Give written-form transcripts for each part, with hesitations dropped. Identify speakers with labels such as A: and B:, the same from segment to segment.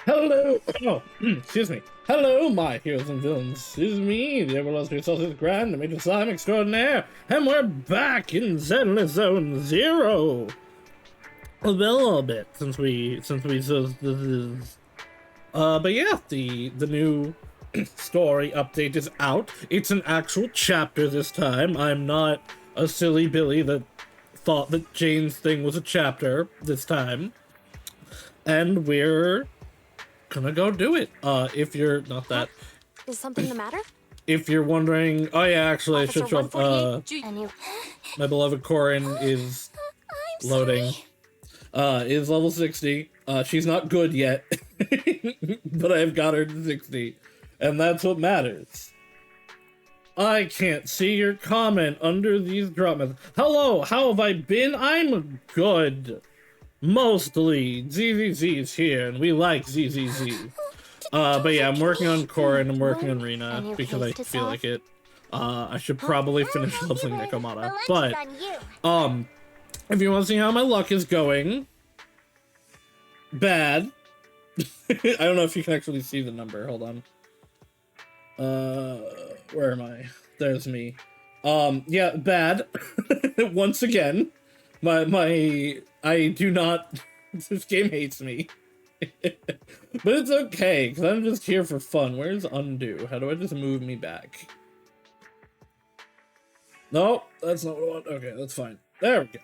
A: Hello! Oh, excuse me. Hello, my heroes and villains. This is me, the everlasting Saus Grand, the Major Slime Extraordinaire, and we're back in Zenless Zone Zero! A little bit since we said this is. But yeah, the new story update is out. It's an actual chapter this time. I'm not a silly Billy that thought that Jane's thing was a chapter this time. And we're gonna go do it. If you're not that.
B: Is something the matter?
A: If you're wondering, oh yeah, actually I should show up. My beloved Corin is loading. Is level 60. She's not good yet, but I've got her to 60, and that's what matters. I can't see your comment under these drop messages. Hello, how have I been? I'm good. Mostly. ZZZ's here, and we like ZZZ. But yeah, I'm working on Corin, I'm working on Rena, because I feel like it. I should probably finish leveling Nikomata, but, if you want to see how my luck is going, bad. I don't know if you can actually see the number, hold on. Where am I? There's me. Yeah, bad. Once again. I do not, this game hates me. But it's okay, because I'm just here for fun. Where's undo? How do I just move me back? No, that's not what I want. Okay, that's fine. There we go.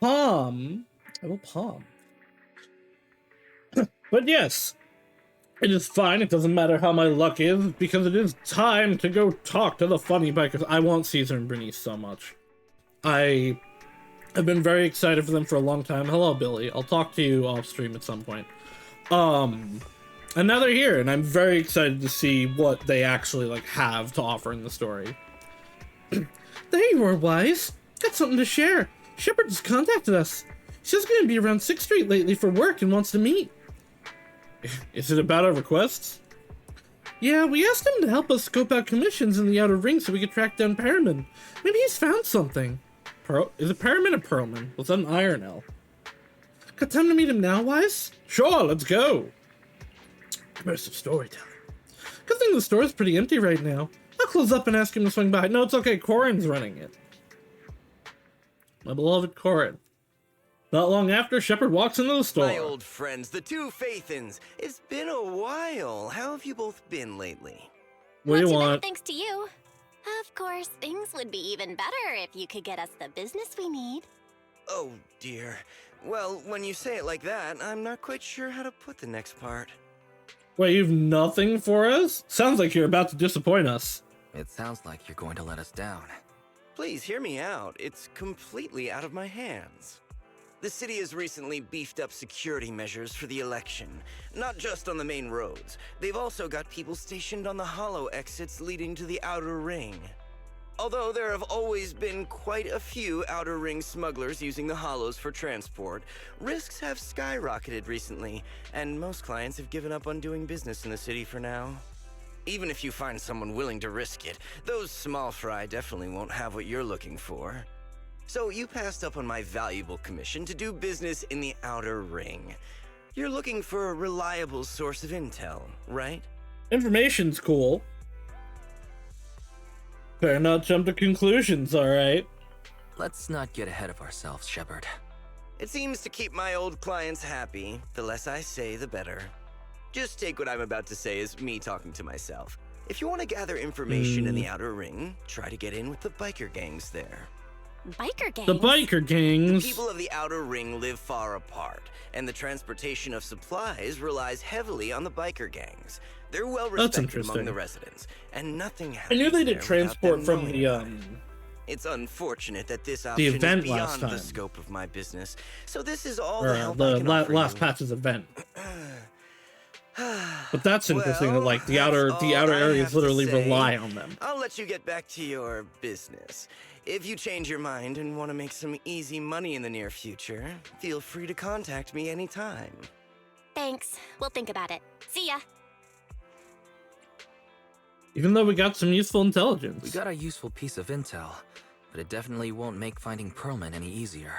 A: Palm. I will palm. But yes, it is fine. It doesn't matter how my luck is, because it is time to go talk to the funny bikers. I want Caesar and Bernice so much. I have been very excited for them for a long time. Hello, Billy. I'll talk to you off stream at some point. And now they're here, and I'm very excited to see what they actually, like, have to offer in the story. There you are, Wise. Got something to share. Shepard just contacted us. She's going to be around 6th Street lately for work and wants to meet. Is it about our requests? Yeah, we asked him to help us scope out commissions in the Outer Ring so we could track down Perriman. Maybe he's found something. Is it Perriman or Perlman? What's that an iron L? Got time to meet him now, Wise? Sure, let's go. Immersive storytelling. Good thing the store's pretty empty right now. I'll close up and ask him to swing by. No, it's okay. Corin's running it. My beloved Corin. Not long after, Shepard walks into the store.
C: My old friends, the two Faithins. It's been a while. How have you both been lately?
A: What do you want?
B: Thanks to you. Of course, things would be even better if you could get us the business we need.
C: Oh, dear. Well, when you say it like that, I'm not quite sure how to put the next part.
A: Wait, you've nothing for us? Sounds like you're about to disappoint us.
D: It sounds like you're going to let us down.
C: Please hear me out. It's completely out of my hands. The city has recently beefed up security measures for the election, not just on the main roads. They've also got people stationed on the hollow exits leading to the Outer Ring. Although there have always been quite a few Outer Ring smugglers using the hollows for transport, risks have skyrocketed recently, and most clients have given up on doing business in the city for now. Even if you find someone willing to risk it, those small fry definitely won't have what you're looking for. So you passed up on my valuable commission to do business in the Outer Ring. You're looking for a reliable source of intel, right?
A: Information's cool. Better not jump to conclusions, alright?
D: Let's not get ahead of ourselves, Shepard.
C: It seems to keep my old clients happy. The less I say, the better. Just take what I'm about to say as me talking to myself. If you want to gather information in the Outer Ring, try to get in with the biker gangs there.
B: Biker gangs?
A: The biker gangs.
C: The people of the Outer Ring live far apart, and the transportation of supplies relies heavily on the biker gangs. They're well respected among the residents, and nothing happens.
A: I knew they did
C: there
A: transport from the
C: It's unfortunate that this option
A: event
C: is
A: last
C: beyond
A: time.
C: the scope of my business, so this is all
A: or,
C: the help I can offer
A: last
C: you.
A: patch's event. But that's interesting that like the
C: Well,
A: outer
C: that's all I
A: areas
C: have to
A: literally
C: say.
A: rely on them.
C: I'll let you get back to your business. If you change your mind and want to make some easy money in the near future, feel free to contact me anytime.
B: Thanks. We'll think about it. See ya.
A: Even though we got some useful intelligence.
D: We got a useful piece of intel, but it definitely won't make finding Perlman any easier.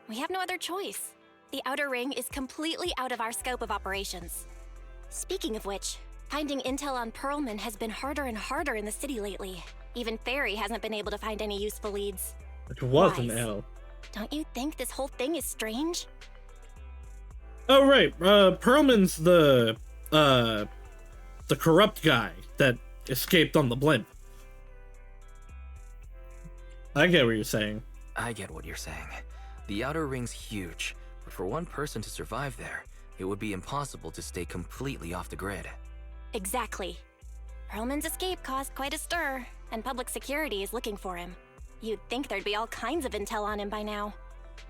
B: We have no other choice. the Outer Ring is completely out of our scope of operations. Speaking of which, finding intel on Perlman has been harder and harder in the city lately. Even Fairy hasn't been able to find any useful leads.
A: It was an
B: Wise.
A: L.
B: Don't you think this whole thing is strange?
A: Oh right, Perlman's the corrupt guy that escaped on the blimp. I get what you're saying.
D: I get what you're saying. The Outer Ring's huge, but for one person to survive there, it would be impossible to stay completely off the grid.
B: Exactly. Perlman's escape caused quite a stir, and public security is looking for him. You'd think there'd be all kinds of intel on him by now.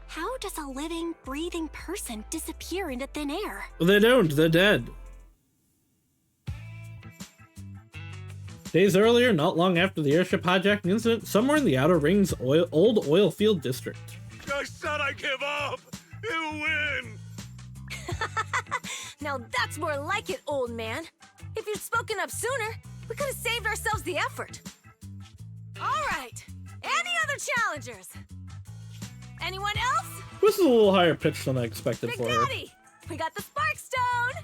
B: How does a living, breathing person disappear into thin air?
A: They don't, they're dead. Days earlier, not long after the airship hijacking incident, somewhere in the Outer Ring's old oil field district.
E: I said I give up! You win!
F: Now that's more like it, old man. If you'd spoken up sooner, we could have saved ourselves the effort. All right. Any other challengers? Anyone else?
A: This is a little higher pitched than I expected
F: Big
A: for her.
F: Daddy, we got the Spark Stone.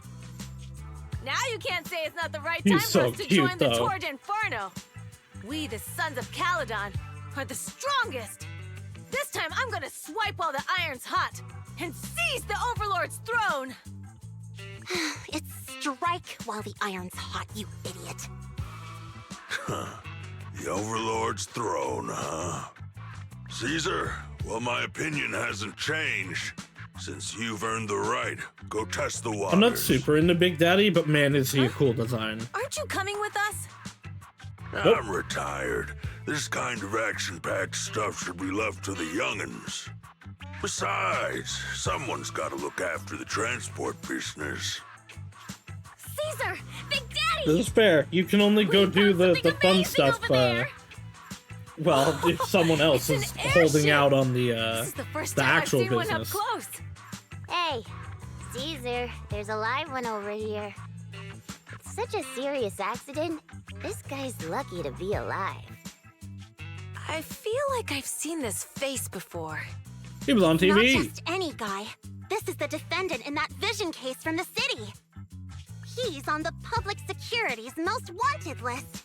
F: Now you can't say it's not the right
A: He's
F: time
A: so
F: for us to
A: cute,
F: join the
A: though.
F: Torrid Inferno. We, the Sons of Caledon, are the strongest. This time I'm gonna swipe while the iron's hot and seize the Overlord's throne.
B: It's strike while the iron's hot, you idiot.
E: The Overlord's throne, huh? Caesar, well, my opinion hasn't changed. Since you've earned the right, go test the waters.
A: I'm not super into Big Daddy, but man, is he a cool design.
F: Aren't you coming with us?
E: I'm retired. This kind of action-packed stuff should be left to the young'uns. Besides, someone's got to look after the transport business.
F: Caesar! Big Daddy!
A: This is fair. You can only go do the
F: something
A: fun
F: amazing
A: stuff,
F: over there.
A: well, if someone else
F: It's
A: is
F: an
A: holding
F: airship.
A: out on
F: This
A: the
F: is the first
A: the
F: time I've
A: actual
F: seen one up
A: business.
F: close.
G: Hey, Caesar, there's a live one over here. It's such a serious accident. This guy's lucky to be alive.
F: I feel like I've seen this face before.
A: He was on
B: Not
A: TV.
B: just any guy. This is the defendant in that vision case from the city. He's on the public security's most wanted list.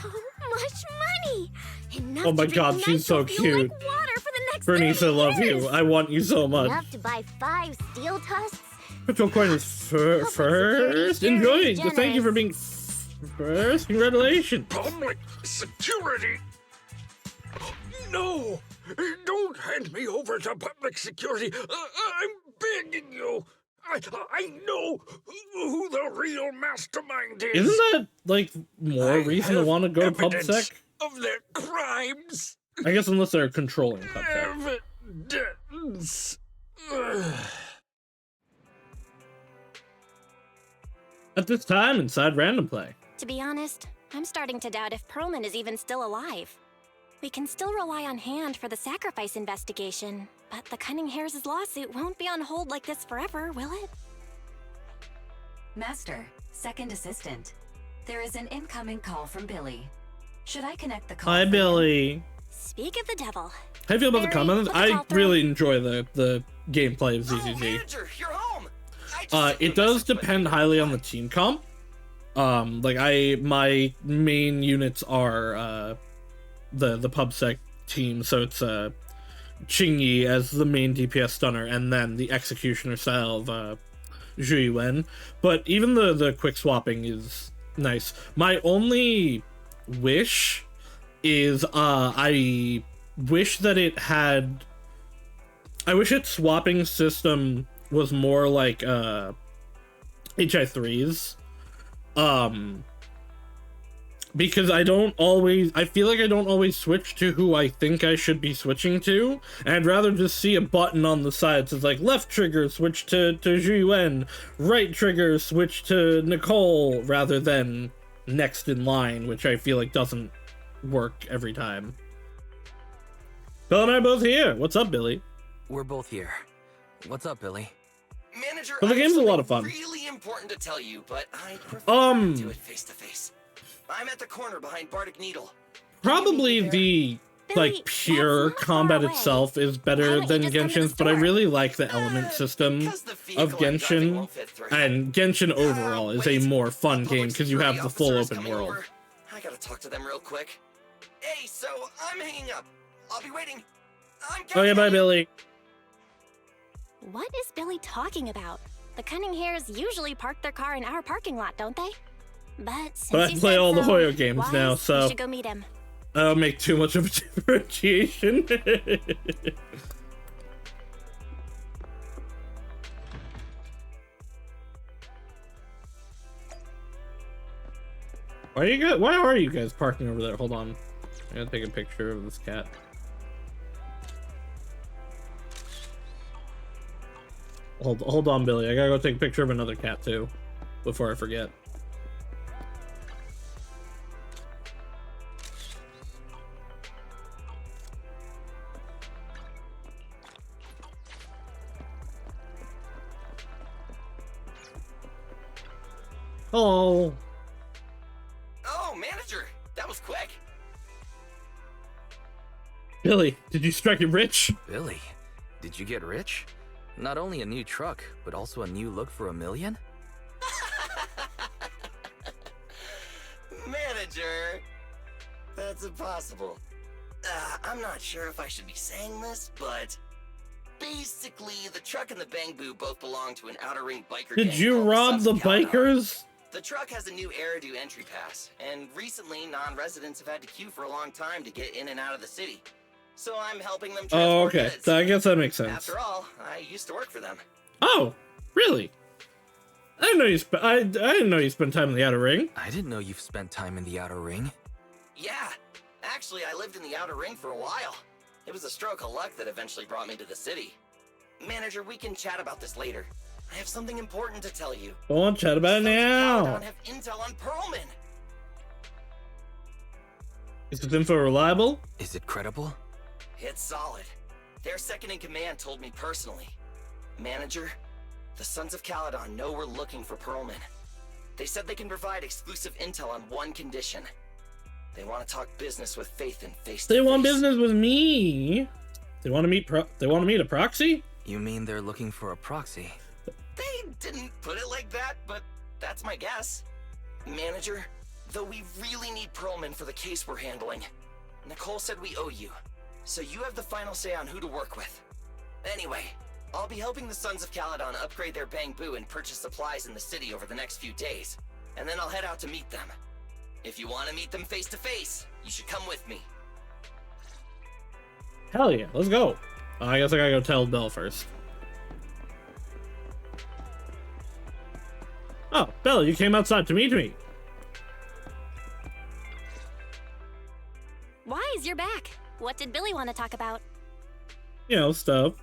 B: So much money! Enough
A: Oh my
B: to
A: God,
B: drink
A: she's so
B: nitro fuel
A: cute.
B: like water for the next
A: Bernice, I
B: 30
A: love
B: years.
A: you. I want you so much.
G: Enough to buy 5 steel tusks?
A: Crypto coin is first.
G: security
A: Enjoy.
G: very
A: Thank you for being first. Congratulations.
E: Public security? No! Don't hand me over to public security! I'm begging you! I know who the real mastermind is!
A: Isn't that like more reason to
E: have
A: want to go to
E: evidence
A: PubSec?
E: of their crimes!
A: I guess unless they're controlling PubSec.
E: Evidence!
A: At this time, inside Random Play.
B: To be honest, I'm starting to doubt if Perlman is even still alive. We can still rely on Hand for the sacrifice investigation, but the Cunning Hares' lawsuit won't be on hold like this forever, will it?
H: Master, second assistant. There is an incoming call from Billy. Should I connect the call?
A: Hi,
H: for him?
A: Billy.
B: Speak of the devil.
A: How do you feel about the
B: Barry,
A: comments?
B: put the
A: I
B: call through.
A: really enjoy the gameplay of
C: Oh,
A: ZZZ.
C: manager, you're home! I just sent you
A: It
C: a
A: does
C: message, but
A: depend highly on the team comp. My main units are the PubSec team, so it's Qingyi as the main DPS stunner, and then the executioner style of Zhu Yuan. But even the quick swapping is nice. My only wish is I wish that it had. I wish its swapping system was more like HI3's. Because I feel like I don't always switch to who I think I should be switching to, and I'd rather just see a button on the side that says like left trigger switch to Zhu Yuan, right trigger switch to Nicole, rather than next in line, which I feel like doesn't work every time. Bill and I are both here. What's up, Billy?
D: We're both here. What's up, Billy?
C: Manager,
A: Well, the
C: I have
A: game's a lot
C: something
A: of fun.
C: Really important to tell you, but I prefer to do it face to face. I'm at the corner behind Bardic Needle.
A: Probably the
B: Billy,
A: like pure
B: that's not far
A: combat
B: away.
A: itself is
B: Why
A: better
B: don't you
A: than
B: just come to the
A: Genshin's, but I
B: store?
A: really like the element system
C: because the vehicle
A: of
C: I'm driving
A: Genshin,
C: won't fit through.
A: and Genshin overall is a
C: Wait.
A: more fun
C: Public
A: game because you have
C: security
A: the full
C: officer is
A: open
C: coming
A: world.
C: over. I gotta talk to them real quick. Hey, so I'm hanging up. I'll be waiting. I'm
A: Oh yeah,
C: counting
A: bye
C: on you.
A: Billy.
B: What is Billy talking about? The Cunning Hares usually park their car in our parking lot, don't they? But since
A: But I
B: you
A: play
B: said
A: all the
B: so,
A: Hoyo games
B: Wise,
A: now,
B: we
A: so
B: should go meet him.
A: I don't make too much of a differentiation. Why are you guys parking over there? Hold on. I gotta take a picture of this cat. Hold on, Billy. I gotta go take a picture of another cat too, before I forget. Hello.
C: Oh, manager, that was quick.
A: Billy, did you strike it rich?
D: Billy, did you get rich? Not only a new truck, but also a new look for $1 million?
C: Manager, that's impossible. I'm not sure if I should be saying this, but basically, the truck and the Bangbu both belong to an outer ring biker gang
A: Did you
C: called
A: rob
C: Saus
A: the
C: of Caledon.
A: bikers?
C: The truck has a new Eridu entry pass, and recently non-residents have had to queue for a long time to get in and out of the city. So I'm helping them transport
A: Oh, okay.
C: goods.
A: So I guess that makes sense.
C: After all, I used to work for them.
A: Oh, really? I didn't know you spent. I didn't know you spent time in the Outer Ring.
D: I didn't know you've spent time in the Outer Ring.
C: Yeah, actually, I lived in the outer ring for a while. It was a stroke of luck that eventually brought me to the city. Manager, we can chat about this later. I have something important to tell you.
A: Go on, chat about it
C: Sons of
A: now.
C: Caledon have intel on Pearlman.
A: Is this info reliable?
D: Is it credible?
C: It's solid. Their second in command told me personally. Manager, the Sons of Caledon know we're looking for Pearlman. They said they can provide exclusive intel on one condition. They want to talk business with Faith and face to
A: They want
C: face.
A: business with me. They want to meet. They want to meet a proxy.
D: You mean they're looking for a proxy?
C: They didn't put it like that, but that's my guess. Manager, though we really need Pearlman for the case we're handling, Nicole said we owe you, so you have the final say on who to work with. Anyway, I'll be helping the Sons of Caledon upgrade their Bangbu and purchase supplies in the city over the next few days, and then I'll head out to meet them. If you want to meet them face to face, you should come with me.
A: Hell yeah, let's go. I guess I gotta go tell Belle first. Oh, Belle, you came outside to meet me.
B: Wise, you're back. What did Billy want to talk about?
A: You know, stuff.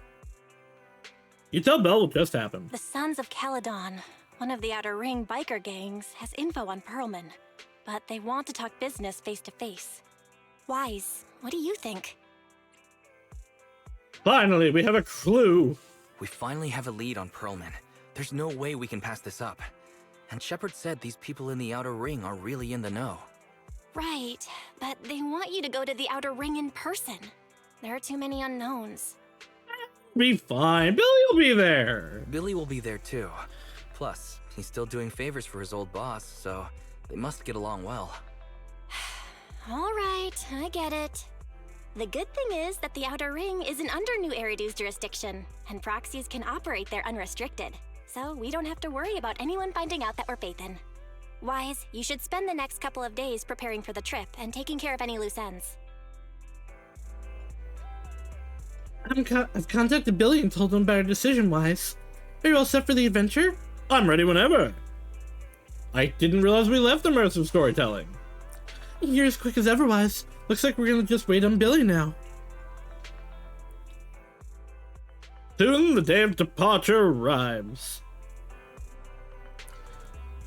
A: You tell Belle what just happened.
B: The Sons of Caledon, one of the Outer Ring biker gangs, has info on Pearlman, but they want to talk business face to face. Wise, what do you think?
A: Finally, we have a clue.
D: We finally have a lead on Pearlman. There's no way we can pass this up. And Shepard said these people in the Outer Ring are really in the know.
B: Right, but they want you to go to the Outer Ring in person. There are too many unknowns.
A: Be fine. Billy will be there.
D: Billy will be there too. Plus, he's still doing favors for his old boss, so they must get along well.
B: All right, I get it. The good thing is that the Outer Ring isn't under New Eridu's jurisdiction, and proxies can operate there unrestricted. So we don't have to worry about anyone finding out that we're Phaethon. Wise, you should spend the next couple of days preparing for the trip and taking care of any loose ends.
A: I've contacted Billy and told him about our decision, Wise. Are you all set for the adventure? I'm ready whenever. I didn't realize we left immersive storytelling. You're as quick as ever, Wise. Looks like we're gonna just wait on Billy now. Soon the day of departure arrives.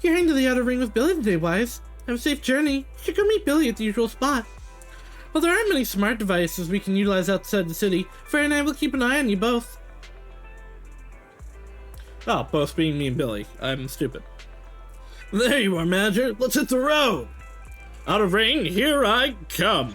A: You're heading to the Outer Ring with Billy today, Wise. Have a safe journey. You should go meet Billy at the usual spot. While there aren't many smart devices we can utilize outside the city, Faye and I will keep an eye on you both. Oh, both being me and Billy. I'm stupid. There you are, Manager. Let's hit the road. Outer Ring, here I come.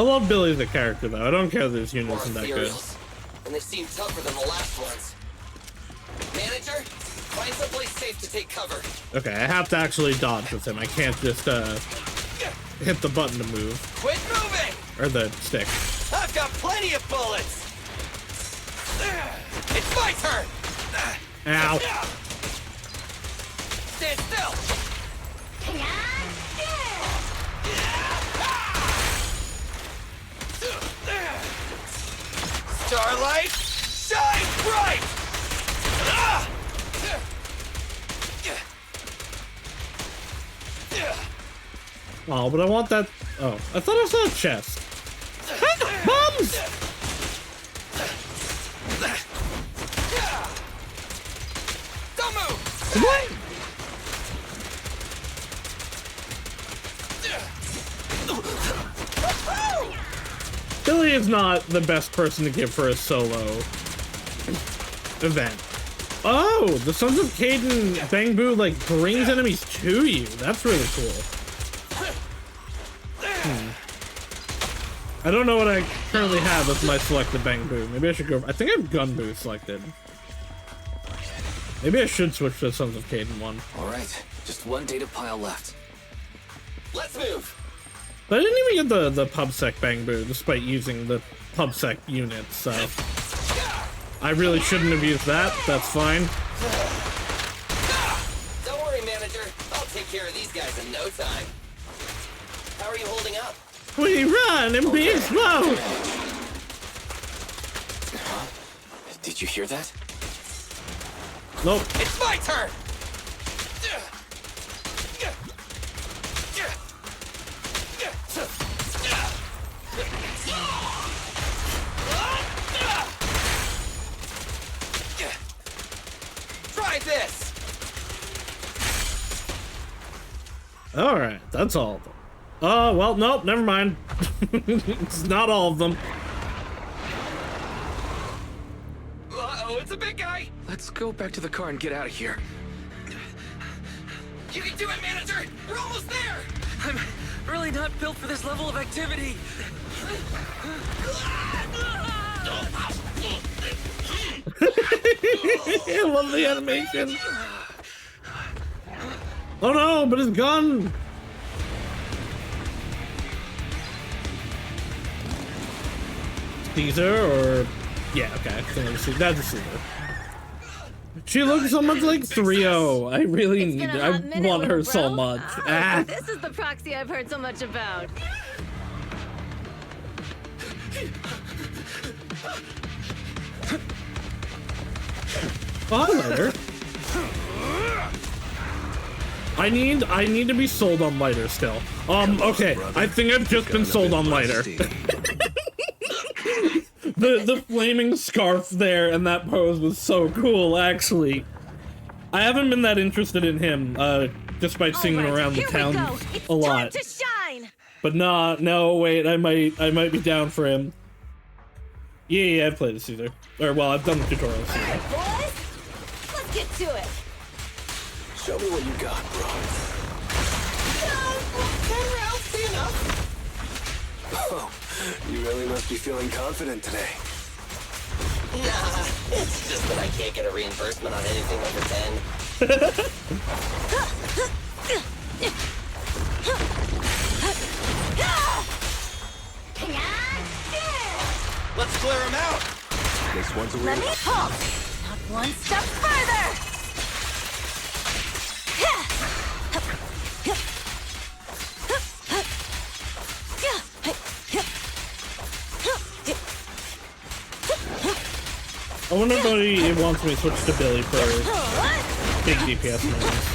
A: I love Billy as a character, though. I don't care that his unit
I: More
A: isn't that good.
I: ethereals, and they seem tougher than the last ones. Manager, find someplace safe to take cover.
A: Okay, I have to actually dodge with him. I can't just, hit the button to move.
I: Quit moving!
A: Or the stick.
I: I've got plenty of bullets! It's my turn!
A: Ow.
I: Stand still! Starlight, shine bright!
A: Oh, but I want that. Oh, I thought I saw a chest. Bums!
I: Don't move!
A: What? Billy is not the best person to give for a solo event. Oh, the Sons of Caden Bang Boo like brings enemies to you. That's really cool. I don't know what I currently have as my selected Bang Boo. Maybe I should go. I think I have Gun Boo selected. Maybe I should switch to the Sons of Caden one.
J: All right, just one data pile left.
I: Let's move!
A: But I didn't even get the PubSec Bang Boo, despite using the PubSec unit, so... I really shouldn't have used that. That's fine.
I: Don't worry, manager. I'll take care of these guys in no time. How are you holding up?
A: We run and be explode!
J: Did you hear that?
A: Nope.
I: It's my turn! Try this!
A: Alright, that's all of them. Well, nope, never mind. It's not all of them.
I: Uh-oh, it's a big guy!
J: Let's go back to the car and get out of here.
I: You can do it, manager! We're almost there!
J: I'm really not built for this level of activity.
A: I love the animation. Oh no, but his gun! Caesar, or... Yeah, okay, I think that's a Caesar. She looks so much like 3-0. I really need it. I want her so much. Ah.
F: This is the proxy I've heard so much about.
A: Oh, lighter. I need to be sold on lighter still. Okay. I think I've just been sold on lighter. The flaming scarf there and that pose was so cool, actually. I haven't been that interested in him, despite seeing him around the town a lot.
F: Time to shine.
A: But nah, no, wait, I might be down for him. Yeah, I've played as Caesar. Or, well, I've done the tutorial.
F: Alright, boys, let's get to it.
J: Show me what you got, bro.
I: 10 rounds be enough?
J: Oh, you really must be feeling confident today.
I: Nah, it's just that I can't get a reimbursement on anything over 10. Let's clear him out!
J: This one's a
F: Let me pull. Not one step further.
A: I wonder if he wants me to switch to Billy for big DPS moments.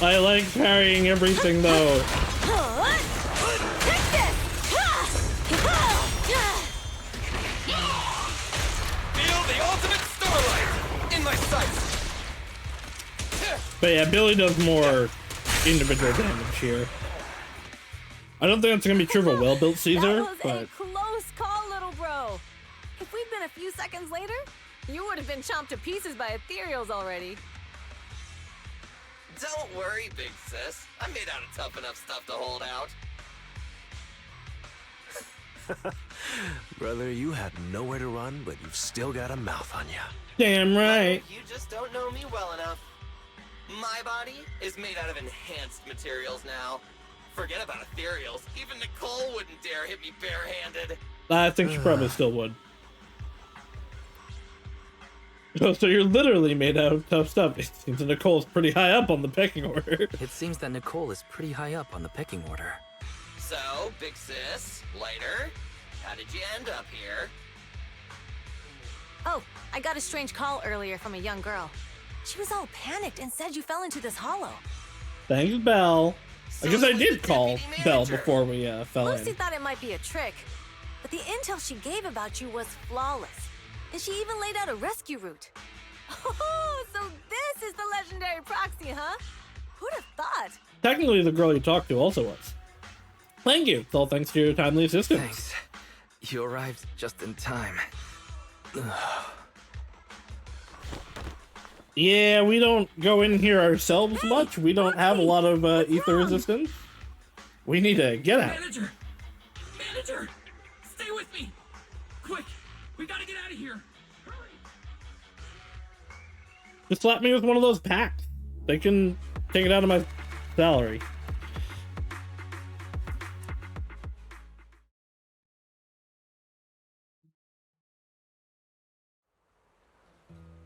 A: I like parrying everything though.
I: Feel the ultimate starlight in my sights!
A: But yeah, Billy does more individual damage here. I don't think that's gonna be true of a well-built Caesar,
F: That was
A: but
F: a close call, little bro. If we'd been a few seconds later, You would have been chomped to pieces by ethereals already.
I: Don't worry, big sis. I'm made out of tough enough stuff to hold out.
K: Brother, you have nowhere to run, but you've still got a mouth on you.
A: Damn right.
I: You just don't know me well enough. My body is made out of enhanced materials now. Forget about ethereals. Even Nicole wouldn't dare hit me barehanded.
A: I think she probably still would. Oh, so you're literally made out of tough stuff. It seems that Nicole's pretty high up on the pecking order.
D: It seems that Nicole is pretty high up on the pecking order.
I: So, big sis, later, how did you end up here?
F: Oh, I got a strange call earlier from a young girl. She was all panicked and said you fell into this hollow.
A: Thanks, Belle. I guess I did call Belle before we fell
F: Lucy
A: in.
F: thought it might be a trick, but the intel she gave about you was flawless. And she even laid out a rescue route. Oh, so this is the legendary proxy, huh? Who'd have thought?
A: Technically, the girl you talked to also was. Thank you. It's all thanks to your timely assistance.
D: Thanks. You arrived just in time.
A: Yeah, we don't go in here ourselves much. We don't have a lot of ether resistance. We need to get out.
L: Manager! Manager! Stay with me! Quick! We gotta get out of here! Hurry!
A: Just slap me with one of those packs. They can take it out of my salary.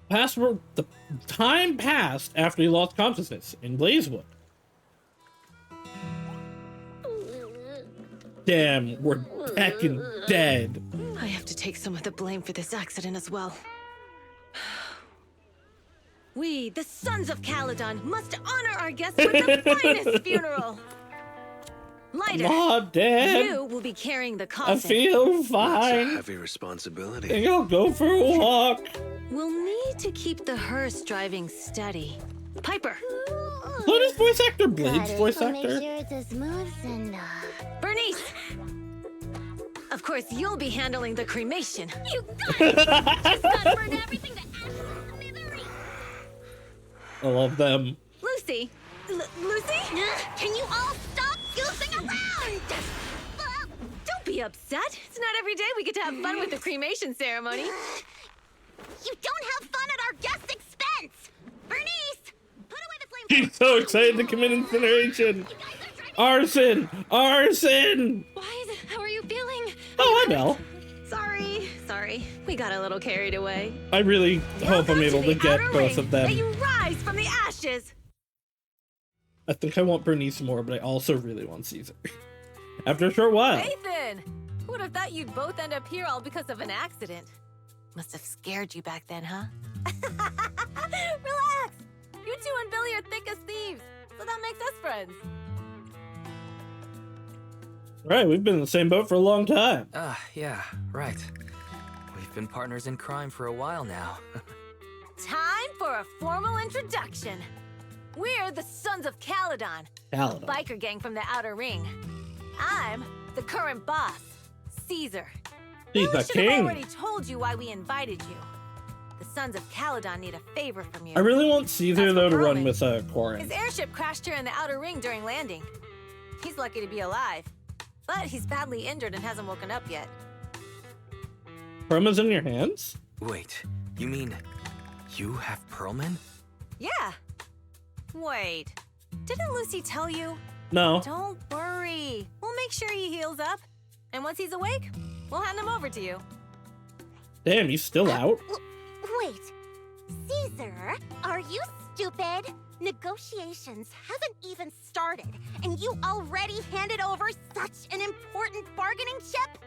A: The time passed after he lost consciousness in Blazewood. Damn, we're heckin' dead.
F: I have to take some of the blame for this accident as well. We, the Sons of Caledon, must honor our guests with the finest funeral. Lighter,
A: Mom, Dad,
F: you will be carrying the coffin.
A: I feel
K: That's a
A: fine.
K: heavy responsibility.
A: I think I'll go for a walk.
F: We'll need to keep the hearse driving steady. Piper.
A: What is voice actor Blade's voice
G: Make
A: actor?
G: sure it's as smooth and
F: Bernice! Of course, you'll be handling the cremation.
G: You got it! Just gotta burn everything to ashes and smithereens!
A: I love them.
F: Lucy? Lucy?
G: Can you all stop goofing around?
F: Don't be upset. It's not every day we get to have fun with the cremation ceremony.
G: You don't have fun at our guest expense! Bernice! Put away the flame.
A: She's so excited to commit incineration. Arson! Arson!
F: How are you feeling?
A: Oh, hi, Belle.
F: Sorry. We got a little carried away.
A: I really hope I'm able to get
F: Outer
A: both
F: ring.
A: of them.
F: May you rise from the ashes.
A: I think I want Bernice more, but I also really want Caesar. After a short while.
F: Nathan! Who would have thought you'd both end up here all because of an accident? Must have scared you back then, huh? Relax! You two and Billy are thick as thieves, so that makes us friends.
A: Right, we've been in the same boat for a long time.
D: Yeah, right. We've been partners in crime for a while now.
F: Time for a formal introduction. We're the Sons of Caledon, a
A: Caledon.
F: biker gang from the Outer Ring. I'm the current boss, Caesar.
A: He's the
F: should have
A: king.
F: already told you why we invited you. The Sons of Caledon need a favor from you.
A: I really want Caesar,
F: As for
A: though, to run
F: Perlman,
A: with
F: His
A: Corin.
F: airship crashed here in the Outer Ring during landing. He's lucky to be alive, but he's badly injured and hasn't woken up yet.
A: Perma's in your hands?
D: Wait, you mean you have Perlman?
F: Yeah. Wait, didn't Lucy tell you?
A: No.
F: Don't worry. We'll make sure he heals up. And once he's awake, we'll hand him over to you.
A: Damn, he's still out?
G: Wait. Caesar, are you stupid? Negotiations haven't even started, and you already handed over such an important bargaining chip?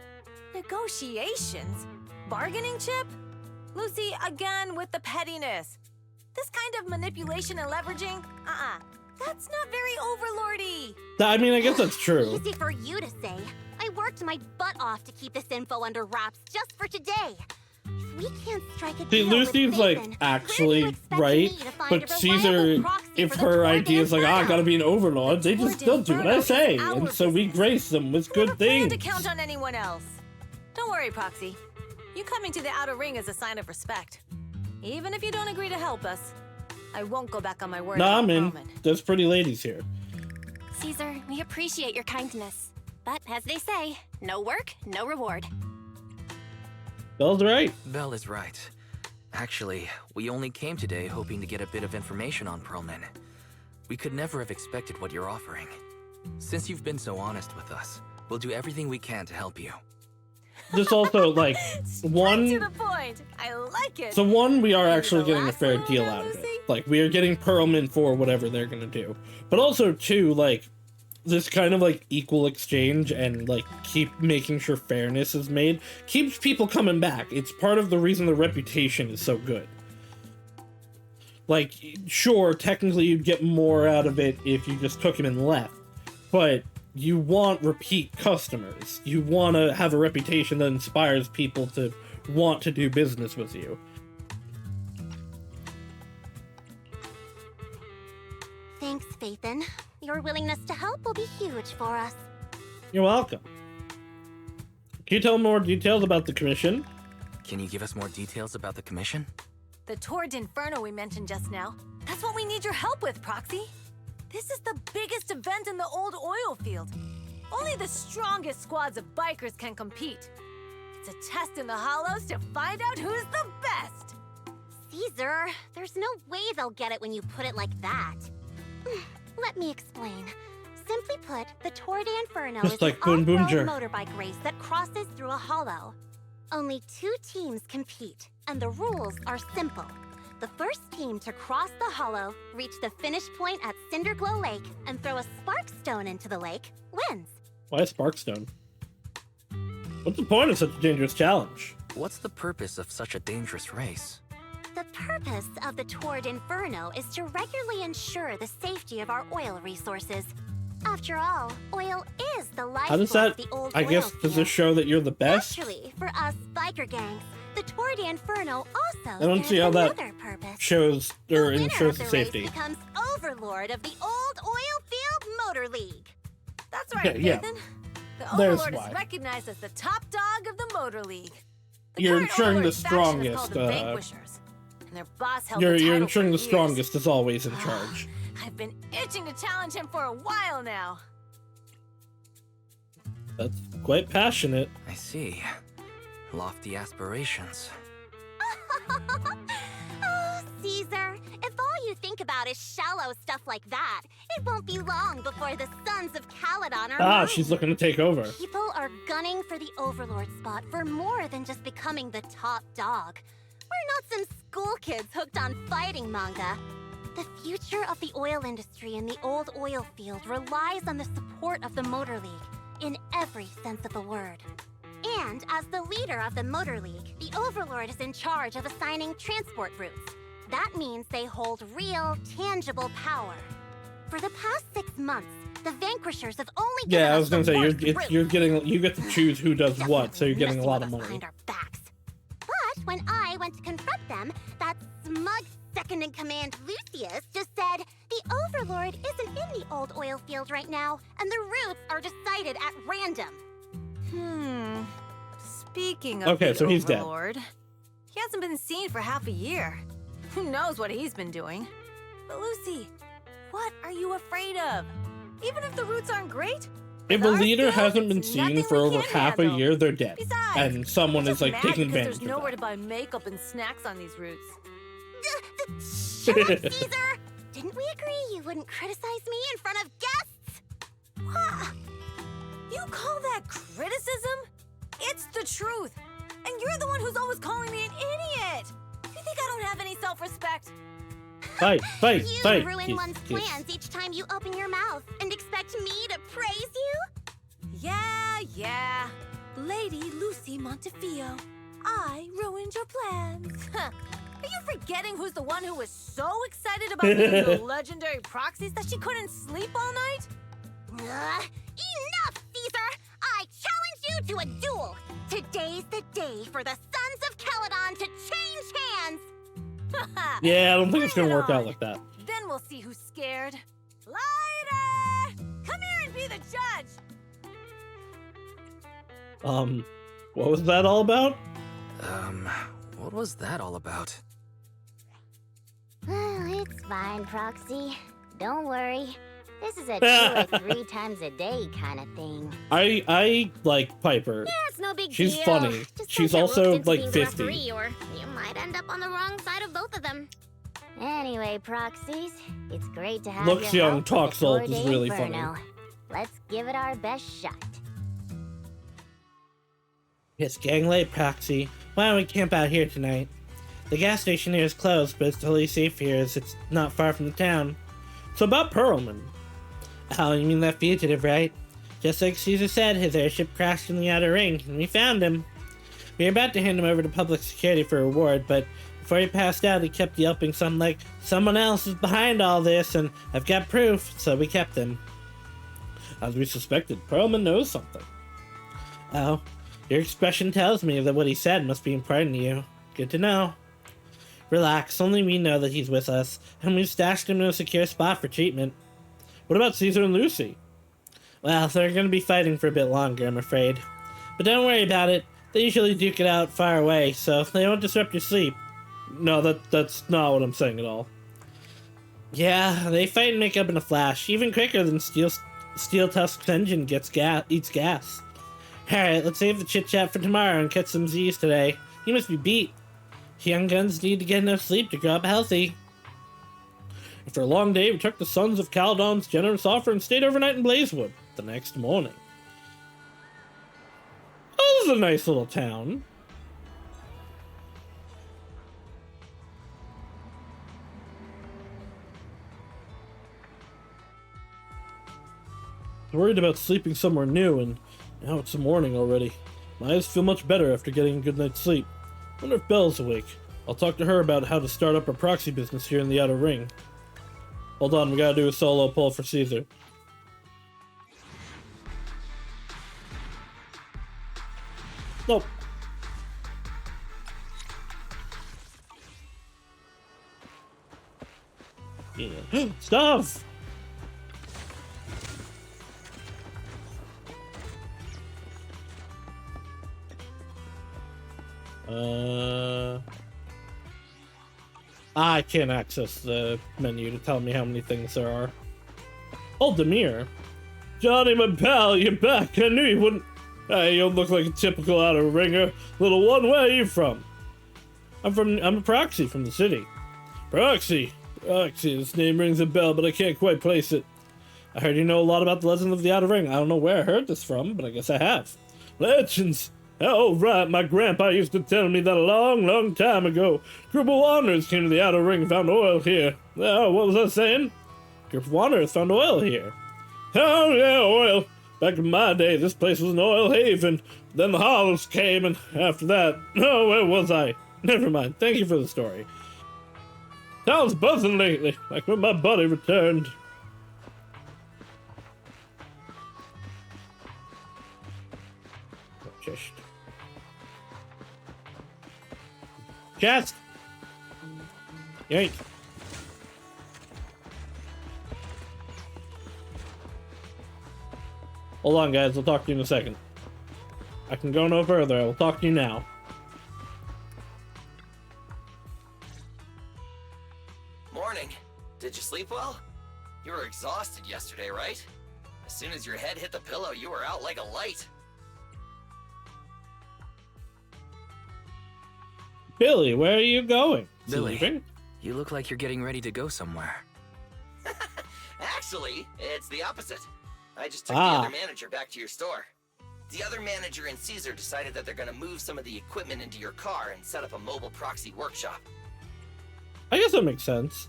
F: Negotiations? Bargaining chip? Lucy, again with the pettiness. This kind of manipulation and leveraging? That's not very overlordy.
A: I mean, I guess that's true.
G: Easy for you to say. I worked my butt off to keep this info under wraps just for today. If we can't strike a
A: See,
G: deal
A: Lucy's
G: with
A: like
G: Nathan,
A: actually right, but Caesar, if her idea is like, I gotta be an overlord, they just still do what I say, and so we grace them with good
F: Plan
A: things.
F: to count on anyone else. Don't worry, Proxy. You coming to the Outer Ring is a sign of respect. Even if you don't agree to help us, I won't go back on my word.
A: Nah, I'm in. There's pretty ladies here.
B: Caesar, we appreciate your kindness. But as they say, no work, no reward.
A: Belle's right.
D: Belle is right. Actually, we only came today hoping to get a bit of information on Pearlman. We could never have expected what you're offering. Since you've been so honest with us, we'll do everything we can to help you.
A: This also, like, one...
F: to the point. I like it.
A: So one, we are actually getting a fair deal out of it. Like, we are getting Pearlman for whatever they're gonna do. But also, two, like, this kind of, like, equal exchange and, like, keep making sure fairness is made keeps people coming back. It's part of the reason the reputation is so good. Like, sure, technically you'd get more out of it if you just took him and left. But you want repeat customers. You want to have a reputation that inspires people to want to do business with you.
G: Thanks, Phaethon. Your willingness to help will be huge for us.
A: You're welcome. Can you tell more details about the commission?
D: Can you give us more details about the commission?
F: The Tour d'Inferno we mentioned just now. That's what we need your help with, Proxy. This is the biggest event in the old oil field. Only the strongest squads of bikers can compete. It's a test in the Hollows to find out who's the best.
G: Caesar, there's no way they'll get it when you put it like that. Let me explain. Simply put, the Tour d'Inferno is
A: like
G: an
A: Boom
G: off-road
A: Jar.
G: motorbike race that crosses through a hollow. Only 2 teams compete, and the rules are simple. The first team to cross the hollow, reach the finish point at Cinderglow Lake, and throw a sparkstone into the lake, wins.
A: Why a Sparkstone? What's the point of such a dangerous challenge?
D: What's the purpose of such a dangerous race?
G: The purpose of the Tour d'Inferno is to regularly ensure the safety of our oil resources. After all, oil is the
A: How does
G: lifeblood
A: that,
G: of the old
A: I
G: oil
A: guess, does this show that you're the best?
G: Naturally, for us biker gangs, the Tour d'Inferno also
A: I don't see how
G: serves
A: that
G: another purpose.
A: shows or
G: The winner
A: ensures
G: of
A: the
G: the race
A: safety.
G: becomes overlord of the old oil field motor league.
F: That's right,
A: Okay, yeah.
F: Phaethon. The
A: There's
F: Overlord
A: why.
F: is recognized as the top dog of the Motor League. The
A: You're
F: current
A: ensuring the
F: Overlord faction is called
A: strongest,
F: the Vanquishers, and their boss held
A: You're
F: the title
A: ensuring
F: for
A: the
F: years.
A: strongest is always in charge.
F: I've been itching to challenge him for a while now.
A: That's quite passionate.
D: I see. Lofty aspirations.
G: Oh, Caesar, if all you think about is shallow stuff like that, it won't be long before the Sons of Caledon are
A: Ah,
G: mine.
A: she's looking to take over.
G: People are gunning for the Overlord spot for more than just becoming the top dog. We're not some school kids hooked on fighting manga. The future of the oil industry in the old oil field relies on the support of the Motor League, in every sense of the word. And as the leader of the Motor League, the Overlord is in charge of assigning transport routes. That means they hold real, tangible power. For the past 6 months, the Vanquishers have only given
A: Yeah, I
G: us
A: was gonna
G: the
A: say
G: worst
A: you
G: routes.
A: get to choose who does what, so you're getting a lot of money.
G: Behind our backs. But when I went to confront them, that smug second-in-command Lucius just said the Overlord isn't in the old oil field right now, and the routes are decided at random.
F: Speaking of
A: Okay,
F: the
A: so he's dead.
F: Overlord, he hasn't been seen for half a year. Who knows what he's been doing? But Lucy, what are you afraid of? Even if the routes aren't great,
A: If a leader hasn't been seen for over half a year, they're dead.
F: Besides,
A: And someone is like
F: mad
A: taking
F: because
A: advantage
F: there's
A: of
F: nowhere
A: that.
F: to buy makeup and snacks on these routes.
G: Shut up, Caesar! Didn't we agree you wouldn't criticize me in front of guests?
F: What? You call that criticism? It's the truth. And you're the one who's always calling me an idiot. You think I don't have any self-respect?
A: Fight, fight,
G: You
A: fight.
G: ruin
A: Yes,
G: one's
A: yes.
G: plans each time you open your mouth and expect me to praise you?
F: Yeah. Lady Lucy Montefiore. I ruined your plans. Huh. Are you forgetting who's the one who was so excited about meeting the legendary proxies that she couldn't sleep all night?
G: Enough, Caesar! I challenge you to a duel! Today's the day for the Sons of Caledon to change hands!
A: Yeah, I don't think it's gonna
F: Bring it
A: work out
F: on.
A: like that.
F: Then we'll see who's scared. Lighter! Come here and be the judge!
A: What was that all about?
D: What was that all about?
M: It's fine, Proxy. Don't worry. This is a 2 or 3 times a day kind of thing.
A: I like Piper.
M: Yeah, it's no big
A: She's
M: deal.
A: funny.
M: Just
A: She's
M: don't get
A: also
M: roped into
A: like
M: being
A: 50.
M: the referee, or you might end up on the wrong side of both of them. Anyway, Proxies, it's great to have
A: Looks
M: your
A: young,
M: help
A: talks
M: with the
A: old
M: Tour
A: is
M: de
A: really
M: Inferno.
A: funny.
M: Let's give it our best shot.
A: It's getting late, Proxy. Why don't we camp out here tonight? The gas station here is closed, but it's totally safe here as it's not far from the town. So about Perlman. Oh, you mean that fugitive, right? Just like Caesar said, his airship crashed in the outer ring, and we found him. We were about to hand him over to public security for a reward, but before he passed out, he kept yelping something like, "Someone else is behind all this, and I've got proof," so we kept him. As we suspected, Perlman knows something. Oh, your expression tells me that what he said must be important to you. Good to know. Relax, only we know that he's with us, and we've stashed him in a secure spot for treatment. What about Caesar and Lucy? Well, they're going to be fighting for a bit longer, I'm afraid. But don't worry about it. They usually duke it out far away, so they won't disrupt your sleep. No, that's not what I'm saying at all. Yeah, they fight and make up in a flash, even quicker than Steel Tusk's engine eats gas. Alright, let's save the chit-chat for tomorrow and catch some Z's today. You must be beat. Young guns need to get enough sleep to grow up healthy. After a long day, we took the Sons of Caledon's generous offer and stayed overnight in Blazewood the next morning. Oh, this is a nice little town. I was worried about sleeping somewhere new, and now it's the morning already. My eyes feel much better after getting a good night's sleep. Wonder if Belle's awake. I'll talk to her about how to start up a proxy business here in the Outer Ring. Hold on, we gotta do a solo pull for Caesar. Nope. Yeah. Stuff! I can't access the menu to tell me how many things there are. Oh, Demir. Johnny, my pal, you're back. I knew you wouldn't. Hey, you don't look like a typical outer ringer. Little one, where are you from? I'm a proxy from the city. Proxy. This name rings a bell, but I can't quite place it. I heard you know a lot about the legend of the Outer Ring. I don't know where I heard this from, but I guess I have. Legends. Oh, right, my grandpa used to tell me that a long, long time ago. Group of wanderers came to the Outer Ring and found oil here. Oh, what was I saying? Group of wanderers found oil here. Oh, yeah, oil. Back in my day, this place was an oil haven. Then the Hollows came, and after that... Oh, where was I? Never mind, thank you for the story. Town's buzzing lately, like when my buddy returned. Chest! Yank! Hold on, guys. I'll talk to you in a second. I can go no further. I will talk to you now.
I: Morning. Did you sleep well? You were exhausted yesterday, right? As soon as your head hit the pillow, you were out like a light.
A: Billy, where are you going?
D: Billy,
A: Sleeping?
D: you look like you're getting ready to go somewhere.
I: Actually, it's the opposite. I just took the other manager back to your store. The other manager and Caesar decided that they're gonna move some of the equipment into your car and set up a mobile proxy workshop.
A: I guess that makes sense.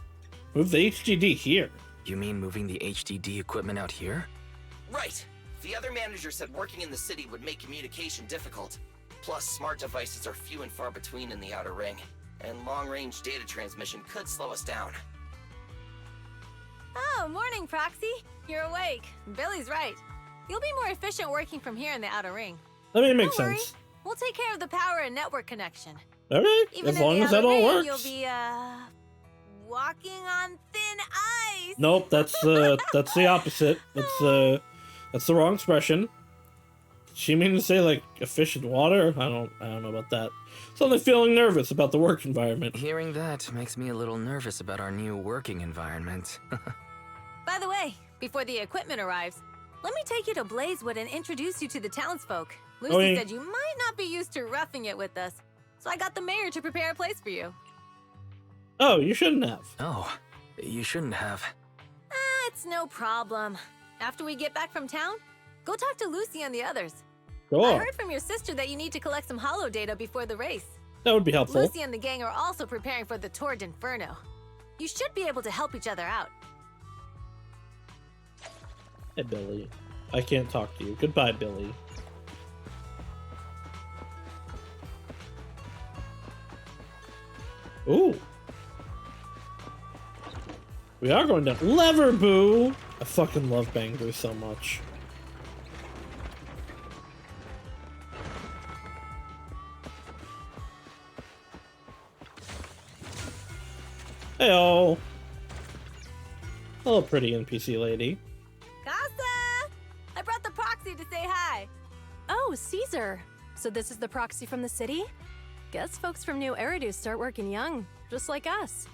A: Move the HDD here.
D: You mean moving the HDD equipment out here?
I: Right. The other manager said working in the city would make communication difficult. Plus, smart devices are few and far between in the Outer Ring, and long-range data transmission could slow us down.
F: Oh, morning, Proxy. You're awake. Billy's right. You'll be more efficient working from here in the Outer Ring.
A: I mean, it makes
F: Don't worry.
A: sense.
F: We'll take care of the power and network connection.
A: Alright,
F: Even
A: as
F: in
A: long
F: the
A: as that
F: Outer
A: all
F: Ring,
A: works.
F: You'll be, walking on thin ice.
A: Nope, that's the opposite. That's the wrong expression. she mean to say like a fish in water? I don't know about that. Suddenly feeling nervous about the work environment.
D: Hearing that makes me a little nervous about our new working environment.
F: By the way, before the equipment arrives, let me take you to Blazewood and introduce you to the townsfolk. Lucy said you might not be used to roughing it with us, so I got the mayor to prepare a place for you.
A: Oh, you shouldn't have.
D: Oh, you shouldn't have.
F: It's no problem. After we get back from town, go talk to Lucy and the others.
A: Cool.
F: I heard from your sister that you need to collect some holo data before the race.
A: That would be helpful.
F: Lucy and the gang are also preparing for the Tour d'Inferno. You should be able to help each other out.
A: Hey, Billy. I can't talk to you. Goodbye, Billy. Ooh. We are going down. Lever Boo! I fucking love Bangor so much. Heyo! Hello, pretty NPC lady.
F: Casa! I brought the proxy to say hi.
N: Oh, Caesar. So this is the proxy from the city? Guess folks from New Eridu start working young, just like us.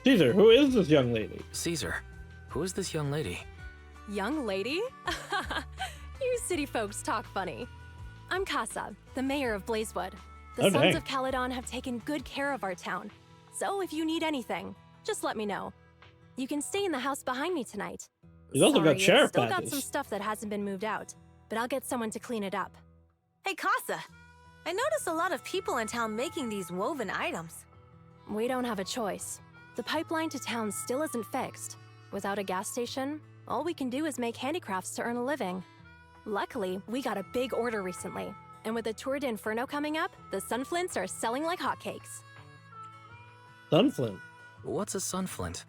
A: Caesar, who is this young lady?
D: Caesar, who is this young lady?
N: Young lady? You city folks talk funny. I'm Casa, the mayor of Blazewood. The Sons of Caledon have taken good care of our town. So if you need anything, just let me know. You can stay in the house behind me tonight.
A: He's also got sheriff
N: still
A: badges.
N: got some stuff that hasn't been moved out, but I'll get someone to clean it up.
F: Hey, Casa. I noticed a lot of people in town making these woven items.
N: We don't have a choice. The pipeline to town still isn't fixed. Without a gas station, all we can do is make handicrafts to earn a living. Luckily, we got a big order recently, and with the Tour d'Inferno coming up, the sunflints are selling like hotcakes.
A: Sunflint?
D: What's a sunflint?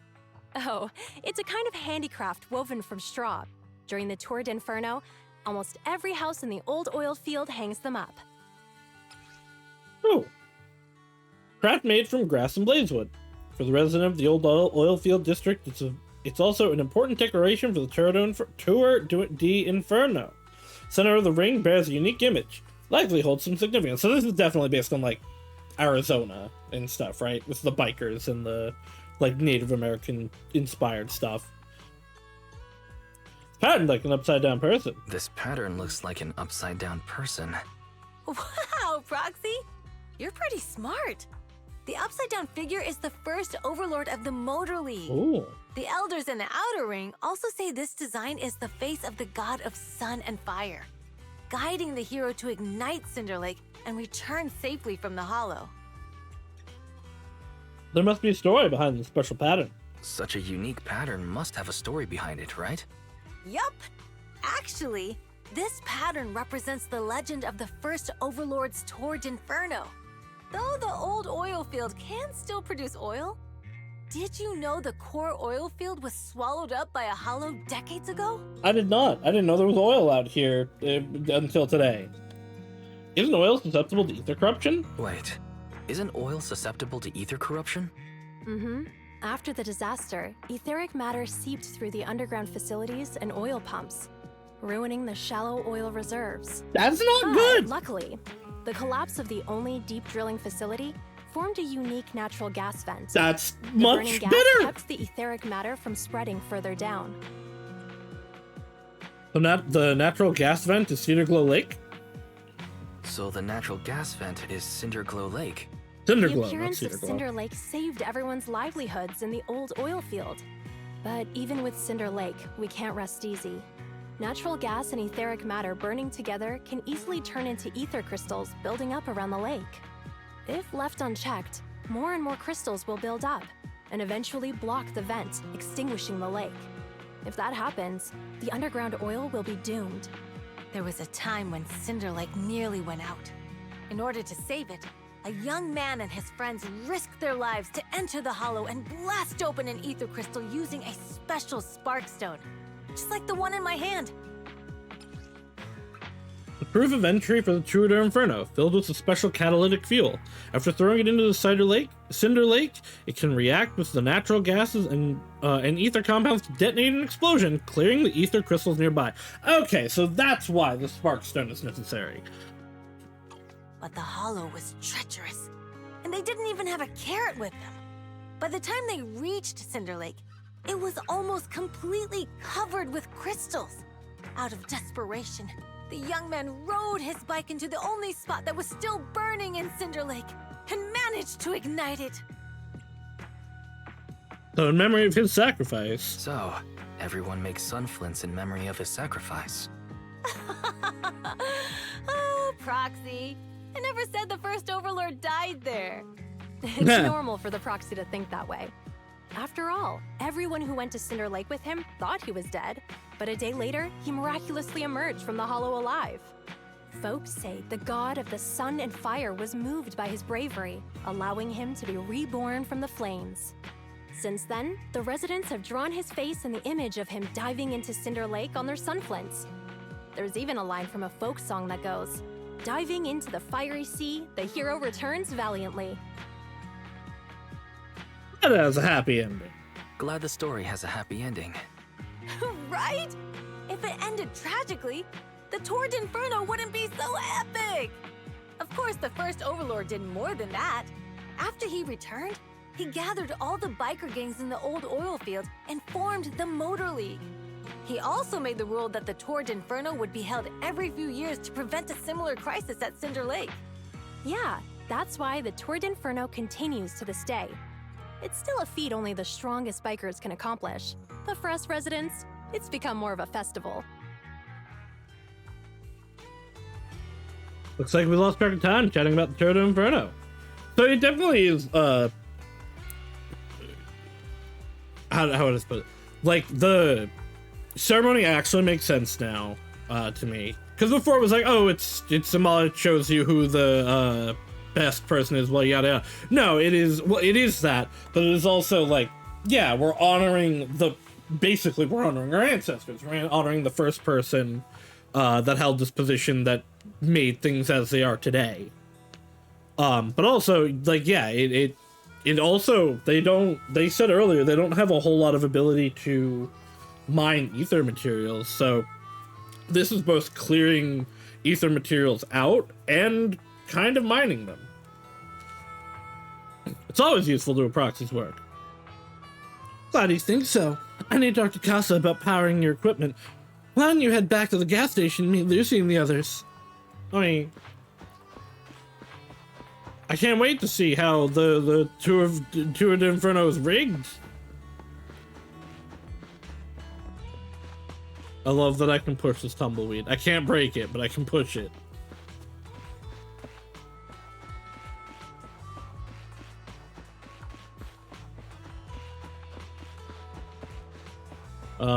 N: Oh, it's a kind of handicraft woven from straw. During the Tour d'Inferno, almost every house in the old oil field hangs them up.
A: Oh. Craft made from grass and blazewood. For the resident of the old oil field district, it's also an important decoration for the Tour d'Inferno. Center of the ring bears a unique image, likely holds some significance. So this is definitely based on, like, Arizona and stuff, right? With the bikers and the, like, Native American inspired stuff. Patterned like an upside down person.
D: This pattern looks like an upside down person.
F: Wow, Proxy! You're pretty smart. The upside down figure is the first overlord of the Motor League.
A: Ooh.
F: The elders in the outer ring also say this design is the face of the god of sun and fire, guiding the hero to ignite Cinder Lake and return safely from the hollow.
A: There must be a story behind the special pattern.
D: Such a unique pattern must have a story behind it, right?
F: Yup! Actually, this pattern represents the legend of the first Overlord's Tour d'Inferno. Though the old oil field can still produce oil, did you know the core oil field was swallowed up by a hollow decades ago?
A: I did not. I didn't know there was oil out here until today. Isn't oil susceptible to ether corruption?
D: Wait, isn't oil susceptible to ether corruption?
N: Mm-hmm. After the disaster, etheric matter seeped through the underground facilities and oil pumps, ruining the shallow oil reserves.
A: That's not good!
N: Luckily, the collapse of the only deep drilling facility formed a unique natural gas vent.
A: That's
N: the
A: much
N: burning gas
A: better!
N: kept the etheric matter from spreading further down.
A: The natural gas vent is Cedar Glow Lake?
D: So the natural gas vent is Cinder Glow Lake.
A: Cinder
N: The
A: Glow,
N: appearance
A: not
N: of
A: Cedar Glow.
N: Cinder Lake saved everyone's livelihoods in the old oil field. But even with Cinder Lake, we can't rest easy. Natural gas and etheric matter burning together can easily turn into ether crystals building up around the lake. If left unchecked, more and more crystals will build up and eventually block the vent, extinguishing the lake. If that happens, the underground oil will be doomed.
F: There was a time when Cinder Lake nearly went out. In order to save it, a young man and his friends risked their lives to enter the hollow and blast open an ether crystal using a special spark stone, just like the one in my hand.
A: proof of entry for the Tour de Inferno, filled with a special catalytic fuel. After throwing it into the Cinder Lake, it can react with the natural gases and ether compounds to detonate an explosion, clearing the ether crystals nearby. Okay, so that's why the Spark Stone is necessary.
F: But the Hollow was treacherous, and they didn't even have a carrot with them. By the time they reached Cinder Lake, it was almost completely covered with crystals. Out of desperation, the young man rode his bike into the only spot that was still burning in Cinder Lake and managed to ignite it.
A: So in memory of his sacrifice.
D: So, everyone makes sun flints in memory of his sacrifice.
F: Oh, Proxy. I never said the first Overlord died there.
N: It's normal for the Proxy to think that way. After all, everyone who went to Cinder Lake with him thought he was dead, but a day later, he miraculously emerged from the Hollow alive. Folks say the god of the sun and fire was moved by his bravery, allowing him to be reborn from the flames. Since then, the residents have drawn his face in the image of him diving into Cinder Lake on their sunflints. There's even a line from a folk song that goes, "Diving into the fiery sea, the hero returns valiantly."
A: That has a happy ending.
D: Glad the story has a happy ending.
F: Right? If it ended tragically, the Tour d'Inferno wouldn't be so epic! Of course, the first Overlord did more than that. After he returned, he gathered all the biker gangs in the old oil field and formed the Motor League. He also made the rule that the Tour d'Inferno would be held every few years to prevent a similar crisis at Cinder Lake.
N: Yeah, that's why the Tour d'Inferno continues to this day. It's still a feat only the strongest bikers can accomplish, but for us residents, it's become more of a festival.
A: Looks like we lost track of time chatting about the Tour de Inferno. So it definitely is, how would I put it? Like, the ceremony actually makes sense now, to me. Because before it was like, oh, it's symbolic, shows you who the, best person is, well, yada yada. No, it is that, but it is also like, yeah, we're honoring we're honoring our ancestors. We're honoring the first person that held this position that made things as they are today. But also, like, yeah, it also, they said earlier, they don't have a whole lot of ability to mine ether materials, so this is both clearing ether materials out and kind of mining them. It's always useful to a proxy's work. Glad you think so. I need to talk to Casa about powering your equipment. Why don't you head back to the gas station and meet Lucy and the others? I mean, I can't wait to see how the Tour de Inferno is rigged. I love that I can push this tumbleweed. I can't break it, but I can push it.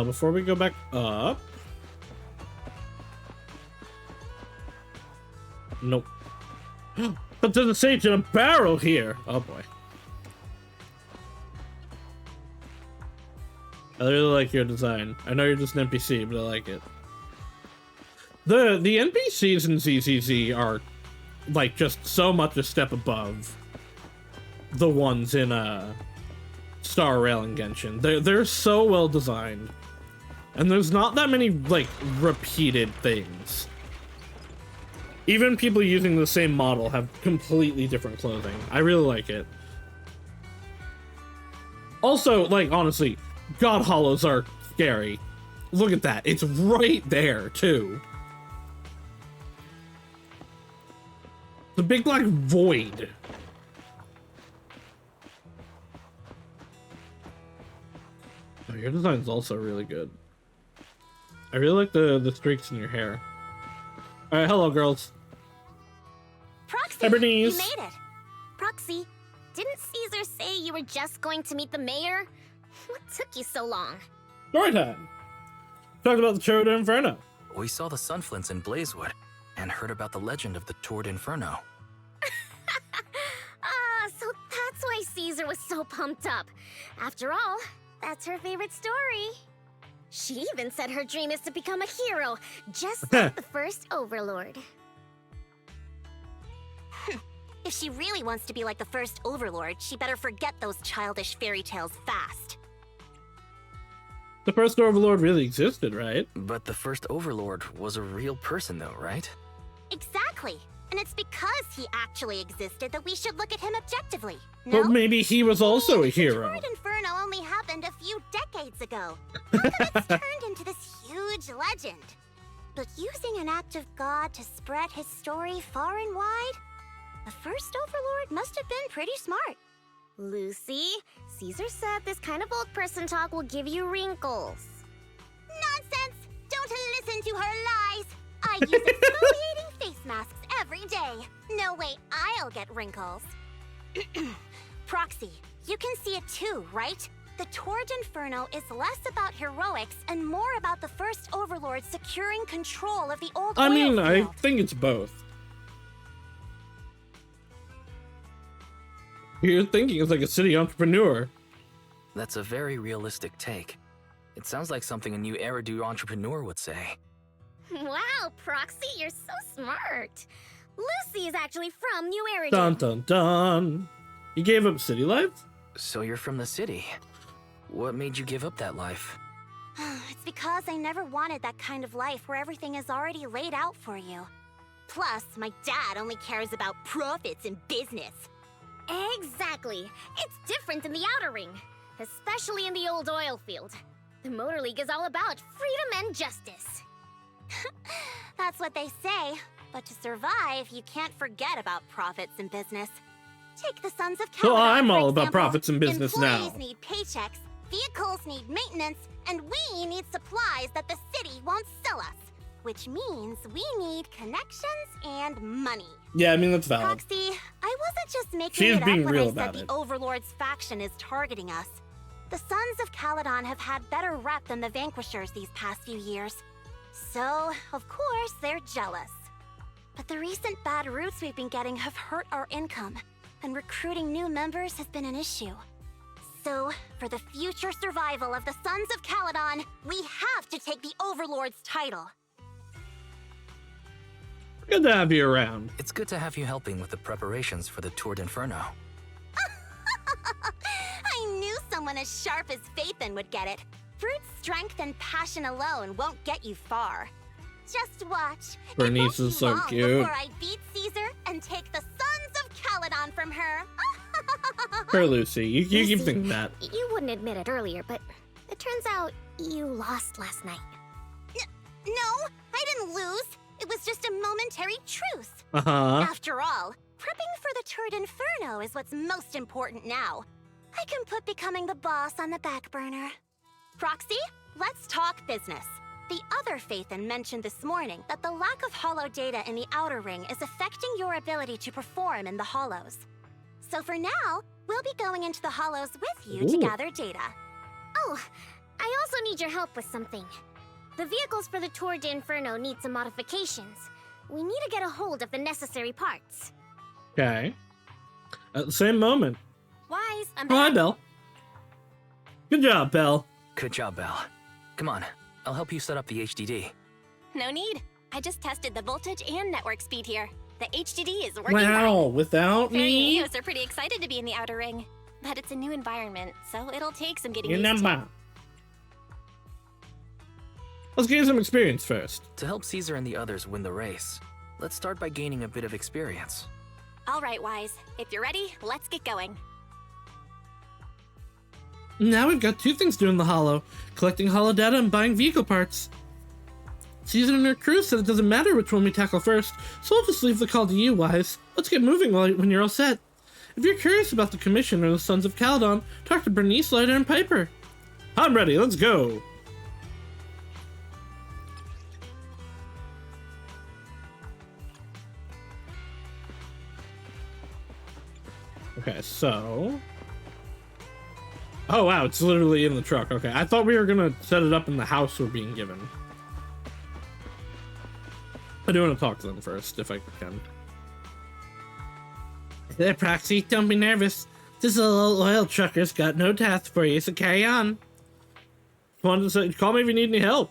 A: Before we go back up. Nope. But there's a sage in a barrel here. Oh boy. I really like your design. I know you're just an NPC, but I like it. The NPCs in ZZZ are like just so much a step above the ones in Star Rail and Genshin. They're so well designed, and there's not that many like repeated things. Even people using the same model have completely different clothing. I really like it. Also, like, honestly, God Hollows are scary. Look at that. It's right there, too. The big black void. Oh, your design's also really good. I really like the streaks in your hair. Alright, hello, girls.
M: Proxy, you made it. Proxy, didn't Caesar say you were just going to meet the mayor? What took you so long?
A: Story time. Talked about the Tour de Inferno.
D: We saw the sunflints in Blazewood and heard about the legend of the Tour d'Inferno.
M: So that's why Caesar was so pumped up. After all, that's her favorite story. She even said her dream is to become a hero, just like the first Overlord.
G: If she really wants to be like the first Overlord, she better forget those childish fairy tales fast.
A: The first Overlord really existed, right?
D: But the first Overlord was a real person though, right?
G: Exactly. And it's because he actually existed that we should look at him objectively. No?
A: But maybe he was also a hero.
G: The Torrid Inferno only happened a few decades ago. How come it's turned into this huge legend? But using an act of God to spread his story far and wide? The first Overlord must have been pretty smart.
M: Lucy, Caesar said this kind of old person talk will give you wrinkles.
G: Nonsense! Don't listen to her lies! I use exfoliating face masks every day. No way I'll get wrinkles. Proxy, you can see it too, right? The Torrid Inferno is less about heroics and more about the first Overlord securing control of the old oil field.
A: I think it's both. You're thinking it's like a city entrepreneur.
D: That's a very realistic take. It sounds like something a new Eridu entrepreneur would say.
M: Wow, Proxy, you're so smart. Lucy is actually from New Eridu.
A: Dun dun dun. You gave up city life?
D: So you're from the city. What made you give up that life?
G: It's because I never wanted that kind of life where everything is already laid out for you. Plus, my dad only cares about profits and business.
M: Exactly. It's different in the Outer Ring, especially in the old oil field. The Motor League is all about freedom and justice.
G: That's what they say. But to survive, you can't forget about profits and business. Take the Sons of Caledon,
A: So I'm all
G: for
A: about
G: example.
A: profits and business now.
G: Employees need paychecks, vehicles need maintenance, and we need supplies that the city won't sell us. Which means we need connections and money.
A: Yeah, I mean, that's valid.
G: Proxy, I wasn't just making
A: She's
G: it up
A: being
G: when
A: real
G: I
A: about
G: said
A: it.
G: the Overlord's faction is targeting us. The Sons of Caledon have had better rep than the Vanquishers these past few years. So, of course, they're jealous. But the recent bad routes we've been getting have hurt our income, and recruiting new members has been an issue. So, for the future survival of the Sons of Caledon, we have to take the Overlord's title.
A: Good to have you around.
D: It's good to have you helping with the preparations for the Torrid Inferno.
G: I knew someone as sharp as Phaethon would get it. Brute strength and passion alone won't get you far. Just watch.
A: Bernice is so
G: Long
A: cute.
G: before I beat Caesar and take the Sons of Caledon from her.
A: Her Lucy. You keep thinking that.
M: You wouldn't admit it earlier, but it turns out you lost last night.
G: No, I didn't lose. It was just a momentary truce.
A: Uh-huh.
G: After all, prepping for the Torrid Inferno is what's most important now. I can put becoming the boss on the back burner. Proxy, let's talk business. The other Phaethon mentioned this morning that the lack of hollow data in the Outer Ring is affecting your ability to perform in the hollows. So for now, we'll be going into the hollows with you to
M: Ooh.
G: gather data.
M: Oh, I also need your help with something. The vehicles for the Torrid Inferno need some modifications. We need to get a hold of the necessary parts.
A: Okay. At the same moment.
M: Wise, I'm
A: Oh, hi,
M: back.
A: Belle. Good job, Belle.
D: Good job, Belle. Come on, I'll help you set up the HDD.
B: No need. I just tested the voltage and network speed here. The HDD is working
A: Wow,
B: fine.
A: without
B: Fairy
A: me?
B: Neos are pretty excited to be in the Outer Ring. But it's a new environment, so it'll take some getting
A: Your
B: used to.
A: number. Let's gain some experience first.
D: To help Caesar and the others win the race, let's start by gaining a bit of experience.
B: All right, Wise. If you're ready, let's get going.
A: Now we've got two things to do in the Hollow. Collecting Hollow data and buying vehicle parts. Caesar and her crew said it doesn't matter which one we tackle first, so I'll just leave the call to you, Wise. Let's get moving when you're all set. If you're curious about the Commission or the Sons of Caledon, talk to Bernice, Lighter, and Piper. I'm ready, let's go! Okay, so... Oh wow, it's literally in the truck. Okay, I thought we were gonna set it up in the house we're being given. I do want to talk to them first, if I can. There, Proxy, don't be nervous. This little oil trucker's got no task for you, so carry on. wanted to say, call me if you need any help.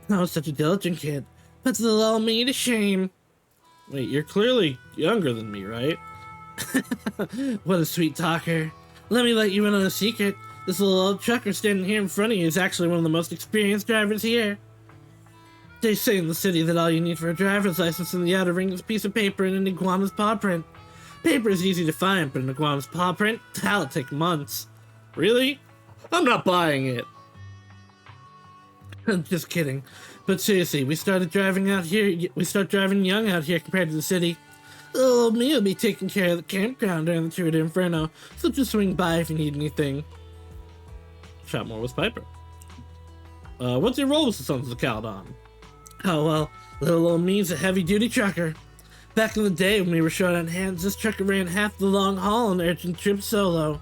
A: I was such a diligent kid. Puts the little me to shame. Wait, you're clearly younger than me, right? What a sweet talker. Let me let you in on a secret. This little old trucker standing here in front of you is actually one of the most experienced drivers here. They say in the city that all you need for a driver's license in the outer ring is a piece of paper and an iguana's paw print. Paper is easy to find, but an iguana's paw print, that'll take months. Really? I'm not buying it. Just kidding. But seriously, we start driving young out here compared to the city. Little old me will be taking care of the campground during the Tour de Inferno, so just swing by if you need anything. Shot more with Piper. What's your role with the Sons of Caledon? Oh well, little old me's a heavy-duty trucker. Back in the day when we were short on hands, this trucker ran half the long haul on urgent trips solo.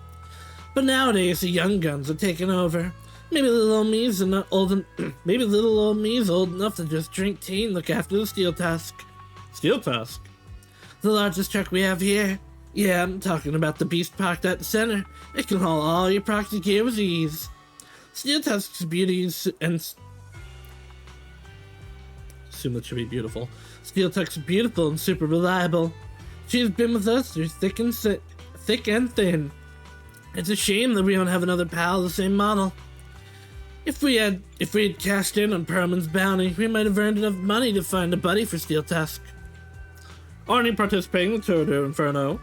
A: But nowadays, the young guns are taking over. Maybe little old me's old enough to just drink tea and look after the Steel Tusk. Steel Tusk? The largest truck we have here. Yeah, I'm talking about the beast parked at the center. It can haul all your proxy gear with ease. Steel Tusk's beauty and assume that should be beautiful. Steel Tusk's beautiful and super reliable. She's been with us through thick and thin. It's a shame that we don't have another pal of the same model. If we had cashed in on Perlman's bounty, we might have earned enough money to find a buddy for Steel Tusk. Aren't you participating in the Tour de Inferno?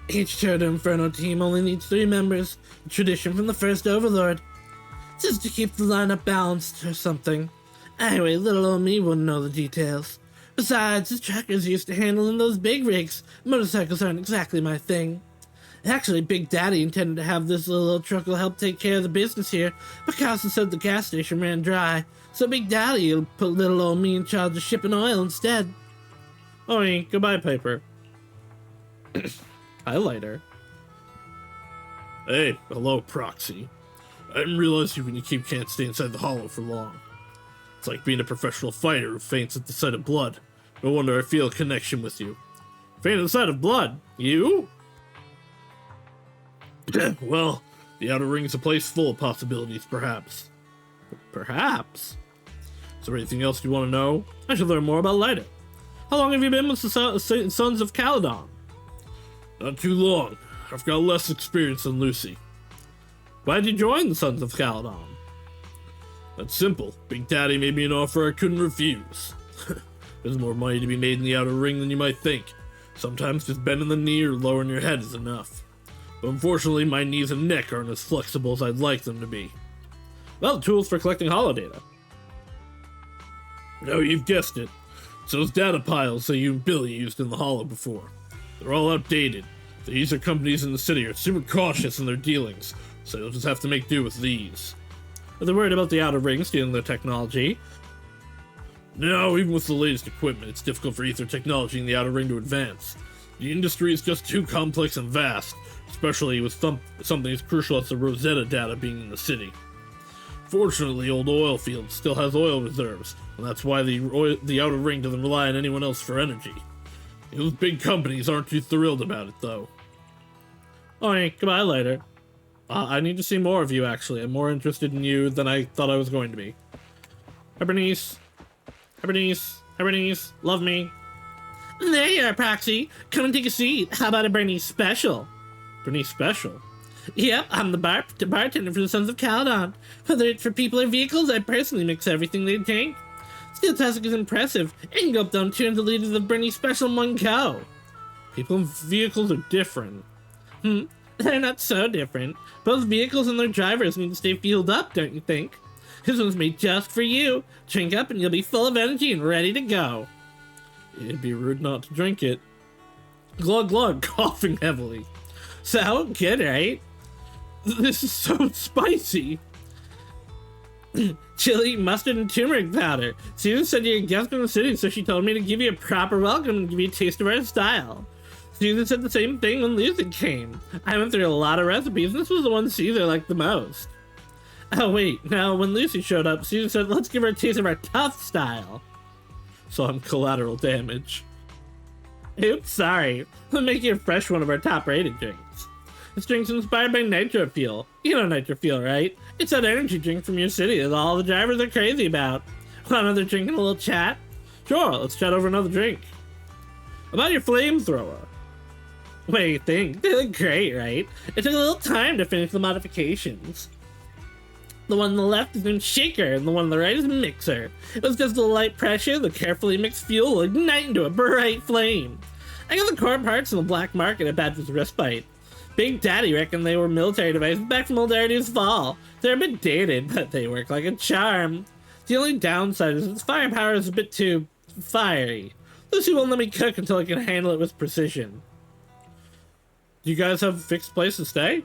A: Each Tour de Inferno team only needs 3 members, a tradition from the first Overlord. Just to keep the lineup balanced or something. Anyway, little old me wouldn't know the details. Besides, the truckers used to handling those big rigs. Motorcycles aren't exactly my thing. Actually, Big Daddy intended to have this little old trucker help take care of the business here, but Carson said the gas station ran dry, so Big Daddy will put little old me in charge of shipping oil instead. Oh, hey, goodbye, Piper. Highlighter. Hey, hello, Proxy. I didn't realize you can't stay inside the hollow for long. It's like being a professional fighter who faints at the sight of blood. No wonder I feel a connection with you. Faint at the sight of blood? You? Well, the Outer Ring's a place full of possibilities, perhaps. Perhaps? Is there anything else you want to know? I should learn more about Lyda. How long have you been with the Sons of Caledon? Not too long. I've got less experience than Lucy. Why did you join the Sons of Caledon? That's simple. Big Daddy made me an offer I couldn't refuse. There's more money to be made in the Outer Ring than you might think. Sometimes just bending the knee or lowering your head is enough. But unfortunately, my knees and neck aren't as flexible as I'd like them to be. Well, tools for collecting holodata. No, you've guessed it. It's those data piles that you and Billy used in the Hollow before. They're all outdated. The user companies in the city are super cautious in their dealings, so you'll just have to make do with these. Are they worried about the Outer Ring stealing their technology? No, even with the latest equipment, it's difficult for Ether technology in the Outer Ring to advance. The industry is just too complex and vast, especially with something as crucial as the Rosetta data being in the city. Fortunately, old oil field still has oil reserves, and that's why the Outer Ring doesn't rely on anyone else for energy. Those big companies aren't too thrilled about it, though. Alright, goodbye later. I need to see more of you, actually. I'm more interested in you than I thought I was going to be. Hi, Bernice. Hi, Bernice. Hi, Bernice. Love me. There you are, Proxy. Come and take a seat. How about a Bernice special? Bernice special? Yep, I'm the bartender for the Sons of Caledon. Whether it's for people or vehicles, I personally mix everything they drink. Steel Tusk is impressive. It can go up down 200 liters of Bernice special in one go. People and vehicles are different. They're not so different. Both vehicles and their drivers need to stay fueled up, don't you think? This one's made just for you. Drink up and you'll be full of energy and ready to go. It'd be rude not to drink it. Glug glug, coughing heavily. So good, right? This is so spicy. Chili, mustard, and turmeric powder. Susan said you're a guest in the city, so she told me to give you a proper welcome and give you a taste of our style. Susan said the same thing when Lucy came. I went through a lot of recipes, and this was the one Caesar liked the most. Oh wait, now when Lucy showed up, Susan said let's give her a taste of our tough style. So I'm collateral damage. Oops, sorry. We'll make you a fresh one of our top-rated drinks. This drink's inspired by Nitro Fuel. You know Nitro Fuel, right? It's that energy drink from your city that all the drivers are crazy about. Want another drink and a little chat? Sure, let's chat over another drink. About your flamethrower. What do you think? They look great, right? It took a little time to finish the modifications. The one on the left is named Shaker, and the one on the right is Mixer. It was just a light pressure, the carefully mixed fuel will ignite into a bright flame. I got the core parts in the black market at Badger's Respite. Big Daddy reckoned they were military devices back from old Aridy's fall. They're a bit dated, but they work like a charm. The only downside is its firepower is a bit too fiery. Lucy won't let me cook until I can handle it with precision. Do you guys have a fixed place to stay?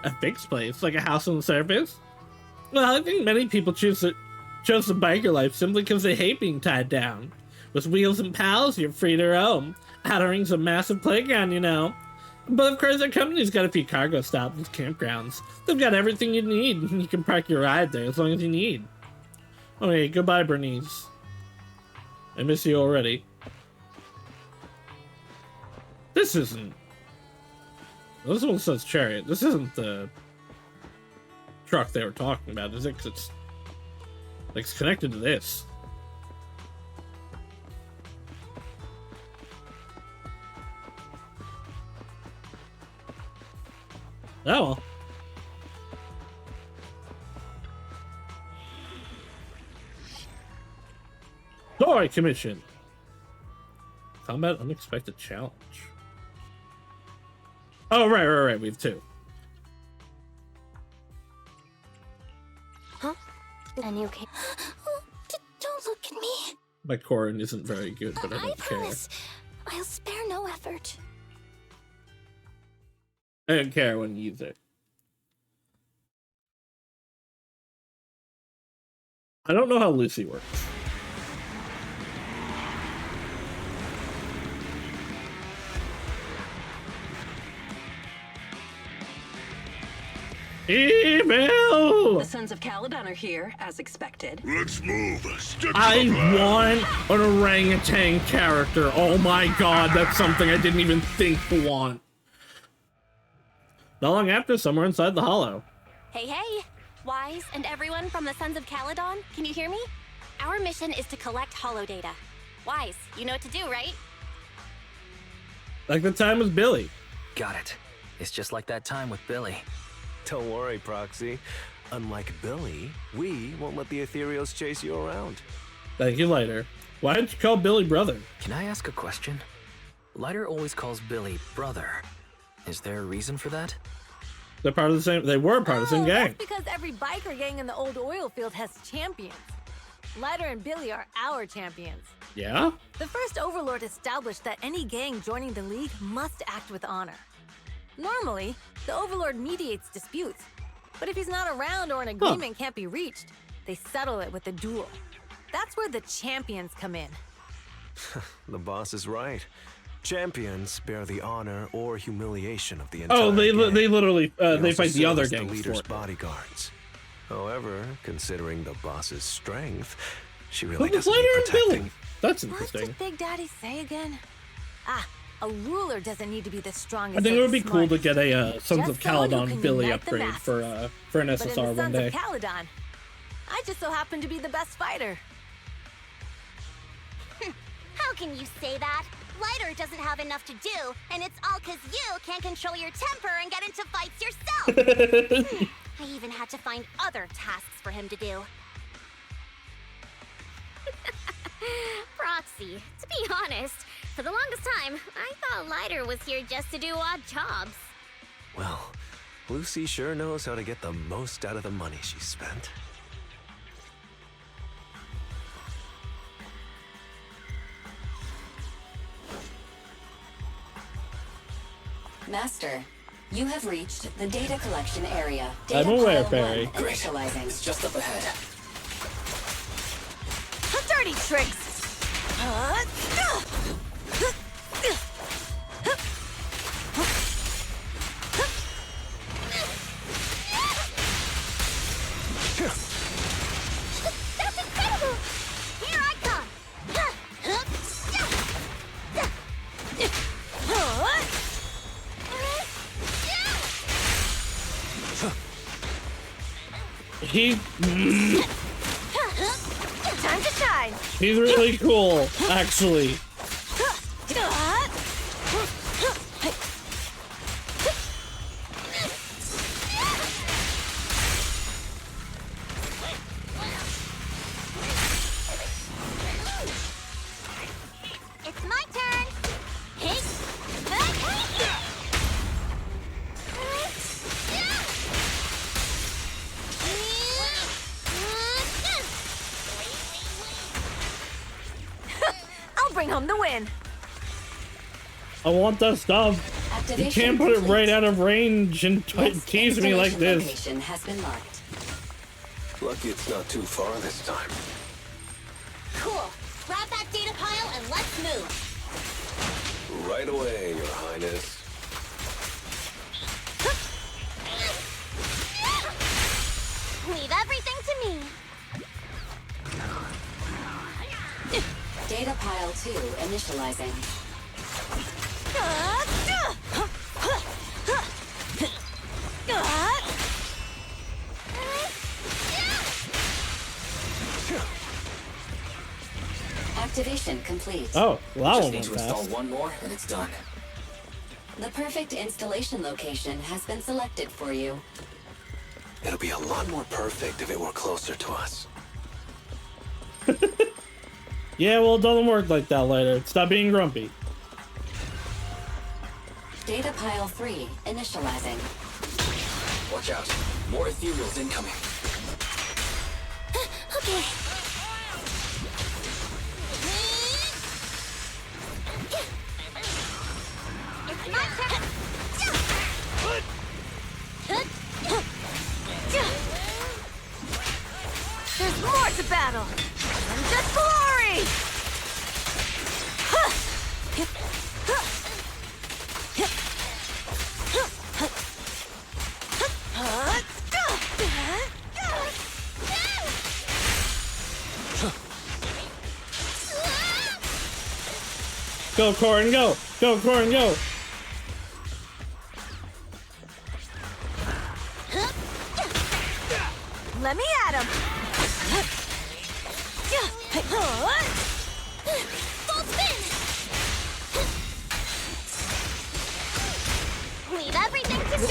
A: A fixed place? Like a house on the surface? Well, I think many people chose the biker life simply because they hate being tied down. With wheels and pals, you're free to roam. Outer Ring's a massive playground, you know. But of course, their company's got a few cargo stops and campgrounds. They've got everything you need, and you can park your ride there as long as you need. Okay, goodbye, Bernice. I miss you already. This isn't... This one says Chariot. This isn't the truck they were talking about, is it? 'Cause it's like it's connected to this. Oh well. Story Commission. Combat Unexpected Challenge. Oh, right. We have two.
B: Huh? And you can't... Don't look at me.
A: My Corin isn't very good, but I don't care.
B: Promise, I'll spare no effort.
A: I don't care when you use it. I don't know how Lucy works. Evil!
H: The Sons of Caledon are here, as expected.
E: Let's move.
A: I want an orangutan character. Oh my god, that's something I didn't even think to want. Not long after, somewhere inside the hollow.
B: Hey, Wise and everyone from the Sons of Caledon, can you hear me? Our mission is to collect holo data. Wise, you know what to do, right?
A: Like the time with Billy.
D: Got it. It's just like that time with Billy.
K: Don't worry, Proxy. Unlike Billy, we won't let the Ethereals chase you around.
A: Thank you, Lighter. Why did you call Billy brother?
D: Can I ask a question? Lighter always calls Billy brother. Is there a reason for that?
A: They're part of the same. They were part of the same gang.
F: That's because every biker gang in the old oil field has champions. Lighter and Billy are our champions.
A: Yeah?
F: The first Overlord established that any gang joining the League must act with honor. Normally, the Overlord mediates disputes, but if he's not around or an agreement can't be reached, they settle it with a duel. That's where the champions come in.
K: The boss is right. Champions bear the honor or humiliation of the
A: entire
K: gang.
A: they literally they fight the other
K: the
A: gangs
K: leader's
A: for it.
K: bodyguards. However, considering the boss's strength, she really
A: But
K: doesn't
A: Lighter
K: need
A: and
K: protecting.
A: Billy. That's
F: What
A: interesting.
F: did Big Daddy say again? A ruler doesn't need to be the strongest.
A: I think
F: or
A: it would
F: the
A: be cool to
F: smartest.
A: get a Sons of
F: Just someone who
A: Caledon
F: can
A: Billy
F: unite the
A: upgrade
F: masses.
A: for an
F: But in the
A: SSR one
F: Sons
A: day.
F: of Caledon, I just so happen to be the best fighter.
G: How can you say that? Lighter doesn't have enough to do, and it's all because you can't control your temper and get into fights yourself. I even had to find other tasks for him to do.
M: Proxy, to be honest, for the longest time, I thought Lighter was here just to do odd jobs.
K: Well, Lucy sure knows how to get the most out of the money she spent.
H: Master, you have reached the data collection area.
A: I'm
H: Data
A: aware,
H: pile
A: Barry.
H: one initializing.
J: It's just up ahead.
F: Dirty tricks!
G: That's incredible! Here I come!
F: Time to shine.
A: He's really cool, actually.
G: It's my turn. Hey.
F: I'll bring home the win.
A: I want that stuff. You can't put it right out of range and tease me like this.
H: Location has been marked.
K: Lucky it's not too far this time.
G: Cool. Grab that data pile and let's move.
K: Right away, Your Highness.
G: Leave everything to me.
H: Data pile 2 initializing. Activation complete.
A: Oh, wow.
J: Just need to install one more and it's done.
H: The perfect installation location has been selected for you.
K: It'll be a lot more perfect if it were closer to us.
A: Yeah, well, it doesn't work like that later. Stop being grumpy.
H: Data pile 3 initializing.
J: Watch out. More ethereals incoming.
G: Okay. It's my turn.
F: There's more to battle. And just glory.
A: Go, Corin, go! Go, Corin, go!
F: Let me at him.
G: Full spin. Leave everything to me.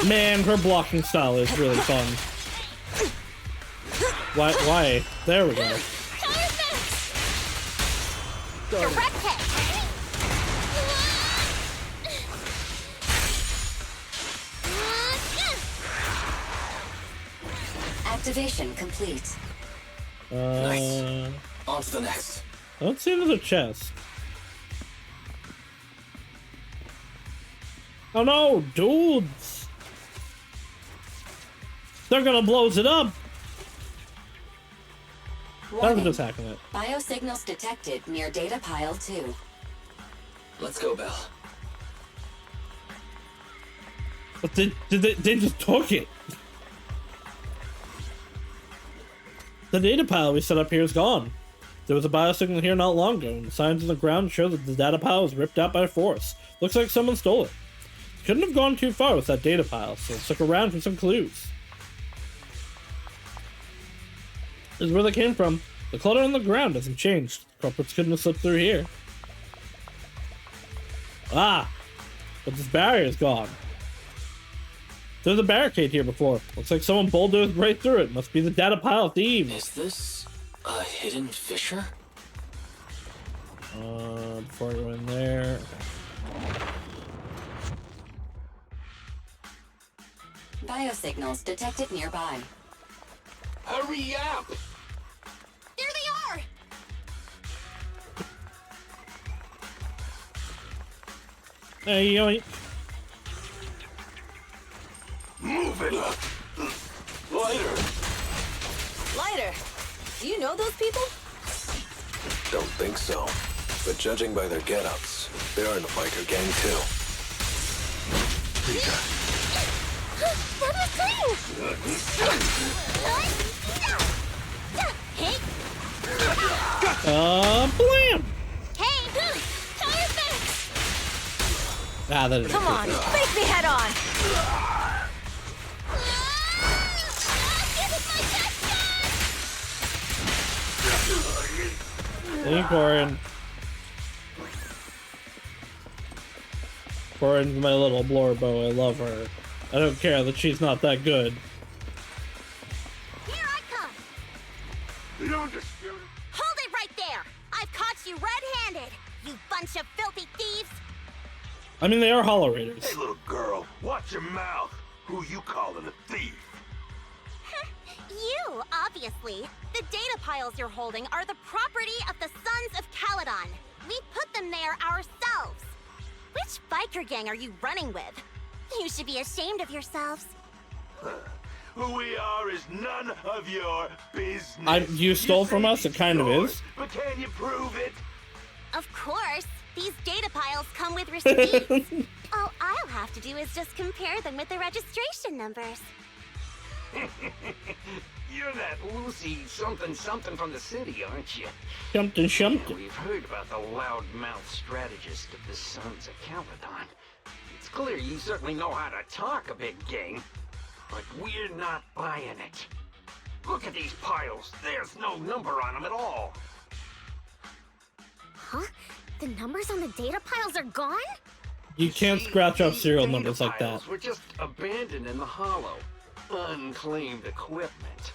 A: Man, her blocking style is really fun. Why? There we go.
G: Direct hit.
H: Activation complete.
J: Nice. On to the next.
A: I don't see another chest. Oh no, dudes! They're gonna blows it up! I was just hacking it.
H: Biosignals detected near data pile 2.
J: Let's go, Belle.
A: But they just took it. The data pile we set up here is gone. There was a biosignal here not long ago, and the signs on the ground show that the data pile was ripped out by force. Looks like someone stole it. Couldn't have gone too far with that data pile, so let's look around for some clues. This is where they came from. The clutter on the ground hasn't changed. Culprits couldn't have slipped through here. Ah! But this barrier is gone. There was a barricade here before. Looks like someone bulldozed right through it. Must be the data pile thieves.
J: Is this a hidden fissure?
A: Before I go in there. Okay.
H: Biosignals detected nearby.
J: Hurry up!
G: There they are!
A: Hey, yoink.
E: Move it up! Lighter!
F: Lighter. Do you know those people?
K: Don't think so. But judging by their get-ups, they are in the biker gang too.
G: That was
A: Blam!
F: Hey, perfect!
A: Ah, that is
F: Come on, face me head on!
A: Hey, Corin. Corin's my little blorbo. I love her. I don't care that she's not that good.
G: Here I come!
E: Don't dispute it.
G: Hold it right there! I've caught you red-handed, you bunch of filthy thieves!
A: I mean, they are Hollow Raiders.
E: Hey, little girl, watch your mouth. Who you calling a thief?
G: You, obviously. The data piles you're holding are the property of the Sons of Caledon. We put them there ourselves. Which biker gang are you running with? You should be ashamed of yourselves.
E: Who we are is none of your business.
A: You stole from us? It kind of is.
E: But can you prove it?
G: Of course. These data piles come with receipts. All I'll have to do is just compare them with the registration numbers.
O: You're that Lucy something from the city, aren't you?
A: Something.
O: We've heard about the loudmouth strategist of the Sons of Caledon. It's clear you certainly know how to talk a big game, but we're not buying it. Look at these piles. There's no number on them at all.
M: Huh? The numbers on the data piles are gone?
A: You can't scratch off serial numbers like that.
O: Were just abandoned in the hollow. Unclaimed equipment.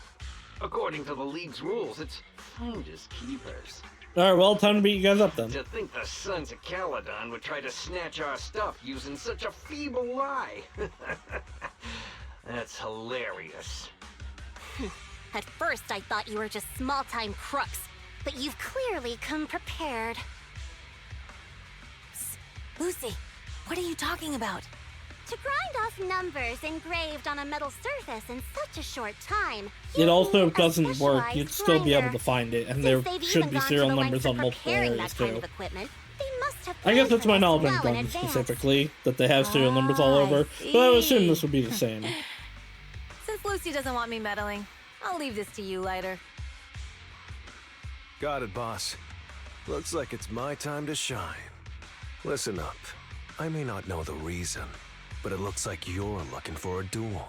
O: According to the League's rules, it's finders keepers.
A: Alright, well, time to beat you guys up then.
O: To think the Sons of Caledon would try to snatch our stuff using such a feeble lie. That's hilarious.
G: At first, I thought you were just small-time crooks, but you've clearly come prepared.
F: Lucy, what are you talking about?
G: To grind off numbers engraved on a metal surface in such a short time,
A: It also doesn't work. You'd still be able to find it, and there should be serial numbers on multiple areas too. I guess that's my knowledge on guns specifically, that they have serial numbers all over, but I would assume this would be the same.
F: Since Lucy doesn't want me meddling, I'll leave this to you, Lighter.
K: Got it, boss. Looks like it's my time to shine. Listen up. I may not know the reason, but it looks like you're looking for a duel.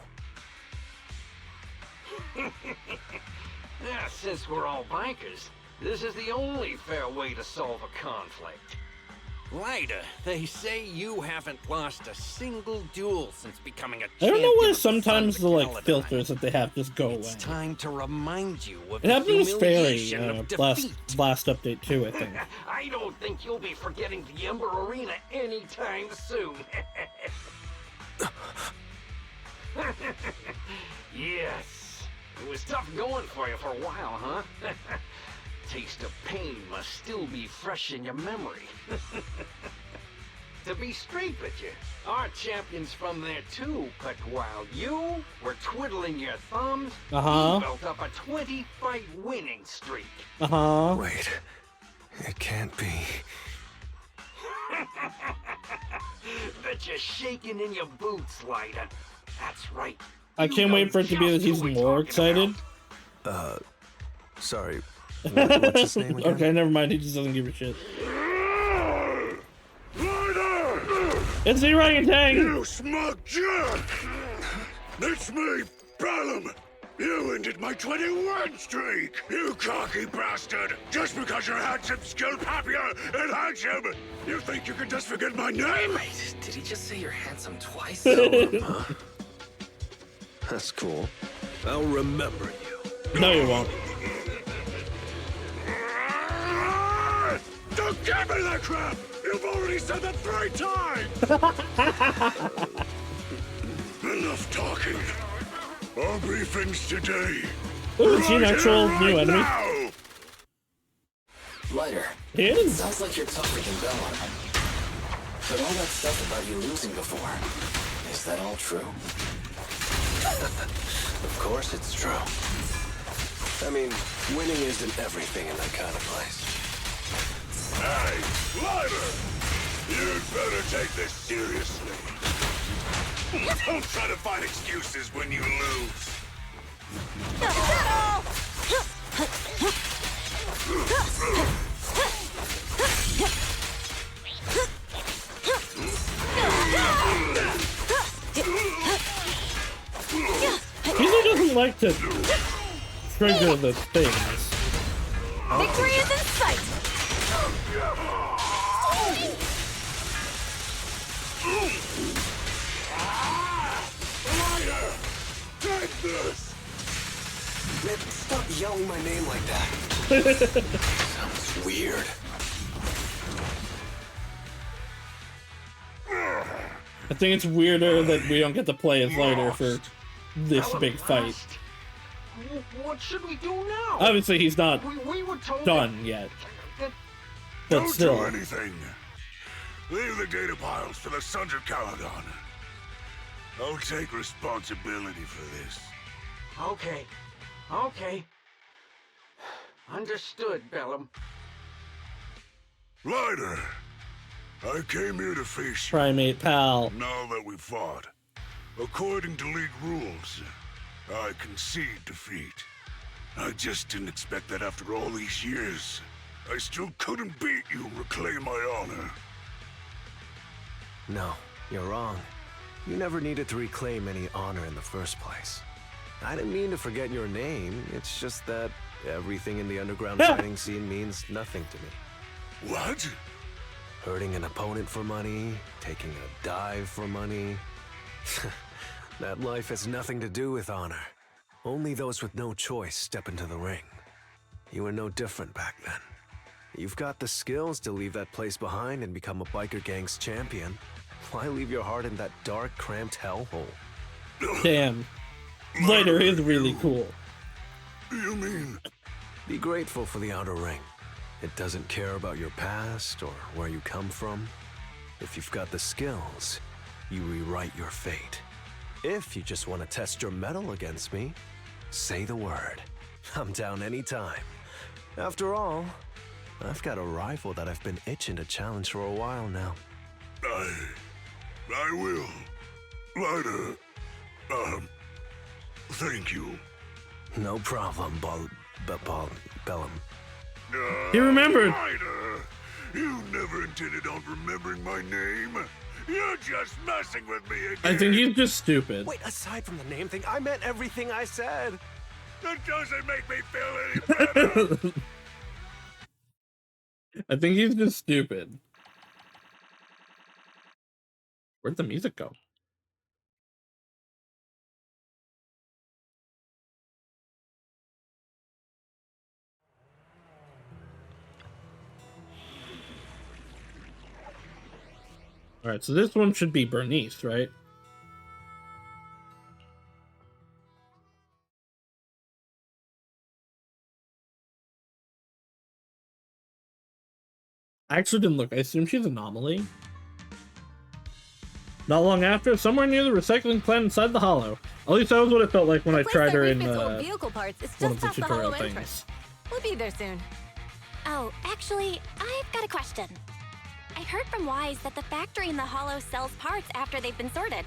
O: Yeah, since we're all bikers, this is the only fair way to solve a conflict.
I: Lighter, they say you haven't lost a single duel since becoming a
A: I
I: champion.
A: don't know why
I: of the
A: sometimes
I: Sons
A: the
I: of
A: like
I: Caledon.
A: filters that they have just go away.
I: It's time to remind you of
A: It
I: the
A: happened with Fairy
I: humiliation of
A: last update too, I think.
O: I don't think you'll be forgetting the Ember Arena anytime soon. Yes, it was tough going for you for a while, huh? Taste of pain must still be fresh in your memory. To be straight with you, our champion's from there too, but while you were twiddling your thumbs, he built up a 20-fight winning streak.
K: Wait, it can't be.
O: Bet you're shaking in your boots, Lighter. That's right.
A: I can't wait for it to be that he's more excited.
K: Sorry. What's his name again?
A: Okay, never mind. He just doesn't give a shit. It's the orangutan!
E: You smug jerk! It's me, Bellum! You ended my 21 streak! You cocky bastard! Just because you're handsome, skilled, happier, and handsome! You think you can just forget my name?
D: Wait, did he just say you're handsome twice?
K: That's cool. I'll remember you.
A: No, you won't.
E: Don't give me that crap! You've already said that 3 times! Enough talking. Our briefings today.
A: Ooh, is he an actual new enemy?
E: Now.
J: Lighter.
A: He is.
J: Sounds like you're tougher than Bella. But all that stuff about you losing before, is that all true?
K: Of course it's true. I mean, winning isn't everything in that kind of place.
E: Hey, Lighter! You'd better take this seriously. Don't try to find excuses when you lose.
A: He doesn't like to trigger the things.
F: Victory is in sight!
E: Take this!
K: Man, stop yelling my name like that. Sounds weird.
A: I think it's weirder that we don't get to play as Lighter for this big fight.
O: What should we do now?
A: Obviously, he's not
O: We were told
A: done yet. But
E: Don't
A: still.
E: do anything. Leave the data piles for the Sons of Caledon. I'll take responsibility for this.
O: Okay. Okay. Understood, Bellum.
E: Lighter, I came here to face you.
A: Primate pal.
E: Now that we fought, according to League rules, I concede defeat. I just didn't expect that after all these years, I still couldn't beat you and reclaim my honor.
K: No, you're wrong. You never needed to reclaim any honor in the first place. I didn't mean to forget your name. It's just that everything in the underground fighting scene means nothing to me.
E: What?
K: Hurting an opponent for money, taking a dive for money. That life has nothing to do with honor. Only those with no choice step into the ring. You were no different back then. You've got the skills to leave that place behind and become a biker gang's champion. Why leave your heart in that dark, cramped hellhole?
A: Damn. Lighter is really cool.
E: You mean?
K: Be grateful for the outer ring. It doesn't care about your past or where you come from. If you've got the skills, you rewrite your fate. If you just want to test your mettle against me, say the word. I'm down anytime. After all, I've got a rival that I've been itching to challenge for a while now.
E: I will. Lighter, thank you.
K: No problem, Bellum.
A: He remembered.
E: Lighter, you never intended on remembering my name. You're just messing with me again.
A: I think he's just stupid.
K: Wait, aside from the name thing, I meant everything I said.
E: That doesn't make me feel any better.
A: I think he's just stupid. Where'd the music go? Alright, so this one should be Bernice, right? I actually didn't look. I assume she's an anomaly. Not long after, somewhere near the recycling plant inside the Hollow. At least that was what it felt like when I tried her in
F: old vehicle parts is
A: one
F: just
A: of
F: off
A: the
F: the hollow
A: tutorial
F: entrance.
A: things.
F: We'll be there soon.
B: Oh, actually, I've got a question. I heard from Wise that the factory in the Hollow sells parts after they've been sorted.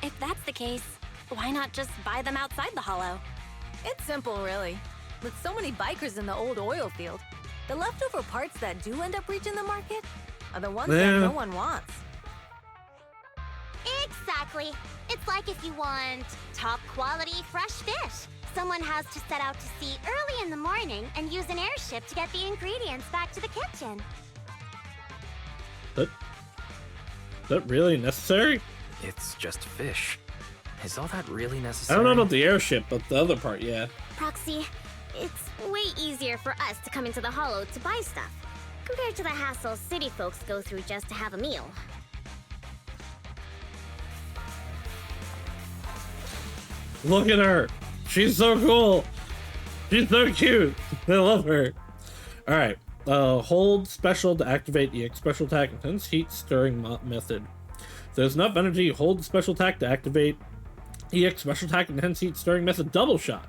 B: If that's the case, why not just buy them outside the Hollow?
F: It's simple, really. With so many bikers in the old oil field, the leftover parts that do end up reaching the market are the ones that no one wants.
G: Exactly. It's like if you want top quality fresh fish. Someone has to set out to sea early in the morning and use an airship to get the ingredients back to the kitchen.
A: Is that really necessary?
D: It's just fish. Is all that really
A: I
D: necessary?
A: don't know about the airship, but the other part, yeah.
M: Proxy, it's way easier for us to come into the Hollow to buy stuff, compared to the hassle city folks go through just to have a meal.
A: Look at her. She's so cool. She's so cute. I love her. All right. Hold special to activate EX special attack intense heat stirring method. If there's enough energy, hold special attack to activate EX special attack intense heat stirring method double shot.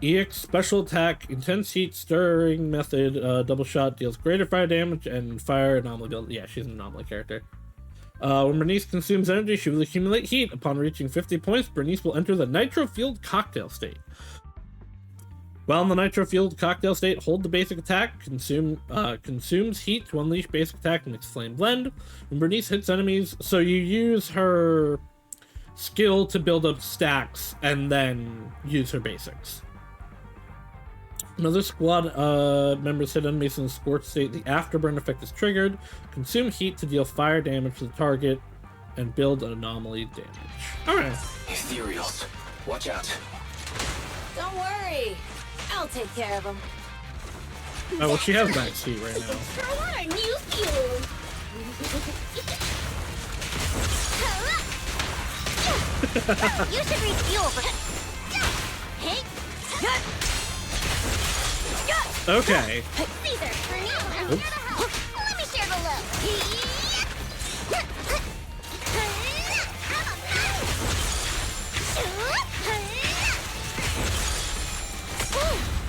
A: EX special attack intense heat stirring method double shot deals greater fire damage and fire anomaly. Yeah, she's an anomaly character. When Bernice consumes energy, she will accumulate heat. Upon reaching 50 points, Bernice will enter the nitro-fueled cocktail state. While in the nitro-fueled cocktail state, hold the basic attack, consumes heat to unleash basic attack and mixed flame blend. When Bernice hits enemies, so you use her skill to build up stacks and then use her basics. Another squad members hit enemies in the scorched state. The afterburn effect is triggered. Consume heat to deal fire damage to the target and build an anomaly damage. Alright.
J: Ethereals, watch out.
F: Don't worry. I'll take care of them.
A: Oh, well, she has max heat right now.
M: Throw on our new fuel. You should refuel for Hey.
A: Okay.
M: Caesar, for now, I'm gonna help. Let me share the load.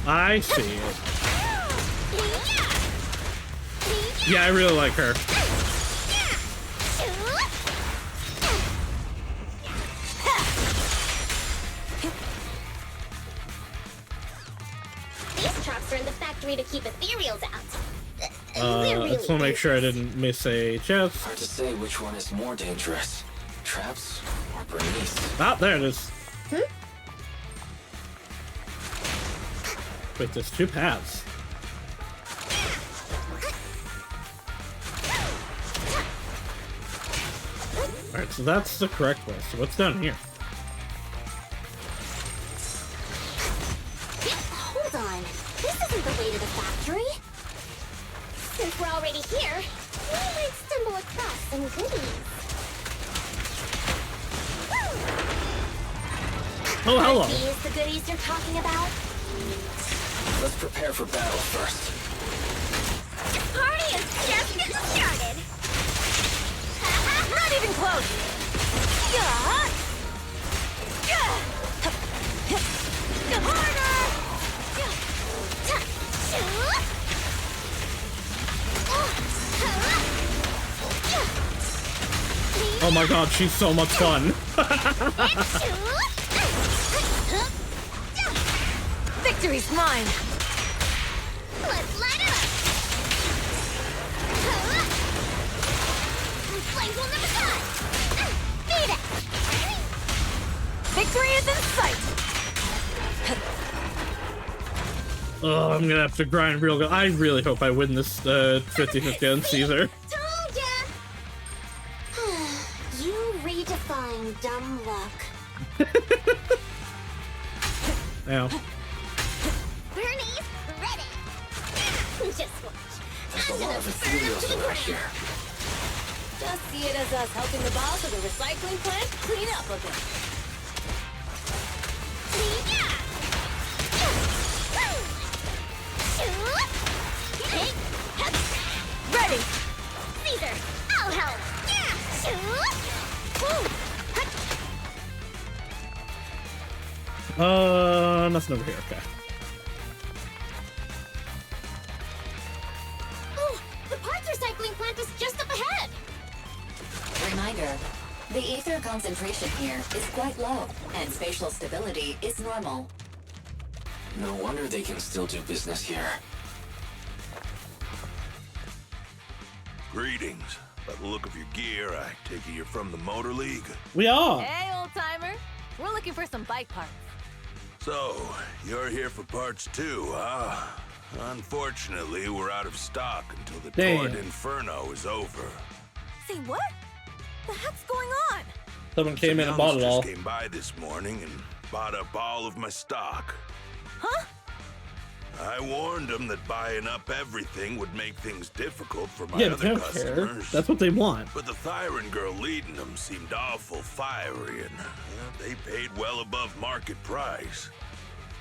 A: I see it. Yeah, I really like her.
M: These trucks are in the factory to keep ethereals out.
A: I just want to make sure I didn't miss a chest.
J: Hard to say which one is more dangerous. Traps or Bernice.
A: Ah, there it is. Wait, there's two paths. Alright, so that's the correct way. So what's down here?
M: Hold on. This isn't the way to the factory. Since we're already here, we might stumble across some goodies.
A: Oh, hello.
M: Are these the goodies you're talking about?
J: Let's prepare for battle first.
M: The party is just getting started.
F: Not even close.
A: Oh my god, she's so much fun.
F: Victory's mine.
M: Let's light it up. Flames will never die. Beat it.
F: Victory is in sight.
A: Oh, I'm gonna have to grind real good. I really hope I win this 50-50 on Caesar.
M: Told ya. You redefine dumb luck.
A: Ow.
M: Bernie's ready. Just watch.
J: There's a lot of ethereals around here.
F: Just see it as us helping the boss of the recycling plant clean up a bit.
M: Ready. Caesar, I'll help.
A: Nothing over here. Okay.
M: Oh, the parts recycling plant is just up ahead.
H: Reminder, the ether concentration here is quite low, and spatial stability is normal.
J: No wonder they can still do business here.
E: Greetings. By the look of your gear, I take it you're from the Motor League.
A: We are.
F: Hey, old timer. We're looking for some bike parts.
E: So, you're here for parts too, huh? Unfortunately, we're out of stock until the
A: Damn.
E: Tour d'Inferno is over.
F: Say what? The heck's going on?
A: Someone came
E: Some
A: in and bought it all.
E: youngsters came by this morning and bought up all of my stock.
F: Huh?
E: I warned them that buying up everything would make things difficult for my
A: Yeah, but they
E: other
A: don't care.
E: customers.
A: That's what they want.
E: But the Thyron girl leading them seemed awful fiery, and they paid well above market price.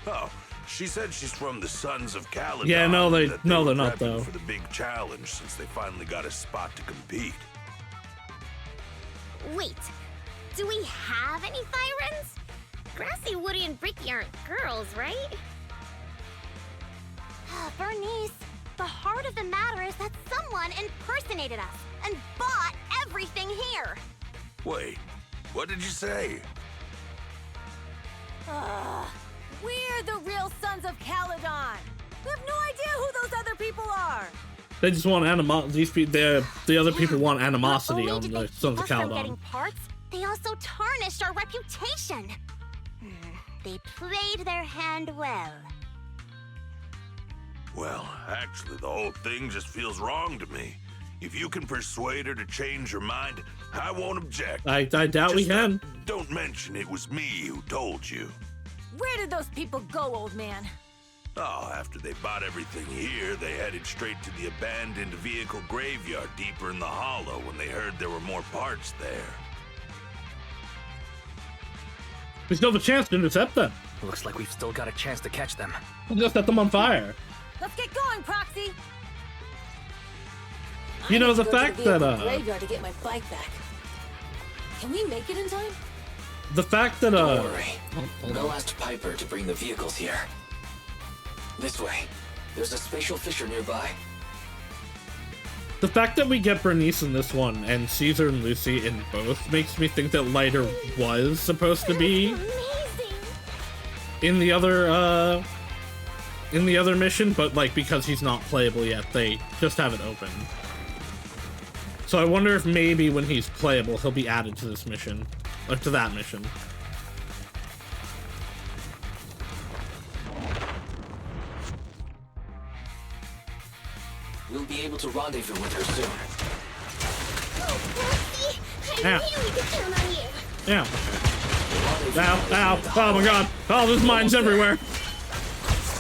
E: Oh, she said she's from the Sons of Caledon.
A: Yeah, no,
E: they're
A: they're
E: were
A: not
E: prepping
A: though.
E: for the big challenge since they finally got a spot to compete.
M: Wait, do we have any Thyrans? Grassy, Woody, and Bricky aren't girls, right? Bernice, the heart of the matter is that someone impersonated us and bought
G: everything here.
E: Wait, what did you say?
F: We're the real Sons of Caledon. We have no idea who those other people are.
A: They just want these people. The other people want animosity
G: Not
A: on
G: only
A: the
G: did they
A: Sons of
G: keep us from getting
A: Caledon.
G: parts, they also tarnished our reputation. They played their hand well.
E: Well, actually, the whole thing just feels wrong to me. If you can persuade her to change her mind, I won't object.
A: I doubt we can.
E: Don't mention it was me who told you.
F: Where did those people go, old man?
E: Oh, after they bought everything here, they headed straight to the abandoned vehicle graveyard deeper in the hollow when they heard there were more parts there.
A: We still have a chance to intercept them.
D: Looks like we've still got a chance to catch them.
A: We'll just set them on fire.
F: Let's get going, Proxy.
A: You know, the fact that
F: graveyard to get my bike back. Can we make it in time?
A: the fact that
J: Don't worry.
A: hold
J: I'll
A: on.
J: ask Piper to bring the vehicles here. This way. There's a spatial fissure nearby.
A: The fact that we get Bernice in this one and Caesar and Lucy in both makes me think that Lighter was supposed to be in the other mission, but like because he's not playable yet, they just have it open. So I wonder if maybe when he's playable, he'll be added to this mission, or to that mission.
J: We'll be able to rendezvous with her soon.
A: Ow. Yeah. Ow, ow, oh my god. Oh, there's mines everywhere.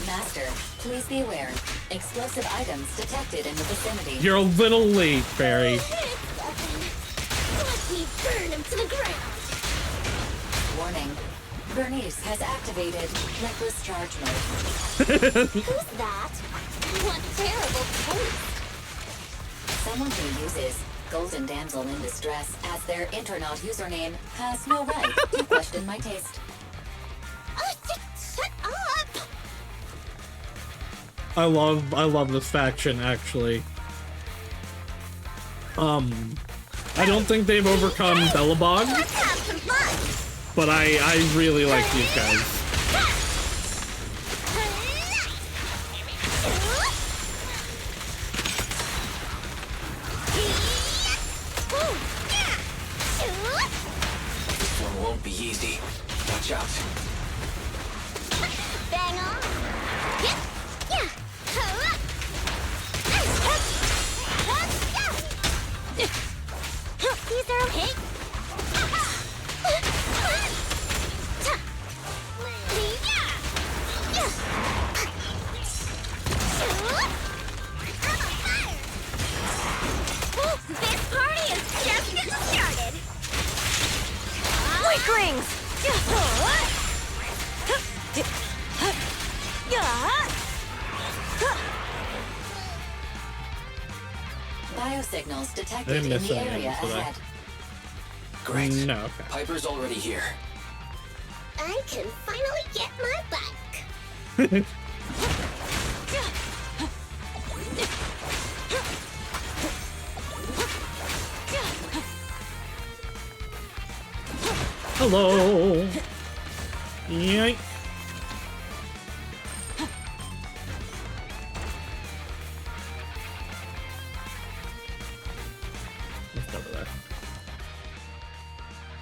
H: Master, please be aware. Explosive items detected in the vicinity.
A: You're a little late, Barry.
M: Let me burn him to the ground.
H: Warning. Bernice has activated reckless charge mode.
M: Who's that? What terrible taste.
H: Someone who uses Golden Damsel in Distress as their Internaut username has no right to question my taste.
M: Shut up!
A: I love this faction, actually. I don't think they've overcome Bellabog,
M: Let's have some fun!
A: but I really like these guys.
J: This one won't be easy. Watch out.
M: Bang on! Yep! Yeah! These are okay. This party is just getting started.
F: Quick rings!
H: Biosignals
A: I
H: detected
A: didn't
H: in
A: miss
H: the
A: any
H: area
A: of them,
H: ahead.
J: Great.
A: No, okay.
J: Piper's already here.
M: I can finally get my bike.
A: Hello. Yoink. Let's go over there.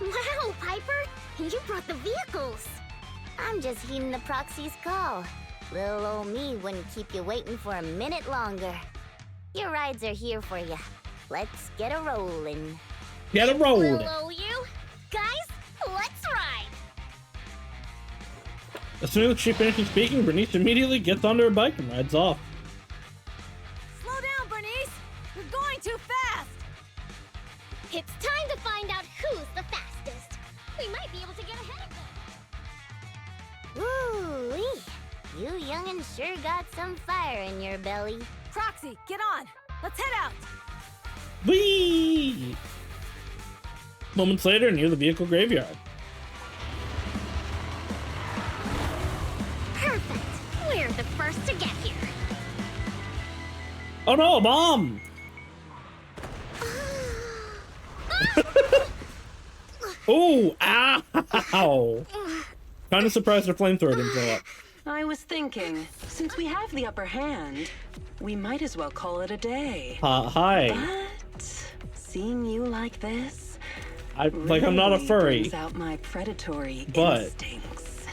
M: Wow, Piper! You brought the vehicles! I'm just heeding the proxy's call. Little old me wouldn't keep you waiting for a minute longer. Your rides are here for you. Let's get a rollin'.
A: Get a rollin'.
M: Little you. Guys, let's ride!
A: As soon as she finishes speaking, Bernice immediately gets onto her bike and rides off.
F: Slow down, Bernice! You're going too fast!
M: It's time to find out who's the fastest. We might be able to get ahead of them. Ooh-wee. You young'uns sure got some fire in your belly.
F: Proxy, get on! Let's head out!
A: Whee! Moments later, near the vehicle graveyard.
M: Perfect. We're the first to get here.
A: Oh no, a bomb! Oh, ow! Kind of surprised the flamethrower didn't blow up.
P: I was thinking, since we have the upper hand, we might as well call it a day.
A: Hi.
P: But seeing you like this,
A: I'm not a furry.
P: brings out my predatory
A: But
P: instincts.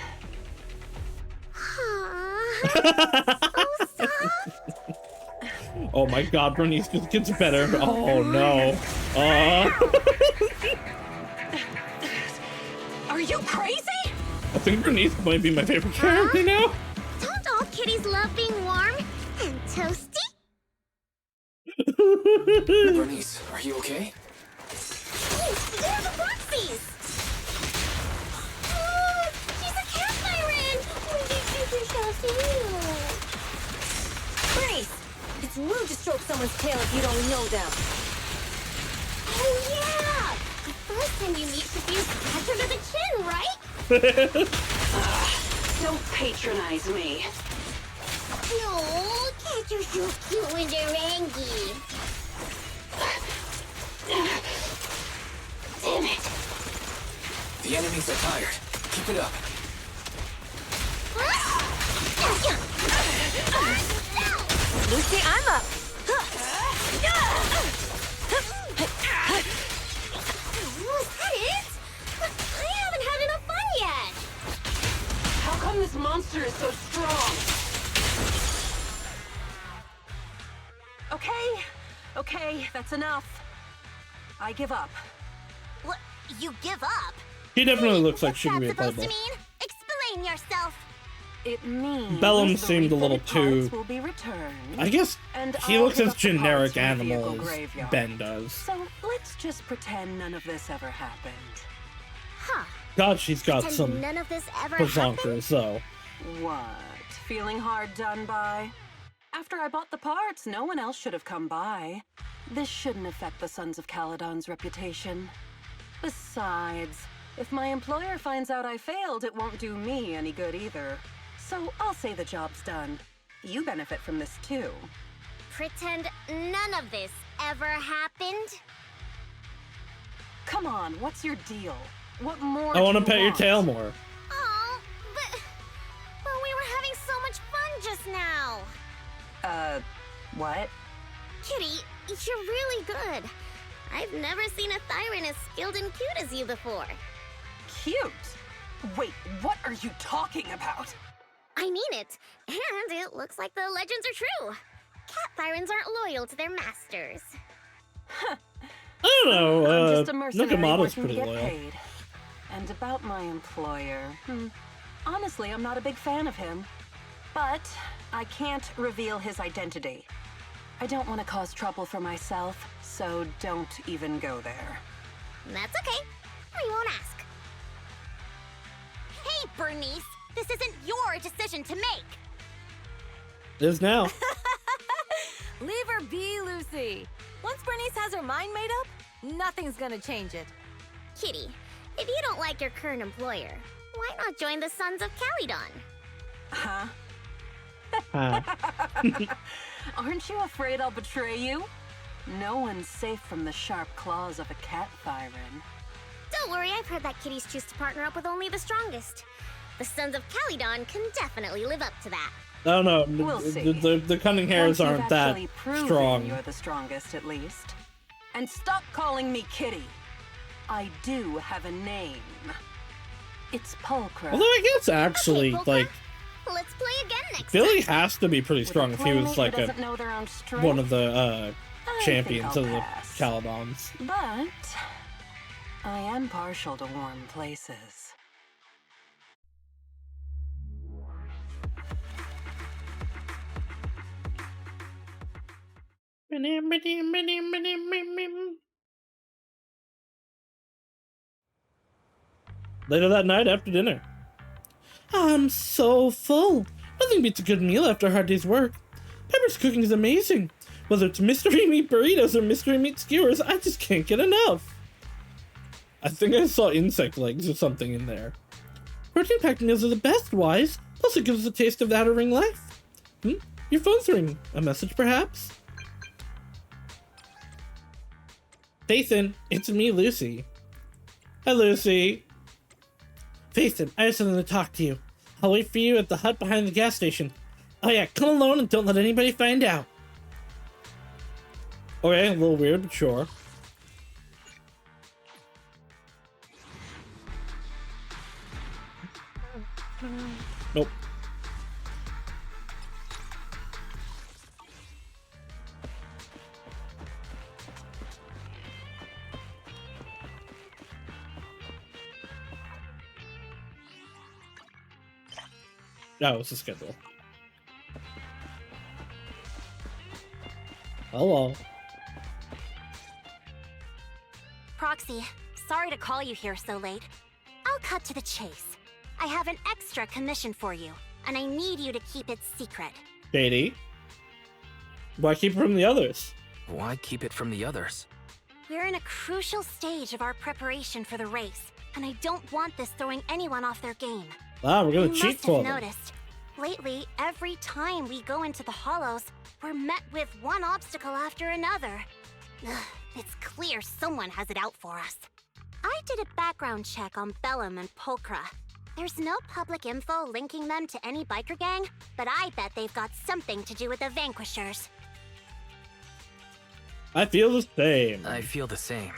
A: oh my god, Bernice just gets better. Oh no.
P: Are you crazy?
A: I think Bernice might be my favorite character now.
M: Don't all kitties love being warm and toasty?
J: Bernice, are you okay?
M: They're the Proxies! Oh, she's a cat siren!
F: Bernice, it's rude to stroke someone's tail if you don't know them.
M: Oh yeah! The first time you meet should be scratch under the chin, right?
P: Don't patronize me.
M: No, cats are so cute when they're angry.
P: Damn it.
J: The enemies are tired. Keep it up.
F: Lucy, I'm up.
M: Was that it? I haven't had enough fun yet.
P: How come this monster is so strong? Okay, that's enough. I give up.
G: What? You give up?
A: He definitely looks like she could
G: What's
A: be a
G: that supposed to
A: playable.
G: mean? Explain yourself.
P: It means
A: Bellum
P: the
A: seemed a little
P: refitted
A: too.
P: parts will be returned,
A: I guess
P: and
A: he
P: I'll
A: looks
P: give
A: as
P: up the parts
A: generic
P: to the vehicle
A: animal as
P: graveyard.
A: Ben does.
P: So let's just pretend none of this ever happened.
M: Huh.
A: God, she's got
M: Pretend
A: some
M: none of this ever happened?
A: bazonkers, though.
P: What? Feeling hard done by? After I bought the parts, no one else should have come by. This shouldn't affect the Sons of Caledon's reputation. Besides, if my employer finds out I failed, it won't do me any good either. So I'll say the job's done. You benefit from this too.
M: Pretend none of this ever happened?
P: Come on, what's your deal? What more
A: I want to
P: do you
A: pet your
P: want?
A: tail more.
M: Oh, but we were having so much fun just now.
P: What?
M: Kitty, you're really good. I've never seen a Thyran as skilled and cute as you before.
P: Cute? Wait, what are you talking about?
M: I mean it, and it looks like the legends are true. Cat Thyrans aren't loyal to their masters.
P: Huh.
A: I don't know.
P: I'm just a mercenary
A: Nukamato's
P: working to
A: pretty
P: get
A: loyal.
P: paid. And about my employer, honestly, I'm not a big fan of him. But I can't reveal his identity. I don't want to cause trouble for myself, so don't even go there.
M: That's okay. We won't ask.
G: Hey, Bernice, this isn't your decision to make.
A: It is now.
F: Leave her be, Lucy. Once Bernice has her mind made up, nothing's gonna change it.
M: Kitty, if you don't like your current employer, why not join the Sons of Caledon?
P: Huh? Aren't you afraid I'll betray you? No one's safe from the sharp claws of a cat Thyran.
M: Don't worry, I've heard that kitties choose to partner up with only the strongest. The Sons of Caledon can definitely live up to that.
A: I don't know.
P: We'll see.
A: The cunning hairs
P: Once you've
A: aren't that
P: actually proven
A: strong.
P: You're the strongest, at least. And stop calling me Kitty. I do have a name. It's Pulchra.
A: Although I guess actually, like,
M: Let's play again next
A: Billy
M: time.
A: has to be pretty strong if he was like
P: doesn't know their own strength.
A: one of the
P: I
A: champions
P: think
A: of
P: I'll
A: the
P: pass.
A: Caledons.
P: But I am partial to warm places.
A: Later that night after dinner. I'm so full. Nothing beats a good meal after a hard day's work. Pepper's cooking is amazing. Whether it's mystery meat burritos or mystery meat skewers, I just can't get enough. I think I saw insect legs or something in there. Protein-packed meals are the best, Wise. Plus it gives us a taste of the Outer Ring life. Your phone's ringing. A message, perhaps? Phaethon, it's me, Lucy. Hi, Lucy. Phaethon, I have something to talk to you. I'll wait for you at the hut behind the gas station. Oh yeah, come alone and don't let anybody find out. Okay, a little weird, but sure. Nope. That was the schedule. Hello.
G: Proxy, sorry to call you here so late. I'll cut to the chase. I have an extra commission for you, and I need you to keep it secret.
A: Shady. Why keep it from the others?
D: Why keep it from the others?
G: We're in a crucial stage of our preparation for the race, and I don't want this throwing anyone off their game.
A: Ah, we're gonna
G: You
A: cheat
G: must
A: for
G: have
A: them.
G: noticed. Lately, every time we go into the hollows, we're met with one obstacle after another. Ugh, it's clear someone has it out for us. I did a background check on Bellum and Pulchra. There's no public info linking them to any biker gang, but I bet they've got something to do with the Vanquishers.
A: I feel the same.
D: I feel the same.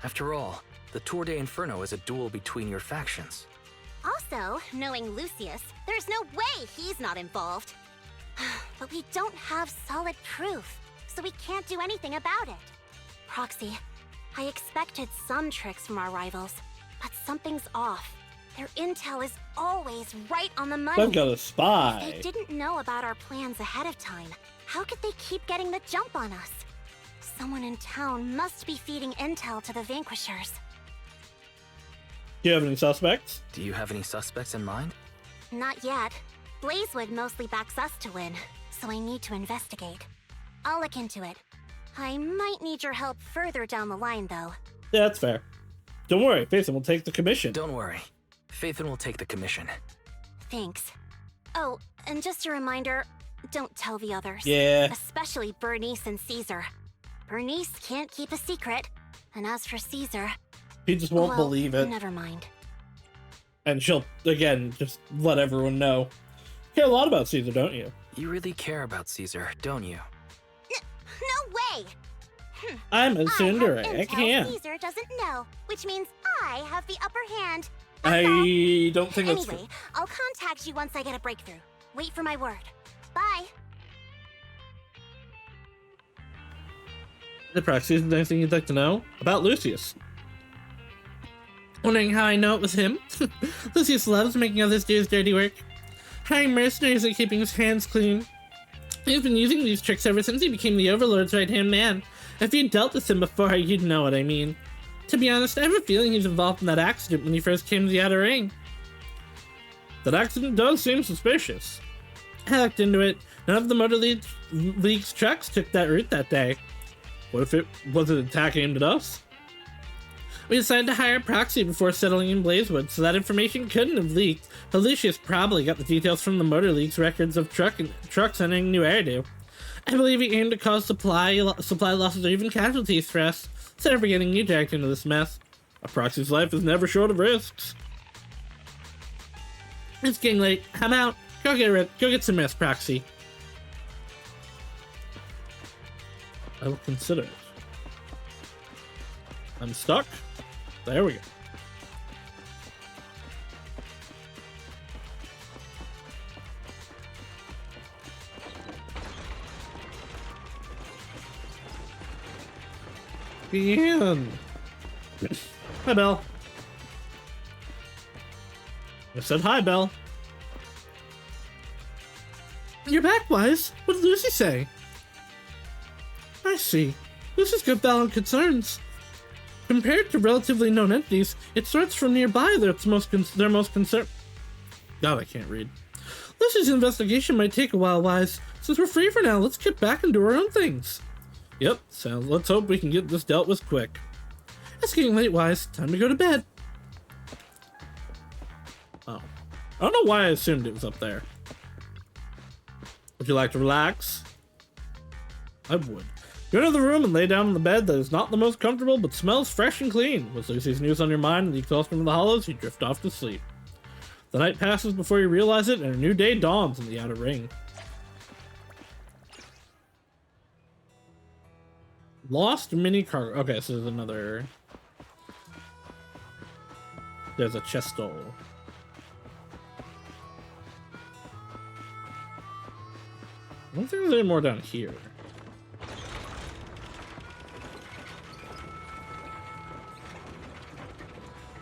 D: After all, the Tour de Inferno is a duel between your factions.
G: Also, knowing Lucius, there's no way he's not involved. But we don't have solid proof, so we can't do anything about it. Proxy, I expected some tricks from our rivals, but something's off. Their intel is always right on the money.
A: I've got a spy.
G: If they didn't know about our plans ahead of time, how could they keep getting the jump on us? Someone in town must be feeding intel to the Vanquishers.
A: Do you have any suspects?
D: Do you have any suspects in mind?
G: Not yet. Blazewood mostly backs us to win, so I need to investigate. I'll look into it. I might need your help further down the line, though.
A: Yeah, that's fair. Don't worry, Phaethon will take the commission.
D: Don't worry. Phaethon will take the commission.
G: Thanks. Oh, and just a reminder, don't tell the others.
A: Yeah.
G: Especially Bernice and Caesar. Bernice can't keep a secret, and as for Caesar...
A: He just won't
G: well,
A: believe it.
G: Never mind.
A: And she'll, again, just let everyone know. You care a lot about Caesar, don't you?
D: You really care about Caesar, don't you?
G: No way!
A: I'm a tsundere.
G: I
A: I
G: have
A: can't.
G: intel Caesar doesn't know, which means I have the upper hand.
A: I don't think that's
G: Anyway, I'll contact you once I get a breakthrough. Wait for my word. Bye.
A: The Proxy, is there anything you'd like to know? About Lucius. Wondering how I know it was him? Lucius loves making others do his dirty work. Hiring mercenaries and keeping his hands clean. He's been using these tricks ever since he became the Overlord's right-hand man. If you'd dealt with him before, you'd know what I mean. To be honest, I have a feeling he's involved in that accident when he first came to the Outer Ring. That accident does seem suspicious. I looked into it. None of the Motor League's trucks took that route that day. What if it was an attack aimed at us? We decided to hire a proxy before settling in Blazewood, so that information couldn't have leaked, but Lucius probably got the details from the Motor League's records of trucks entering New Eridu. I believe he aimed to cause supply losses or even casualties for us, instead of getting you dragged into this mess. A proxy's life is never short of risks. It's getting late. I'm out. Go get some rest, Proxy. I will consider it. I'm stuck. There we go. Ian. Hi, Belle. I said hi, Belle. You're back, Wise. What did Lucy say? I see. Lucy's got valid concerns. Compared to relatively known entities, it's threats from nearby that's they're most concerned. God, I can't read. Lucy's investigation might take a while, Wise. Since we're free for now, let's get back and do our own things. Yep, so let's hope we can get this dealt with quick. It's getting late, Wise. Time to go to bed. Oh. I don't know why I assumed it was up there. Would you like to relax? I would. You enter the room and lay down on the bed that is not the most comfortable, but smells fresh and clean. With Lucy's news on your mind and the exhaustion of the hollows, you drift off to sleep. The night passes before you realize it, and a new day dawns in the outer ring. Lost mini cargo. Okay, so there's another. There's a chestole. I don't think there's any more down here.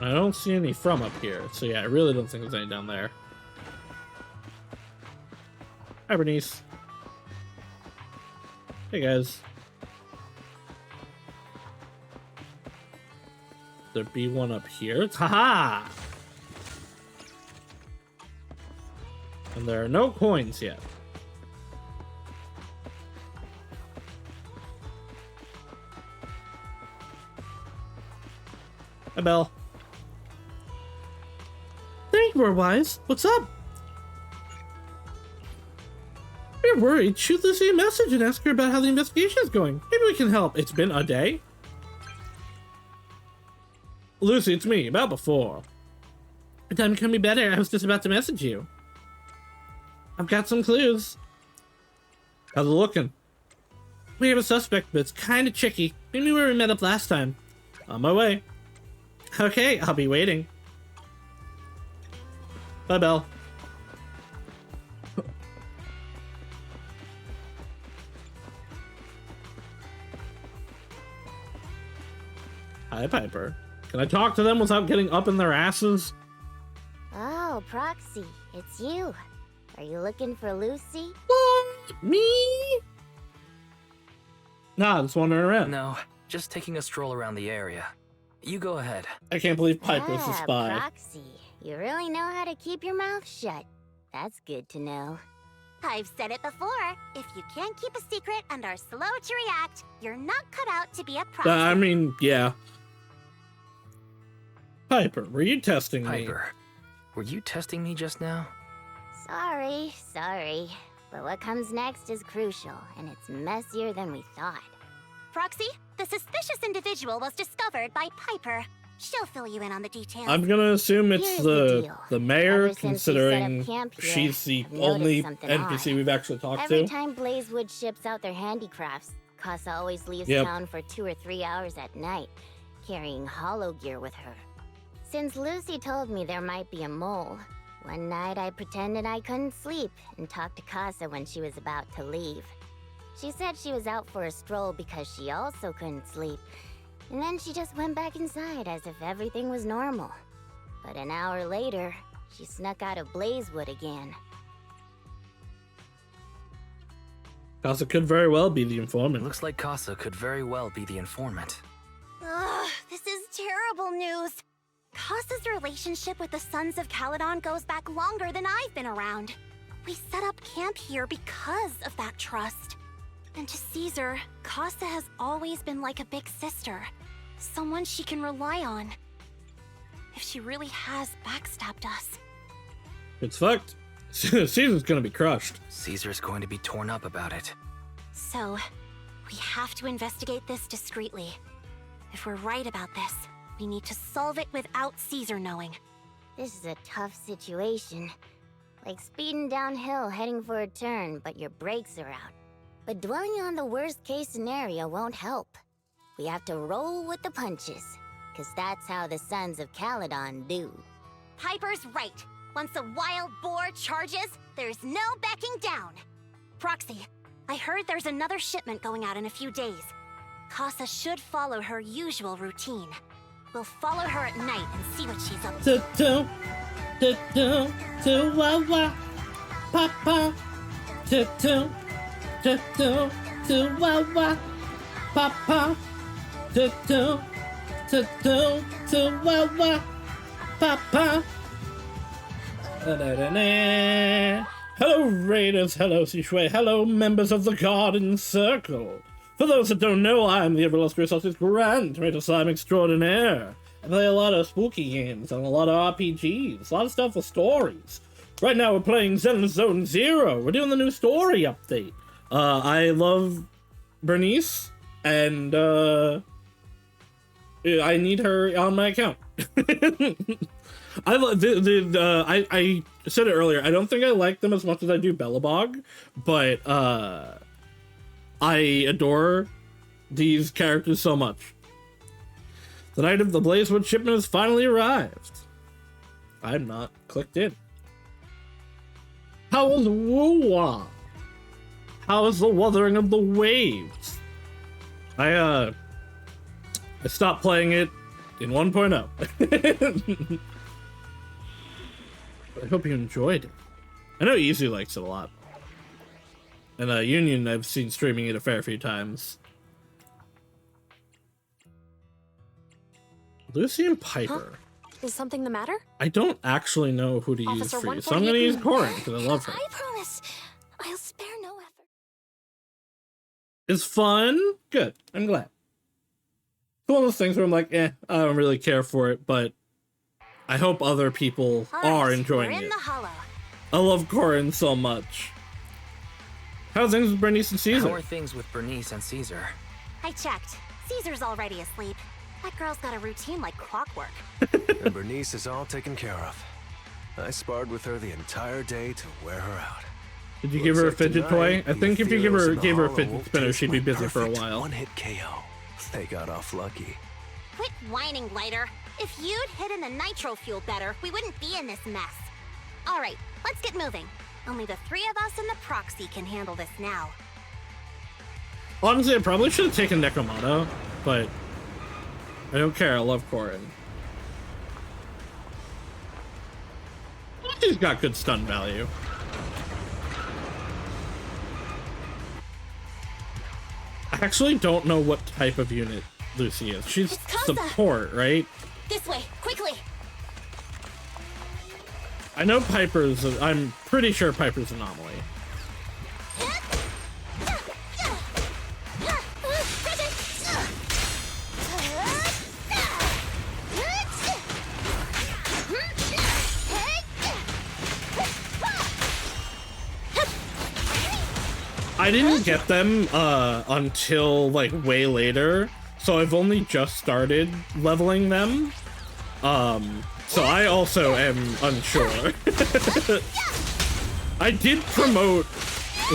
A: I don't see any from up here, so yeah, I really don't think there's any down there. Hi, Bernice. Hey, guys. There be one up here? Haha! And there are no coins yet. Hi, Belle. Thank you, Wise. What's up? You're worried. Shoot Lucy a message and ask her about how the investigation is going. Maybe we can help. It's been a day? Lucy, it's me. About before. The time can be better. I was just about to message you. I've got some clues. How's it looking? We have a suspect, but it's kind of tricky. Maybe where we met up last time. On my way. Okay, I'll be waiting. Bye, Belle. Hi, Piper. Can I talk to them without getting up in their asses?
M: Oh, Proxy, it's you. Are you looking for Lucy?
A: What? Me? Nah, just wandering around.
D: No, just taking a stroll around the area. You go ahead.
A: I can't believe Piper's a spy.
M: Proxy, you really know how to keep your mouth shut. That's good to know.
G: I've said it before. If you can't keep a secret and are slow to react, you're not cut out to be a proxy.
A: I mean, yeah. Piper, were you testing me?
D: Piper, were you testing me just now?
M: Sorry. But what comes next is crucial, and it's messier than we thought.
G: Proxy, the suspicious individual was discovered by Piper. She'll fill you in on the details.
A: I'm gonna assume it's
M: Here's
A: the mayor,
M: Ever since we
A: considering
M: set up camp here,
A: she's the
M: I've noticed
A: only
M: something
A: NPC
M: odd.
A: we've actually talked
M: Every
A: to.
M: time Blazewood ships out their handicrafts, Casa always leaves
A: Yep.
M: town for 2 or 3 hours at night, carrying hollow gear with her. Since Lucy told me there might be a mole, one night I pretended I couldn't sleep and talked to Casa when she was about to leave. She said she was out for a stroll because she also couldn't sleep, and then she just went back inside as if everything was normal. But an hour later, she snuck out of Blazewood again.
A: Casa could very well be the informant.
D: Looks like Casa could very well be the informant.
G: Ugh, this is terrible news. Casa's relationship with the Sons of Caledon goes back longer than I've been around. We set up camp here because of that trust. And to Caesar, Casa has always been like a big sister. Someone she can rely on. If she really has backstabbed us.
A: It's fucked. Caesar's gonna be crushed.
D: Caesar's going to be torn up about it.
G: So, we have to investigate this discreetly. If we're right about this, we need to solve it without Caesar knowing.
M: This is a tough situation. Like speeding downhill heading for a turn, but your brakes are out. But dwelling on the worst case scenario won't help. We have to roll with the punches, cause that's how the Sons of Caledon do.
G: Piper's right. Once a wild boar charges, there's no backing down. Proxy, I heard there's another shipment going out in a few days. Casa should follow her usual routine. We'll follow her at night and see what she's up to.
A: Wah wah, papa, wah wah, papa, wah wah, papa. Hello Raiders, hello Shishui, hello members of the Garden Circle. For those that don't know, I'm the ever illustrious Grand Tomato Slime Extraordinaire. I play a lot of spooky games and a lot of RPGs, a lot of stuff with stories. Right now we're playing Zenless Zone Zero. We're doing the new story update. I love Bernice. and I need her on my account. I said it earlier. I don't think I like them as much as I do Bellabog, but I adore these characters so much. The night of the Blazewood shipment has finally arrived. I'm not clicked in. How is Woowa? How is the Wuthering of the Waves? I stopped playing it in 1.0. I hope you enjoyed it. I know Easy likes it a lot. And Union I've seen streaming it a fair few times. Lucy and Piper.
N: Huh? Is something the matter?
A: I don't actually know who to use
N: Officer
A: for you, so I'm gonna use Corin because I love her.
B: I promise, I'll spare no effort.
A: It's fun. Good. I'm glad. It's one of those things where I'm like, I don't really care for it, but I hope other people are enjoying
G: we're in
A: it.
G: the hollow.
A: I love Corin so much. How's things with Bernice and Caesar?
D: How are things with Bernice and Caesar?
G: I checked. Caesar's already asleep. That girl's got a routine like clockwork.
K: And Bernice is all taken care of. I sparred with her the entire day to wear her out.
A: Did you give her a fidget toy? I think if you gave her a fidget spinner, she'd be busy for a
K: Perfect
A: while.
K: One-hit KO. They got off lucky.
G: Quit whining, Lighter. If you'd hidden the nitro fuel better, we wouldn't be in this mess. All right, let's get moving. Only the three of us and the proxy can handle this now.
A: Honestly, I probably should have taken Necromono, but I don't care. I love Corin. She's got good stun value. I actually don't know what type of unit Lucy is. She's support, right?
B: This way, quickly!
A: I know Piper's. I'm pretty sure Piper's Anomaly. I didn't get them until like way later, so I've only just started leveling them. So I also am unsure. I did promote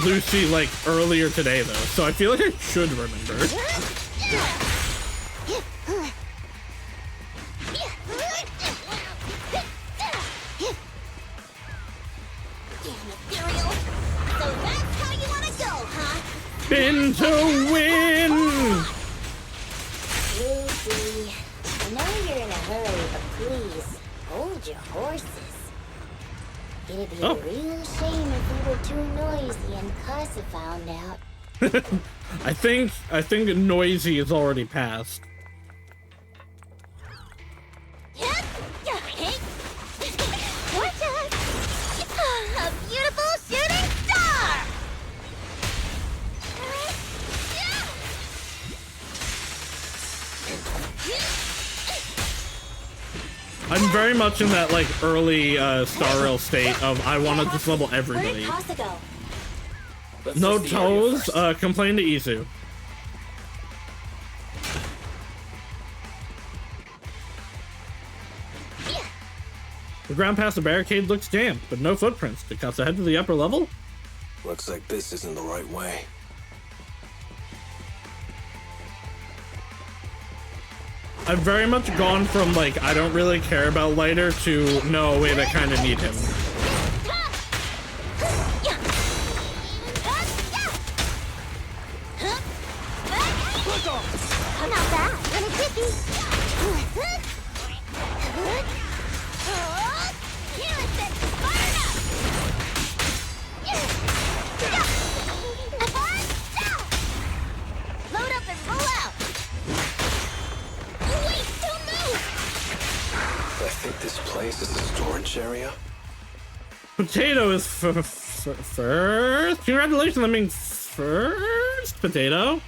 A: Lucy like earlier today though, so I feel like I should remember. Spin to win!
M: Lucy, I know you're in a hurry, but please, hold your horses. It'd be a real shame if we were too noisy and Casa found out.
A: I think noisy is already passed.
G: Watch out! A beautiful shooting star!
A: I'm very much in that like early Star Rail state of I want to just level everybody. No toes, complain to Izu. The ground past the barricade looks damp, but no footprints. Did Casa head to the upper level?
K: Looks like this isn't the right way.
A: I've very much gone from like I don't really care about Lighter to no, wait, I kind of need him.
G: Not bad. In a jiffy. Load up and roll out. Wait, don't move.
K: I think this place is a storage area.
A: Potato is first. Congratulations, I mean first Potato.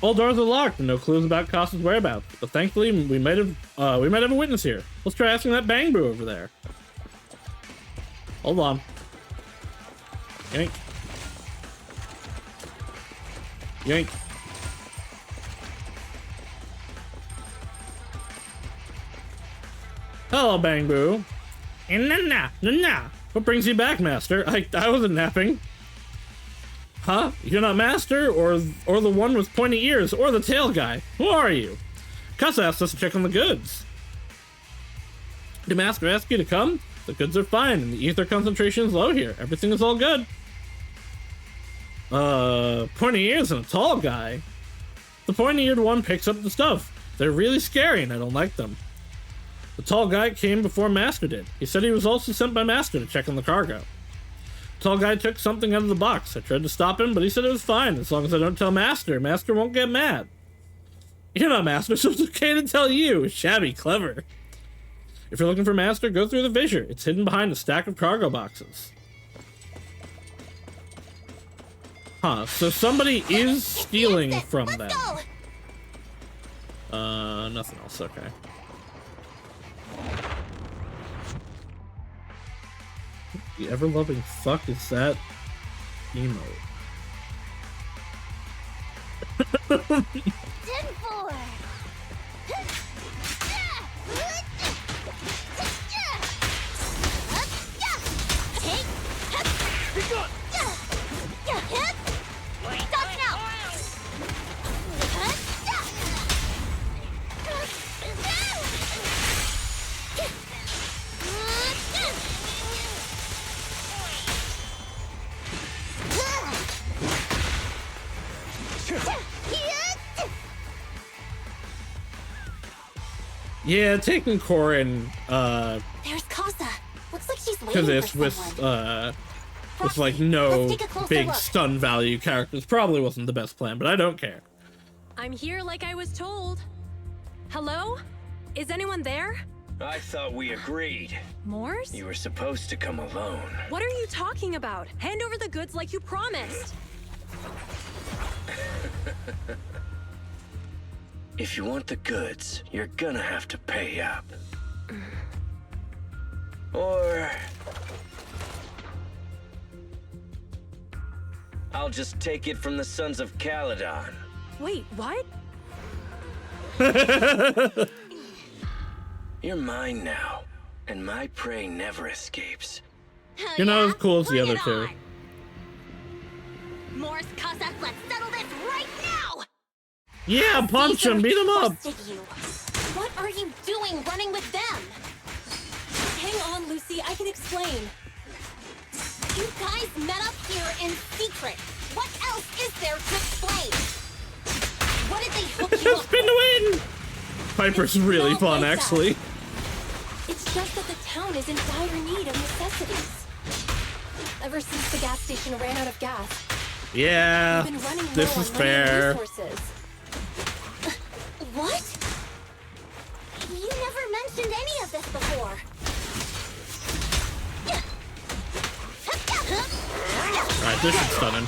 A: All doors are locked and no clues about Costa's whereabouts. But thankfully, we might have a witness here. Let's try asking that Bang Boo over there. Hold on. Yank. Yank. Hello, Bang Boo. Nah. What brings you back, Master? I wasn't napping. Huh? You're not Master, or the one with pointy ears, or the tail guy. Who are you? Cuss asked us to check on the goods. Did Master ask you to come? The goods are fine, and the ether concentration is low here. Everything is all good. Pointy ears and a tall guy. The pointy-eared one picks up the stuff. They're really scary, and I don't like them. The tall guy came before Master did. He said he was also sent by Master to check on the cargo. The tall guy took something out of the box. I tried to stop him, but he said it was fine, as long as I don't tell Master. Master won't get mad. You're not Master, so it's okay to tell you. Shabby clever. If you're looking for Master, go through the fissure. It's hidden behind a stack of cargo boxes. Huh, so somebody is stealing from them. Nothing else, okay. The ever-loving fuck is that emote?
M: 10-4.
A: Yeah, taking Corin,
B: There's Casa. Looks like she's
A: to
B: waiting
A: this
B: for
A: with,
B: someone.
A: with like no
B: Let's take a closer
A: big
B: look.
A: stun value characters probably wasn't the best plan, but I don't care.
N: I'm here like I was told. Hello? Is anyone there?
O: I thought we agreed.
N: Morse?
O: You were supposed to come alone.
N: What are you talking about? Hand over the goods like you promised.
O: If you want the goods, you're gonna have to pay up. Or... I'll just take it from the Sons of Caledon.
N: Wait, what?
O: You're mine now, and my prey never escapes.
A: You're not as cool as the other two.
G: Morse, Casa, let's settle this right now!
A: Yeah, punch him, beat him up.
B: Trusted you. What are you doing running with them?
N: Hang on, Lucy, I can explain.
G: You guys met up here in secret. What else is there to explain? What did they hook you up
A: Spin to win! Piper's really
N: not
A: fun,
N: like that.
A: actually.
N: It's just that the town is in dire need of necessities. Ever since the gas station ran out of gas,
A: Yeah,
N: we've been running
A: this
N: low
A: is
N: on money and
A: fair.
N: resources.
G: What? You never mentioned any of this before.
A: Alright, this is stunning.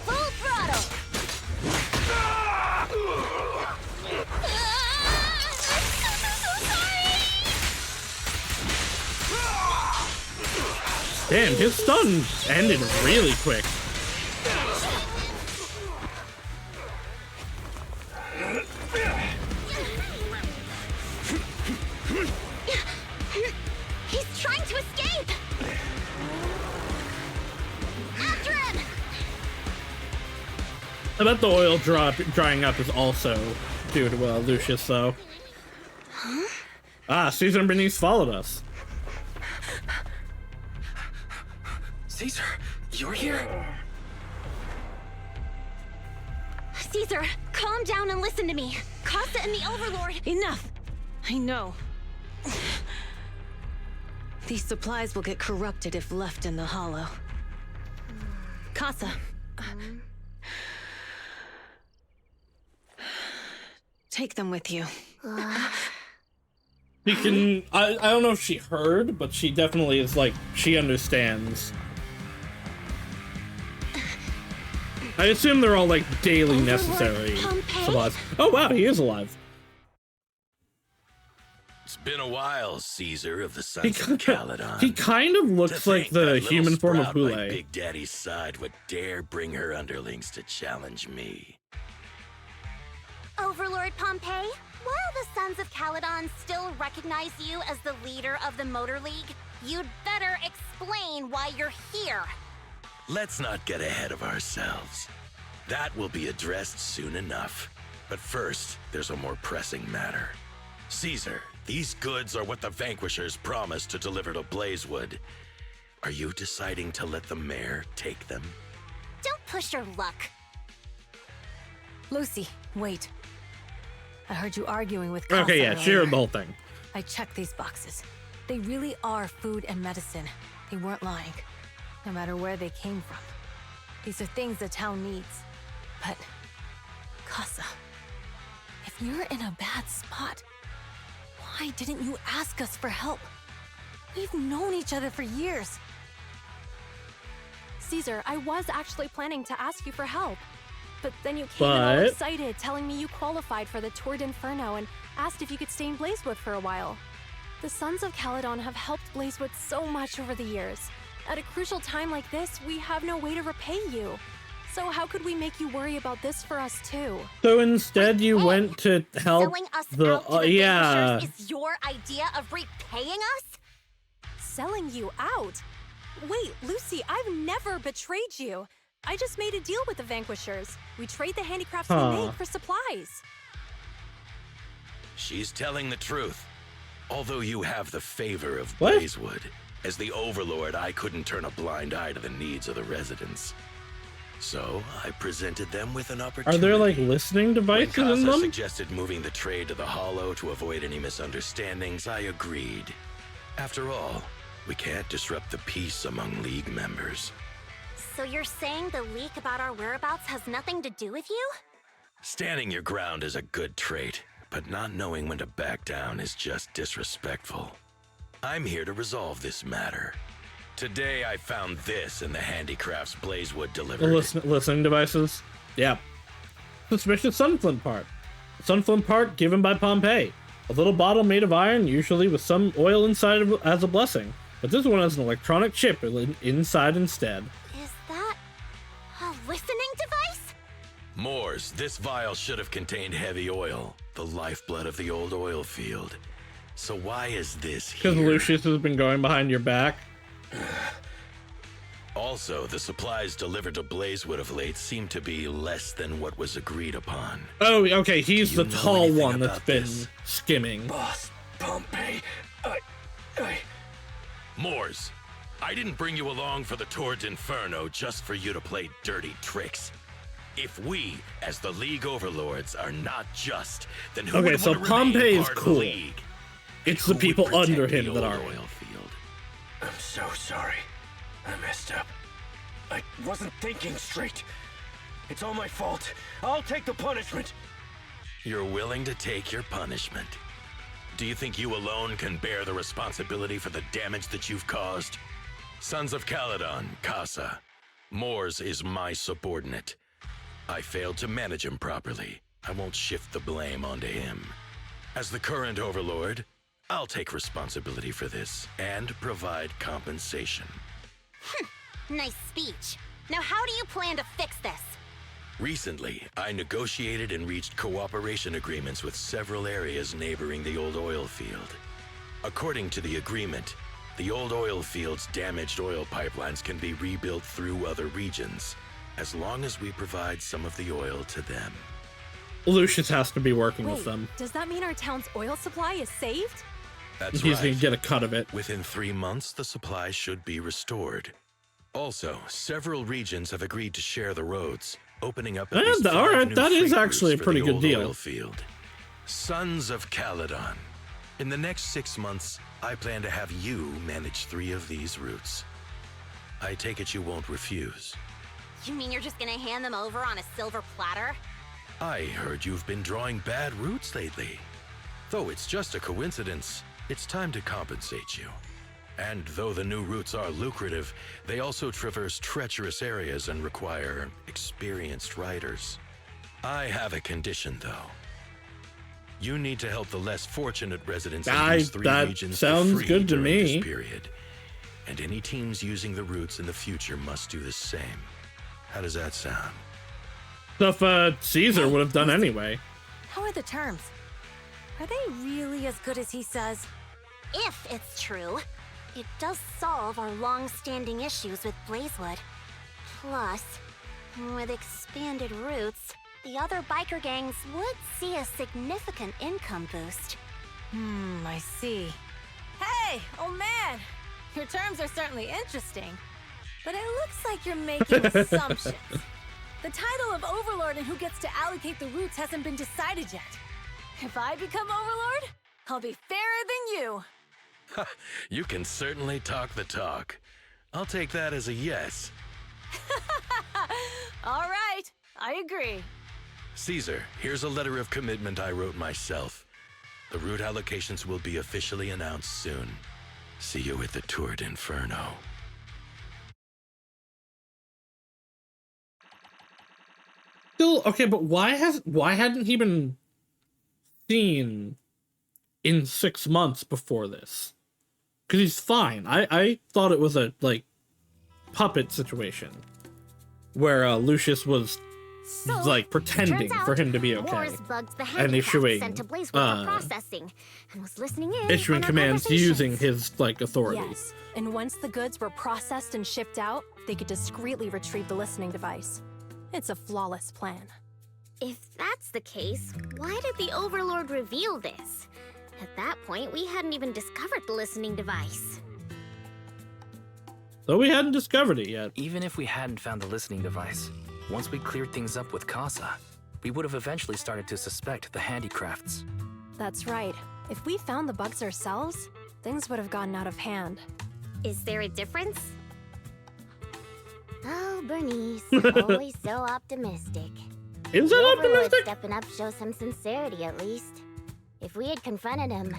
G: Full throttle.
A: Damn, his stun ended really quick.
G: He's trying to escape. After him.
A: I bet the oil drying up is also due to Lucius, though. Ah, Caesar and Bernice followed us.
J: Caesar, you're here?
G: Caesar, calm down and listen to me. Casa and the Overlord.
F: Enough! I know. These supplies will get corrupted if left in the hollow. Casa. Take them with you.
A: She can... I don't know if she heard, but she definitely is like... She understands. I assume they're all like daily necessary supplies. Oh wow, he is alive.
Q: It's been a while, Caesar of the Sons of Caledon.
A: He kind of looks like the human form of
Q: Hule.
A: Hule.
Q: Big Daddy's side would dare bring her underlings to challenge me.
G: Overlord Pompey, while the Sons of Caledon still recognize you as the leader of the Motor League, you'd better explain why you're here.
Q: Let's not get ahead of ourselves. That will be addressed soon enough. But first, there's a more pressing matter. Caesar, these goods are what the Vanquishers promised to deliver to Blazewood. Are you deciding to let the mayor take them?
G: Don't push your luck.
F: Lucy, wait. I heard you arguing with
A: Okay, yeah,
F: Casa
A: share
F: earlier.
A: the whole thing.
F: I checked these boxes. They really are food and medicine. They weren't lying, no matter where they came from. These are things the town needs. But, Casa, if you're in a bad spot, why didn't you ask us for help? We've known each other for years.
N: Caesar, I was actually planning to ask you for help. But then you came in all excited, telling me you qualified for the Tour d'Inferno and asked if you could stay in Blazewood for a while. The Sons of Caledon have helped Blazewood so much over the years. At a crucial time like this, we have no way to repay you. So how could we make you worry about this for us too?
A: So instead you went to help
G: Selling us
A: the,
G: out to the
A: yeah.
G: Vanquishers is your idea of repaying us?
N: Selling you out? Wait, Lucy, I've never betrayed you. I just made a deal with the Vanquishers. We trade the handicrafts we make for supplies.
Q: She's telling the truth. Although you have the favor of Blazewood, as the Overlord, I couldn't turn a blind eye to the needs of the residents. So I presented them with an opportunity.
A: Are there like listening devices
Q: When
A: in
Q: Casa
A: them?
Q: suggested moving the trade to the Hollow to avoid any misunderstandings, I agreed. After all, we can't disrupt the peace among League members.
G: So you're saying the leak about our whereabouts has nothing to do with you?
Q: Standing your ground is a good trait, but not knowing when to back down is just disrespectful. I'm here to resolve this matter. Today I found this in the handicrafts Blazewood
A: The
Q: delivered.
A: listening devices? Yeah. Suspicious sunflint part. Sunflint part given by Pompey. A little bottle made of iron, usually with some oil inside as a blessing. But this one has an electronic chip inside instead.
G: Is that a listening device?
Q: Moors, this vial should have contained heavy oil, the lifeblood of the old oil field. So why is this here?
A: Because Lucius has been going behind your back.
Q: Also, the supplies delivered to Blazewood of late seem to be less than what was agreed upon.
A: Oh, okay, he's the tall
Q: anything
A: one that's
Q: about
A: been
Q: this?
A: skimming.
J: Boss, Pompey,
Q: Moors, I didn't bring you along for the Tour d'Inferno just for you to play dirty tricks. If we, as the League Overlords, are not just, then who
A: Okay,
Q: would
A: so
Q: want to
A: Pompey
Q: remain
A: is
Q: part of
A: cool.
Q: the League?
A: It's the
Q: Who
A: people
Q: would protect
A: under
Q: the
A: him that
Q: old
A: are.
Q: oil field?
J: I'm so sorry. I messed up. I wasn't thinking straight. It's all my fault. I'll take the punishment.
Q: You're willing to take your punishment. Do you think you alone can bear the responsibility for the damage that you've caused? Sons of Caledon, Casa. Moors is my subordinate. I failed to manage him properly. I won't shift the blame onto him. As the current Overlord, I'll take responsibility for this and provide compensation.
G: Nice speech. Now how do you plan to fix this?
Q: Recently, I negotiated and reached cooperation agreements with several areas neighboring the old oil field. According to the agreement, the old oil field's damaged oil pipelines can be rebuilt through other regions, as long as we provide some of the oil to them.
A: Lucius has to be working
N: Wait,
A: with them.
N: does that mean our town's oil supply is saved?
Q: That's
A: He's
Q: right.
A: gonna get a cut of it.
Q: Within 3 months, the supply should be restored. Also, several regions have agreed to share the roads, opening up at least 5
A: alright,
Q: new
A: that is
Q: freight
A: actually a
Q: routes for
A: pretty
Q: the
A: good
Q: old
A: deal.
Q: oil field. Sons of Caledon. In the next 6 months, I plan to have you manage 3 of these routes. I take it you won't refuse.
G: You mean you're just gonna hand them over on a silver platter?
Q: I heard you've been drawing bad routes lately. Though it's just a coincidence, it's time to compensate you. And though the new routes are lucrative, they also traverse treacherous areas and require experienced riders. I have a condition, though. You need to help the less fortunate residents in
A: that
Q: these 3 regions
A: sounds
Q: for free
A: good to
Q: during
A: me.
Q: this period. And any teams using the routes in the future must do the same. How does that sound?
A: Stuff Caesar would have done anyway.
F: How are the terms? Are they really as good as he says?
G: If it's true, it does solve our long-standing issues with Blazewood. Plus, with expanded routes, the other biker gangs would see a significant income boost.
F: I see. Hey, old man! Your terms are certainly interesting, but it looks like you're making assumptions. The title of Overlord and who gets to allocate the routes hasn't been decided yet. If I become Overlord, I'll be fairer than you.
Q: You can certainly talk the talk. I'll take that as a yes.
F: All right, I agree.
Q: Caesar, here's a letter of commitment I wrote myself. The route allocations will be officially announced soon. See you at the Tour d'Inferno.
A: Still, okay, but why hadn't he been seen in 6 months before this? Because he's fine. I thought it was a, like, puppet situation where Lucius was like pretending for him to be okay and issuing
M: processing and was listening in
A: issuing commands using his like authority.
N: Yes, and once the goods were processed and shipped out, they could discreetly retrieve the listening device. It's a flawless plan.
M: If that's the case, why did the Overlord reveal this? At that point, we hadn't even discovered the listening device.
A: Though we hadn't discovered it yet.
D: Even if we hadn't found the listening device, once we cleared things up with Casa, we would have eventually started to suspect the handicrafts.
N: That's right. If we found the bugs ourselves, things would have gotten out of hand.
M: Is there a difference? Oh, Bernice, always so optimistic.
A: Is it optimistic?
M: Stepping up shows some sincerity, at least. If we had confronted him,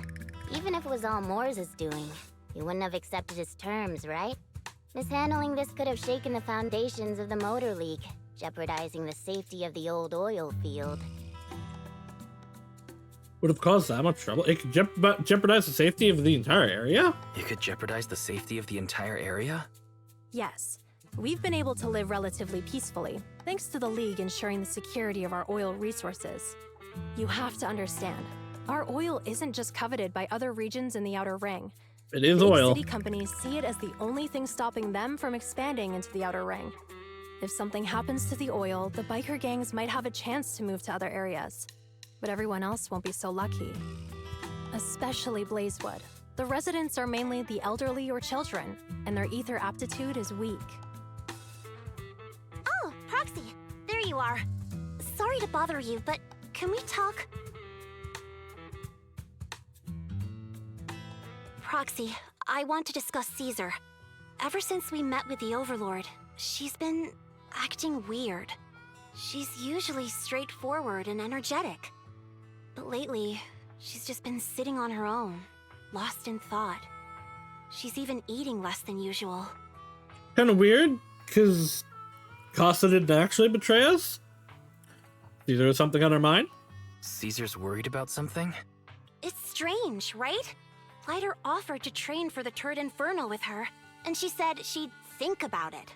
M: even if it was all Moore's doing, he wouldn't have accepted his terms, right? Mishandling this could have shaken the foundations of the Motor League, jeopardizing the safety of the old oil field.
A: Would have caused that much trouble? It could jeopardize the safety of the entire area?
D: It could jeopardize the safety of the entire area?
N: Yes. We've been able to live relatively peacefully, thanks to the League ensuring the security of our oil resources. You have to understand, our oil isn't just coveted by other regions in the Outer Ring.
A: It is
N: Big
A: oil.
N: City companies see it as the only thing stopping them from expanding into the Outer Ring. If something happens to the oil, the biker gangs might have a chance to move to other areas. But everyone else won't be so lucky. Especially Blazewood. The residents are mainly the elderly or children, and their ether aptitude is weak.
G: Oh, Proxy, there you are. Sorry to bother you, but can we talk? Proxy, I want to discuss Caesar. Ever since we met with the Overlord, she's been acting weird. She's usually straightforward and energetic. But lately, she's just been sitting on her own, lost in thought. She's even eating less than usual.
A: Kind of weird, because Casa didn't actually betray us? Caesar has something on her mind?
D: Caesar's worried about something?
G: It's strange, right? Lighter offered to train for the Tour d'Inferno with her, and she said she'd think about it.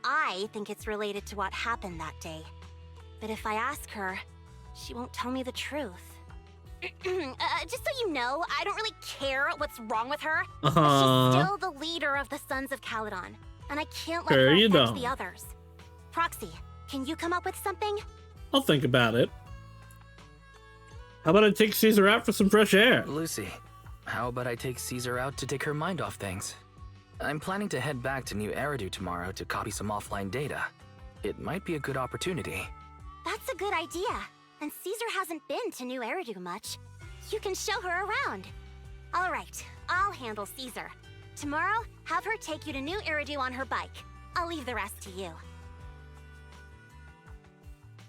G: I think it's related to what happened that day. But if I ask her, she won't tell me the truth. Just so you know, I don't really care what's wrong with her. But she's still the leader of the Sons of Caledon, and I can't let her affect the others. Proxy, can you come up with something?
A: I'll think about it. How about I take Caesar out for some fresh air?
D: Lucy, how about I take Caesar out to take her mind off things? I'm planning to head back to New Eridu tomorrow to copy some offline data. It might be a good opportunity.
G: That's a good idea. And Caesar hasn't been to New Eridu much. You can show her around. All right, I'll handle Caesar. Tomorrow, have her take you to New Eridu on her bike. I'll leave the rest to you.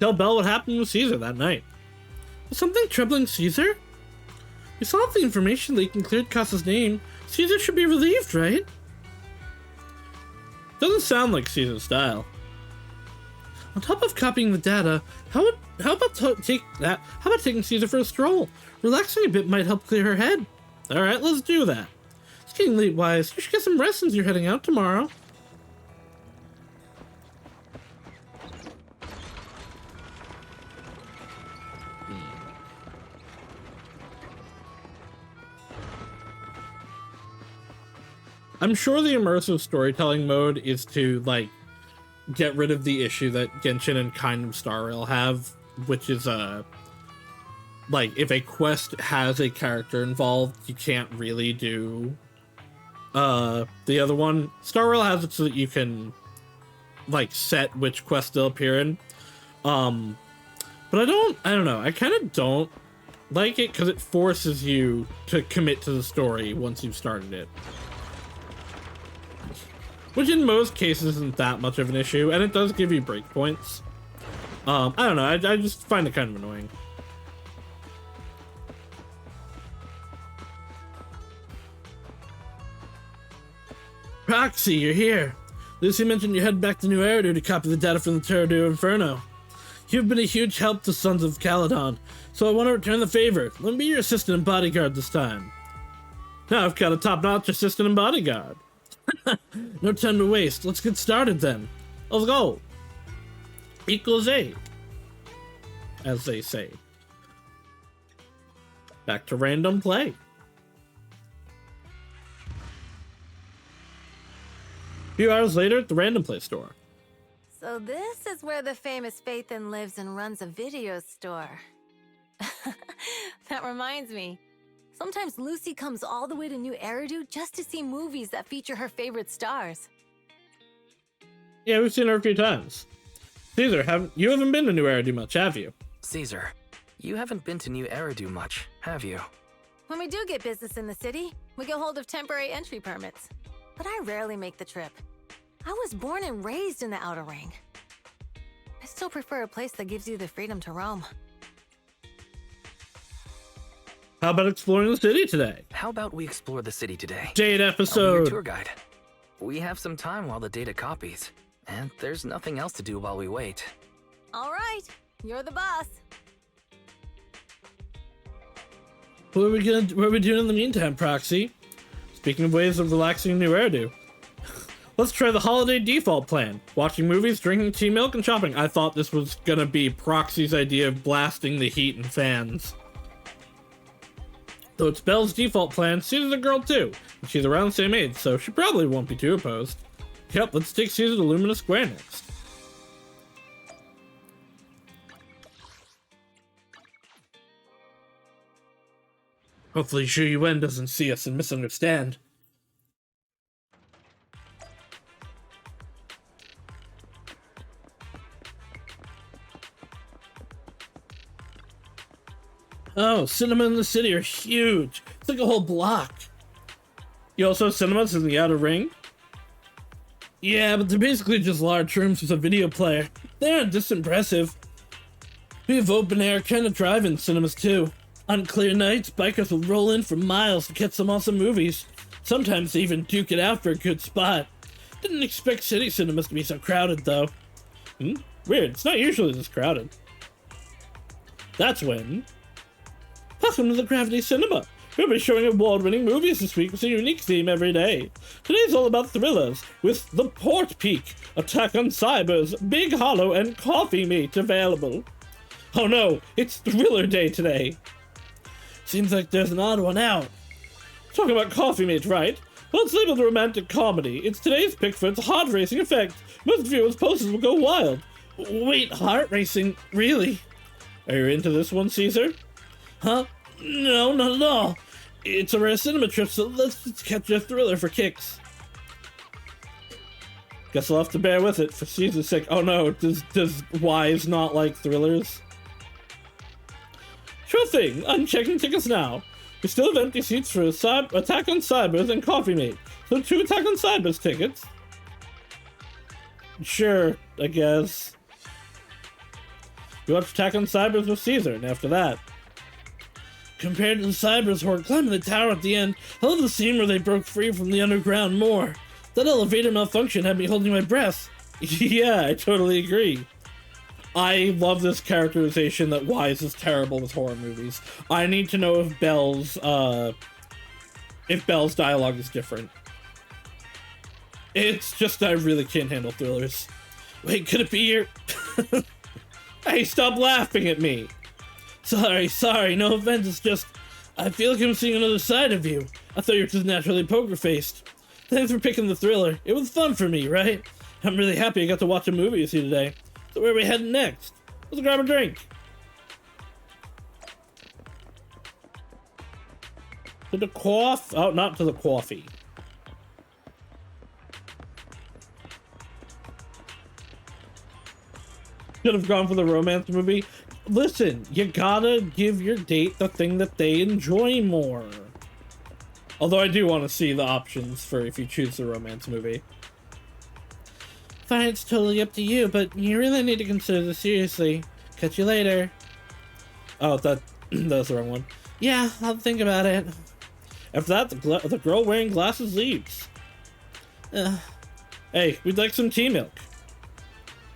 A: Tell Belle what happened with Caesar that night. Was something troubling Caesar? We saw if the information leak and cleared Casa's name. Caesar should be relieved, right? Doesn't sound like Caesar's style. On top of copying the data, how about taking Caesar for a stroll? Relaxing a bit might help clear her head. Alright, let's do that. It's getting late, Wise. You should get some rest since you're heading out tomorrow. I'm sure the immersive storytelling mode is to, like, get rid of the issue that Genshin and kind of Star Rail have, which is, like, if a quest has a character involved, you can't really do, the other one. Star Rail has it so that you can, like, set which quest they'll appear in. But I don't know, I kind of don't like it because it forces you to commit to the story once you've started it. Which in most cases isn't that much of an issue, and it does give you breakpoints. I don't know, I just find it kind of annoying. Proxy, you're here. Lucy mentioned you head back to New Eridu to copy the data from the Terradu Inferno. You've been a huge help to Sons of Caledon, so I want to return the favor. Let me be your assistant and bodyguard this time. Now I've got a top-notch assistant and bodyguard. No time to waste. Let's get started then. Let's go. Equals 8. As they say. Back to random play. A few hours later at the random play store.
F: So this is where the famous Phaethon lives and runs a video store. That reminds me. Sometimes Lucy comes all the way to New Eridu just to see movies that feature her favorite stars.
A: Yeah, we've seen her a few times. Caesar, you haven't been to New Eridu much, have you?
D: Caesar, you haven't been to New Eridu much, have you?
F: When we do get business in the city, we get hold of temporary entry permits. But I rarely make the trip. I was born and raised in the Outer Ring. I still prefer a place that gives you the freedom to roam.
A: How about exploring the city today?
D: How about we explore the city today?
A: Date
D: I'll be
A: episode.
D: your tour guide. We have some time while the data copies, and there's nothing else to do while we wait.
F: All right, you're the boss.
A: What are we doing in the meantime, Proxy? Speaking of ways of relaxing in New Eridu, let's try the holiday default plan. Watching movies, drinking tea milk, and shopping. I thought this was gonna be Proxy's idea of blasting the heat and fans. Though it's Belle's default plan, Caesar's a girl too, and she's around the same age, so she probably won't be too opposed. Yep, let's take Caesar to Luminous Square next. Hopefully Zhu Yuan doesn't see us and misunderstand. Oh, cinema in the city are huge. It's like a whole block. You also have cinemas in the Outer Ring? Yeah, but they're basically just large rooms with a video player. They aren't this impressive. We have open-air kind of drive-in cinemas too. On clear nights, bikers will roll in for miles to catch some awesome movies. Sometimes they even duke it out for a good spot. Didn't expect city cinemas to be so crowded though. Weird, it's not usually this crowded. That's when... Welcome to the Gravity Cinema. We'll be showing award-winning movies this week with a unique theme every day. Today's all about thrillers, with The Port Peak, Attack on Cybers, Big Hollow, and Coffee Mate available. Oh no, it's Thriller Day today. Seems like there's an odd one out. Talking about Coffee Mate, right? Well, it's labeled a romantic comedy. It's today's pick for its heart racing effect. Most viewers' posters will go wild. Wait, heart racing? Really? Are you into this one, Caesar? Huh? No, not at all. It's a rare cinema trip, so let's just catch a thriller for kicks. Guess I'll have to bear with it for Caesar's sake. Oh no, does Wise not like thrillers? Sure thing, I'm checking tickets now. We still have empty seats for Attack on Cybers and Coffee Mate. So 2 Attack on Cybers tickets. Sure, I guess. You watch Attack on Cybers with Caesar, and after that. Compared to the Cybers horde climbing the tower at the end, I love the scene where they broke free from the underground more. That elevator malfunction had me holding my breath. Yeah, I totally agree. I love this characterization that Wise is terrible with horror movies. I need to know if Belle's dialogue is different. It's just I really can't handle thrillers. Wait, could it be your... Hey, stop laughing at me! Sorry, no offense, it's just... I feel like I'm seeing another side of you. I thought you were just naturally poker-faced. Thanks for picking the thriller. It was fun for me, right? I'm really happy I got to watch a movie with you today. So where are we heading next? Let's grab a drink. To the coffee? Oh, not to the coffee. Should have gone for the romance movie. Listen, you gotta give your date the thing that they enjoy more. Although I do want to see the options for if you choose the romance movie. Fine, it's totally up to you, but you really need to consider this seriously. Catch you later. Oh, that's the wrong one. Yeah, I'll think about it. After that, the girl wearing glasses leaves. Hey, we'd like some tea milk.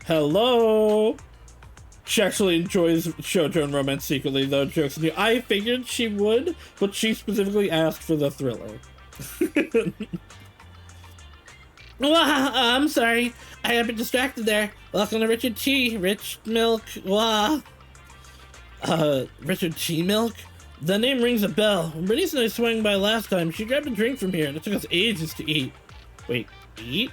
A: Hello? She actually enjoys shoujo and romance secretly, though, jokes on you. I figured she would, but she specifically asked for the thriller. I'm sorry. I got a bit distracted there. Welcome to Richard T. Rich Milk. Richard T. Milk? The name rings a bell. When Brittany's and I swung by last time, she grabbed a drink from here, and it took us ages to eat. Wait, eat?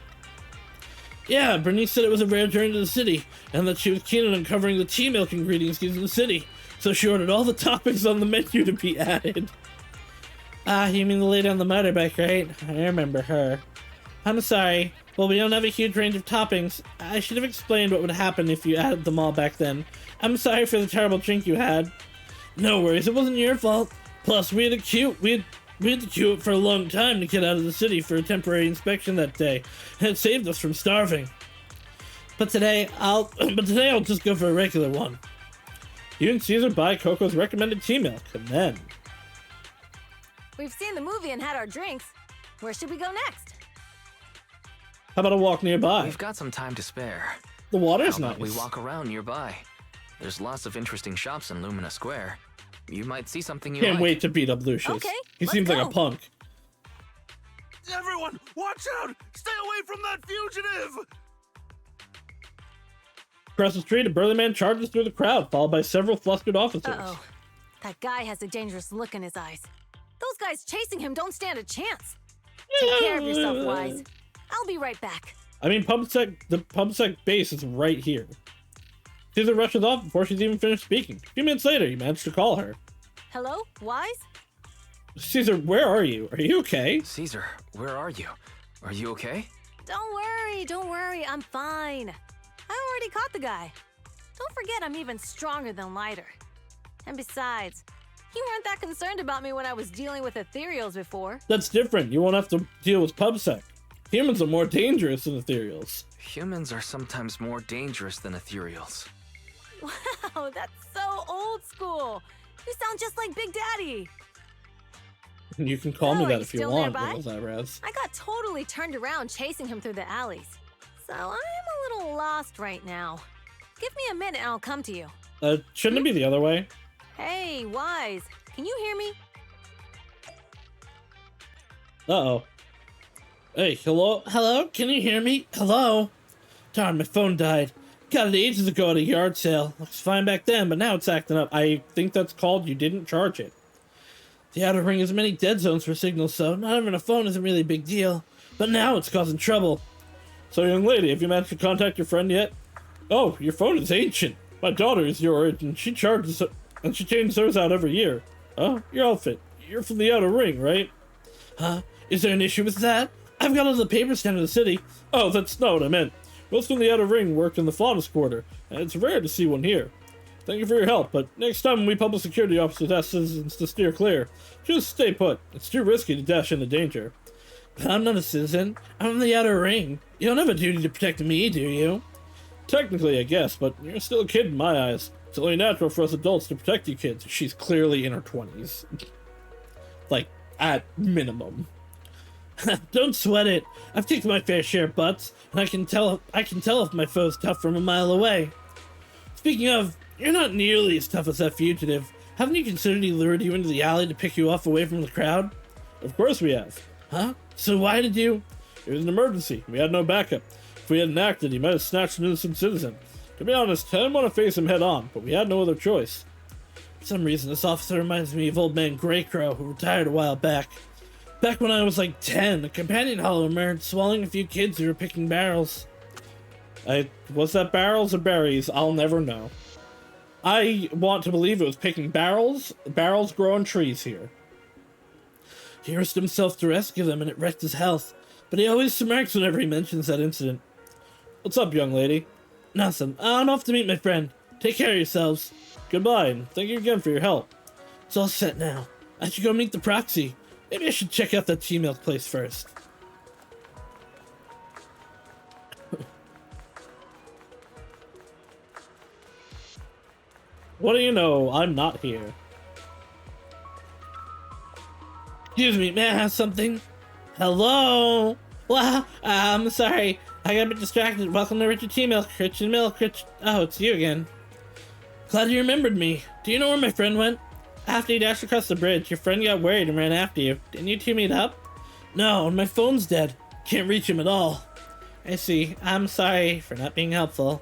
A: Yeah, Brittany said it was a rare journey to the city, and that she was keen on uncovering the tea milk ingredients used in the city, so she ordered all the toppings on the menu to be added. Ah, you mean the lady on the motorbike, right? I remember her. I'm sorry. Well, we don't have a huge range of toppings. I should have explained what would happen if you added them all back then. I'm sorry for the terrible drink you had. No worries, it wasn't your fault. Plus, we had to queue up for a long time to get out of the city for a temporary inspection that day, and it saved us from starving. But today I'll just go for a regular one. You and Caesar buy Coco's recommended tea milk, and then...
F: We've seen the movie and had our drinks. Where should we go next?
A: How about a walk nearby?
D: We've got some time to spare.
A: The water's
D: How about
A: nice.
D: we walk around nearby? There's lots of interesting shops in Lumina Square. You might see something you
A: Can't
D: like.
A: wait to beat up Lucius.
F: Okay,
A: he seems like a punk.
E: Everyone, watch out! Stay away from that fugitive!
A: Across the street, a burly man charges through the crowd, followed by several flustered officers.
F: Uh-oh. That guy has a dangerous look in his eyes. Those guys chasing him don't stand a chance. Take care of yourself, Wise. I'll be right back.
A: I mean, the PubSec base is right here. Caesar rushes off before she's even finished speaking. A few minutes later, he managed to call her.
F: Hello, Wise?
A: Caesar, where are you? Are you okay?
D: Caesar, where are you? Are you okay?
F: Don't worry, I'm fine. I already caught the guy. Don't forget I'm even stronger than Lighter. And besides, you weren't that concerned about me when I was dealing with ethereals before.
A: That's different. You won't have to deal with PubSec. Humans are more dangerous than ethereals.
D: Humans are sometimes more dangerous than ethereals.
F: Wow, that's so old school. You sound just like Big Daddy.
A: You can call me
F: Oh,
A: that
F: are
A: if
F: you
A: you
F: still
A: want,
F: nearby?
A: Little Zyrez.
F: I got totally turned around chasing him through the alleys. So I'm a little lost right now. Give me a minute and I'll come to you.
A: Shouldn't it be the other way?
F: Hey, Wise, can you hear me?
A: Uh-oh. Hey, hello? Hello? Can you hear me? Hello? Darn, my phone died. Got it ages ago at a yard sale. Looks fine back then, but now it's acting up. I think that's called you didn't charge it. The Outer Ring has many dead zones for signals, so not having a phone isn't really a big deal. But now it's causing trouble. So, young lady, have you managed to contact your friend yet? Oh, your phone is ancient. My daughter is your age, and she changes hers out every year. Oh, your outfit. You're from the Outer Ring, right? Huh? Is there an issue with that? I've got all the papers down in the city. Oh, that's not what I meant. Most of the Outer Ring worked in the Flawless Quarter, and it's rare to see one here. Thank you for your help, but next time when we public security officers ask citizens to steer clear, just stay put. It's too risky to dash into danger. But I'm not a citizen. I'm in the Outer Ring. You don't have a duty to protect me, do you? Technically, I guess, but you're still a kid in my eyes. It's only natural for us adults to protect you kids. She's clearly in her 20s. Like, at minimum. Don't sweat it. I've kicked my fair share of butts, and I can tell if my foe's tough from a mile away. Speaking of, you're not nearly as tough as that fugitive. Haven't you considered he lured you into the alley to pick you off away from the crowd? Of course we have. Huh? So why did you? It was an emergency. We had no backup. If we hadn't acted, he might have snatched an innocent citizen. To be honest, I didn't want to face him head on, but we had no other choice. For some reason, this officer reminds me of old man Greycrow, who retired a while back. Back when I was like 10, a companion hollow emerged, swallowing a few kids who were picking barrels. Was that barrels or berries? I'll never know. I want to believe it was picking barrels. Barrels grow on trees here. He risked himself to rescue them and it wrecked his health, but he always smirks whenever he mentions that incident. What's up, young lady? Nothing. I'm off to meet my friend. Take care of yourselves. Goodbye, and thank you again for your help. It's all set now. I should go meet the proxy. Maybe I should check out that T-milk place first. What do you know? I'm not here. Excuse me, may I have something? Hello? Well, I'm sorry. I got a bit distracted. Welcome to Richard T-milk. Richard Milk. Oh, it's you again. Glad you remembered me. Do you know where my friend went? After you dashed across the bridge, your friend got worried and ran after you. Didn't you two meet up? No, and my phone's dead. Can't reach him at all. I see. I'm sorry for not being helpful.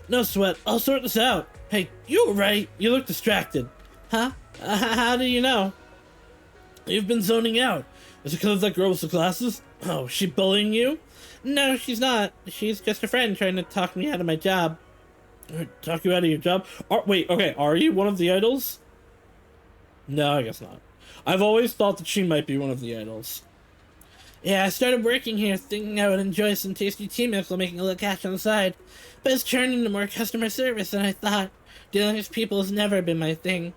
A: No sweat. I'll sort this out. Hey, you were right. You look distracted. Huh? How do you know? You've been zoning out. Is it because of that girl with the glasses? Oh, is she bullying you? No, she's not. She's just a friend trying to talk me out of my job. Talk you out of your job? Wait, okay, are you one of the idols? No, I guess not. I've always thought that she might be one of the idols. Yeah, I started working here thinking I would enjoy some tasty T-milk while making a little cash on the side. But it's turned into more customer service than I thought. Dealing with people has never been my thing.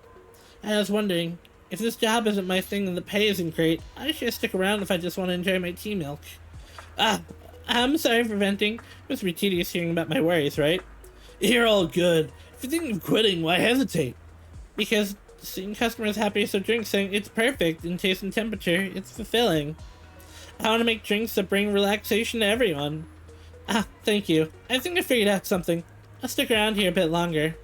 A: I was wondering, if this job isn't my thing and the pay isn't great, I should stick around if I just want to enjoy my T-milk. I'm sorry for venting. It must be tedious hearing about my worries, right? You're all good. If you think of quitting, why hesitate? Because seeing customers happy so drinks saying it's perfect in taste and temperature, it's fulfilling. I want to make drinks that bring relaxation to everyone. Thank you. I think I figured out something. I'll stick around here a bit longer.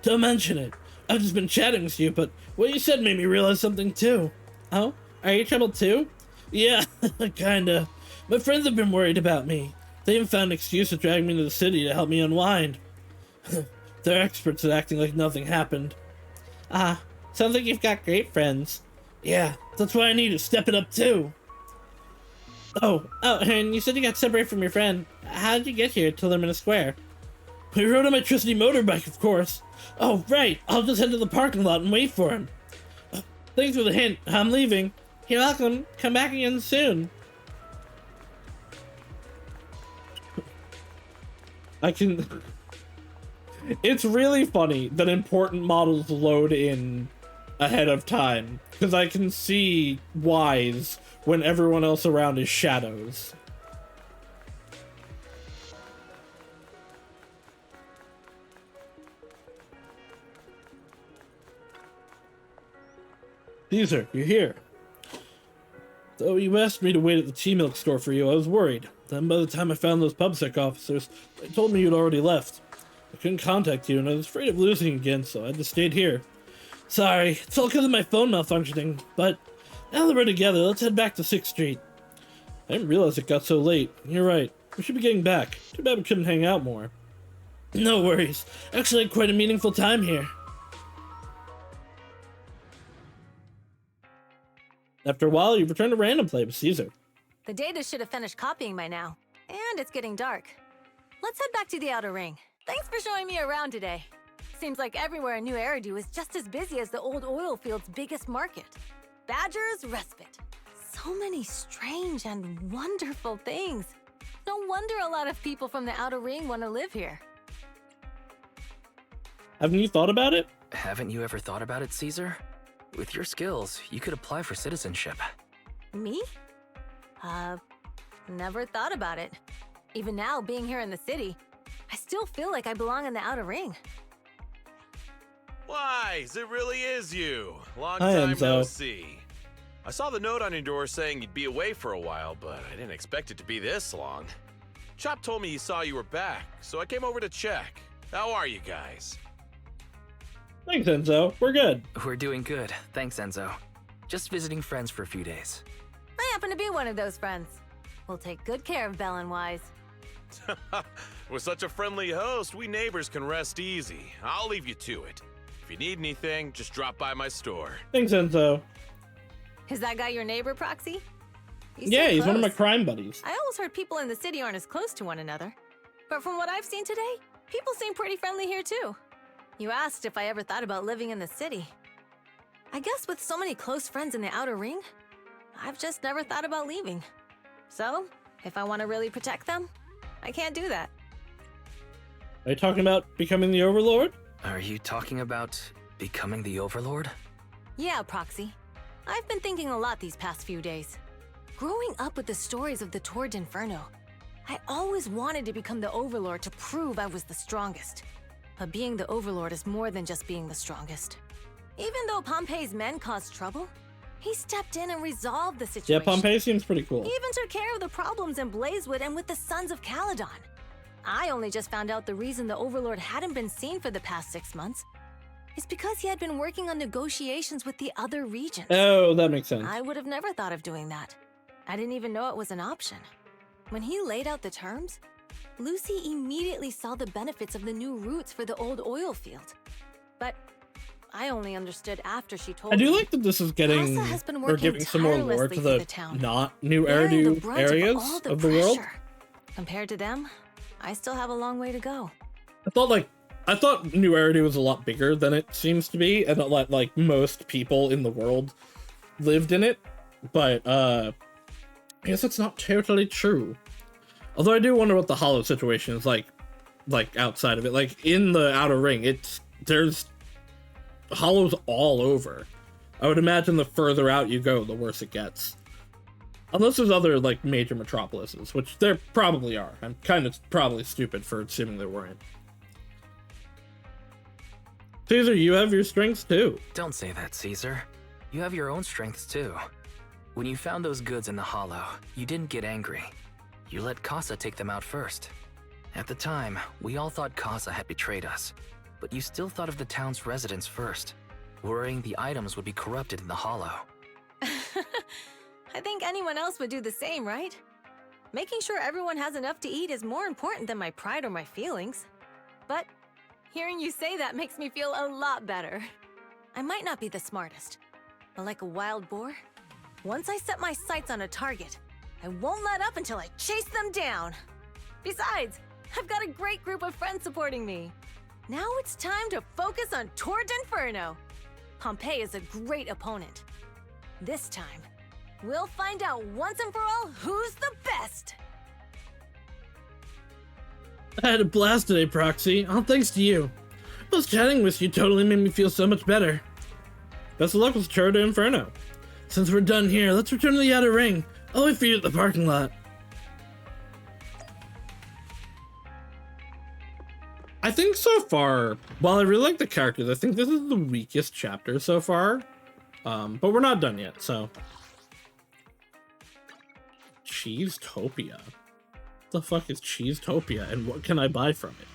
A: Don't mention it. I've just been chatting with you, but what you said made me realize something too. Oh? Are you troubled too? Yeah, kinda. My friends have been worried about me. They even found an excuse to drag me to the city to help me unwind. They're experts at acting like nothing happened. Sounds like you've got great friends. Yeah, that's why I need to step it up too. Oh, and you said you got separated from your friend. How did you get here to Lemon Square? We rode on my trusty motorbike, of course. Oh, right. I'll just head to the parking lot and wait for him. Thanks for the hint. I'm leaving. You're welcome. Come back again soon. It's really funny that important models load in ahead of time, because I can see whys when everyone else around is shadows. Caesar, you're here. Though you asked me to wait at the T-milk store for you, I was worried. Then by the time I found those PubSec officers, they told me you'd already left. I couldn't contact you, and I was afraid of losing you again, so I had to stay here. Sorry, it's all because of my phone malfunctioning, but now that we're together, let's head back to 6th Street. I didn't realize it got so late. You're right. We should be getting back. Too bad we couldn't hang out more. No worries. Actually, I had quite a meaningful time here. After a while, you return to random play with Caesar.
F: The data should have finished copying by now. And it's getting dark. Let's head back to the Outer Ring. Thanks for showing me around today. Seems like everywhere in New Eridu is just as busy as the old oil field's biggest market. Badger's Respite. So many strange and wonderful things. No wonder a lot of people from the Outer Ring want to live here.
A: Haven't you thought about it?
D: Haven't you ever thought about it, Caesar? With your skills, you could apply for citizenship.
F: Me? Never thought about it. Even now, being here in the city, I still feel like I belong in the Outer Ring.
Q: Wise, it really is you. Long
A: Hi,
Q: time no
A: Enzo.
Q: see. I saw the note on your door saying you'd be away for a while, but I didn't expect it to be this long. Chop told me he saw you were back, so I came over to check. How are you guys?
A: Thanks, Enzo. We're good.
D: We're doing good. Thanks, Enzo. Just visiting friends for a few days.
F: I happen to be one of those friends. We'll take good care of Belle and Wise.
R: With such a friendly host, we neighbors can rest easy. I'll leave you to it. If you need anything, just drop by my store.
A: Thanks, Enzo.
F: Is that guy your neighbor, Proxy?
A: Yeah, he's one of my crime buddies.
F: I always heard people in the city aren't as close to one another. But from what I've seen today, people seem pretty friendly here too. You asked if I ever thought about living in the city. I guess with so many close friends in the outer ring, I've just never thought about leaving. So, if I want to really protect them, I can't do that.
A: Are you talking about becoming the Overlord?
D: Are you talking about becoming the Overlord?
F: Yeah, Proxy. I've been thinking a lot these past few days. Growing up with the stories of the Torrid Inferno, I always wanted to become the Overlord to prove I was the strongest. But being the Overlord is more than just being the strongest. Even though Pompey's men caused trouble, he stepped in and resolved the situation.
A: Yeah, Pompey seems pretty cool.
F: He even took care of the problems in Blazewood and with the Sons of Caledon. I only just found out the reason the Overlord hadn't been seen for the past 6 months is because he had been working on negotiations with the other regions.
A: Oh, that makes sense.
F: I would have never thought of doing that. I didn't even know it was an option. When he laid out the terms, Lucy immediately saw the benefits of the new routes for the old oil field. But I only understood after she told me.
A: I do like that this is getting, or giving some more lore to the not New Eridu areas of the world.
F: Compared to them, I still have a long way to go.
A: I thought New Eridu was a lot bigger than it seems to be, and that like most people in the world lived in it. But I guess it's not totally true. Although I do wonder what the Hollow situation is like outside of it. Like in the Outer Ring, there's Hollows all over. I would imagine the further out you go, the worse it gets. Unless there's other like major metropolises, which there probably are. I'm kind of probably stupid for assuming there weren't. Caesar, you have your strengths too.
D: Don't say that, Caesar. You have your own strengths too. When you found those goods in the Hollow, you didn't get angry. You let Casa take them out first. At the time, we all thought Casa had betrayed us, but you still thought of the town's residents first, worrying the items would be corrupted in the Hollow.
F: I think anyone else would do the same, right? Making sure everyone has enough to eat is more important than my pride or my feelings. But hearing you say that makes me feel a lot better. I might not be the smartest, but like a wild boar, once I set my sights on a target, I won't let up until I chase them down. Besides, I've got a great group of friends supporting me. Now it's time to focus on Torrid Inferno. Pompey is a great opponent. This time, we'll find out once and for all who's the best.
A: I had a blast today, Proxy. All thanks to you. Just chatting with you totally made me feel so much better. Best of luck with Torrid Inferno. Since we're done here, let's return to the Outer Ring. I'll wait for you at the parking lot. I think so far, while I really like the characters, I think this is the weakest chapter so far. But we're not done yet, so. Cheesetopia. What the fuck is Cheesetopia, and what can I buy from it?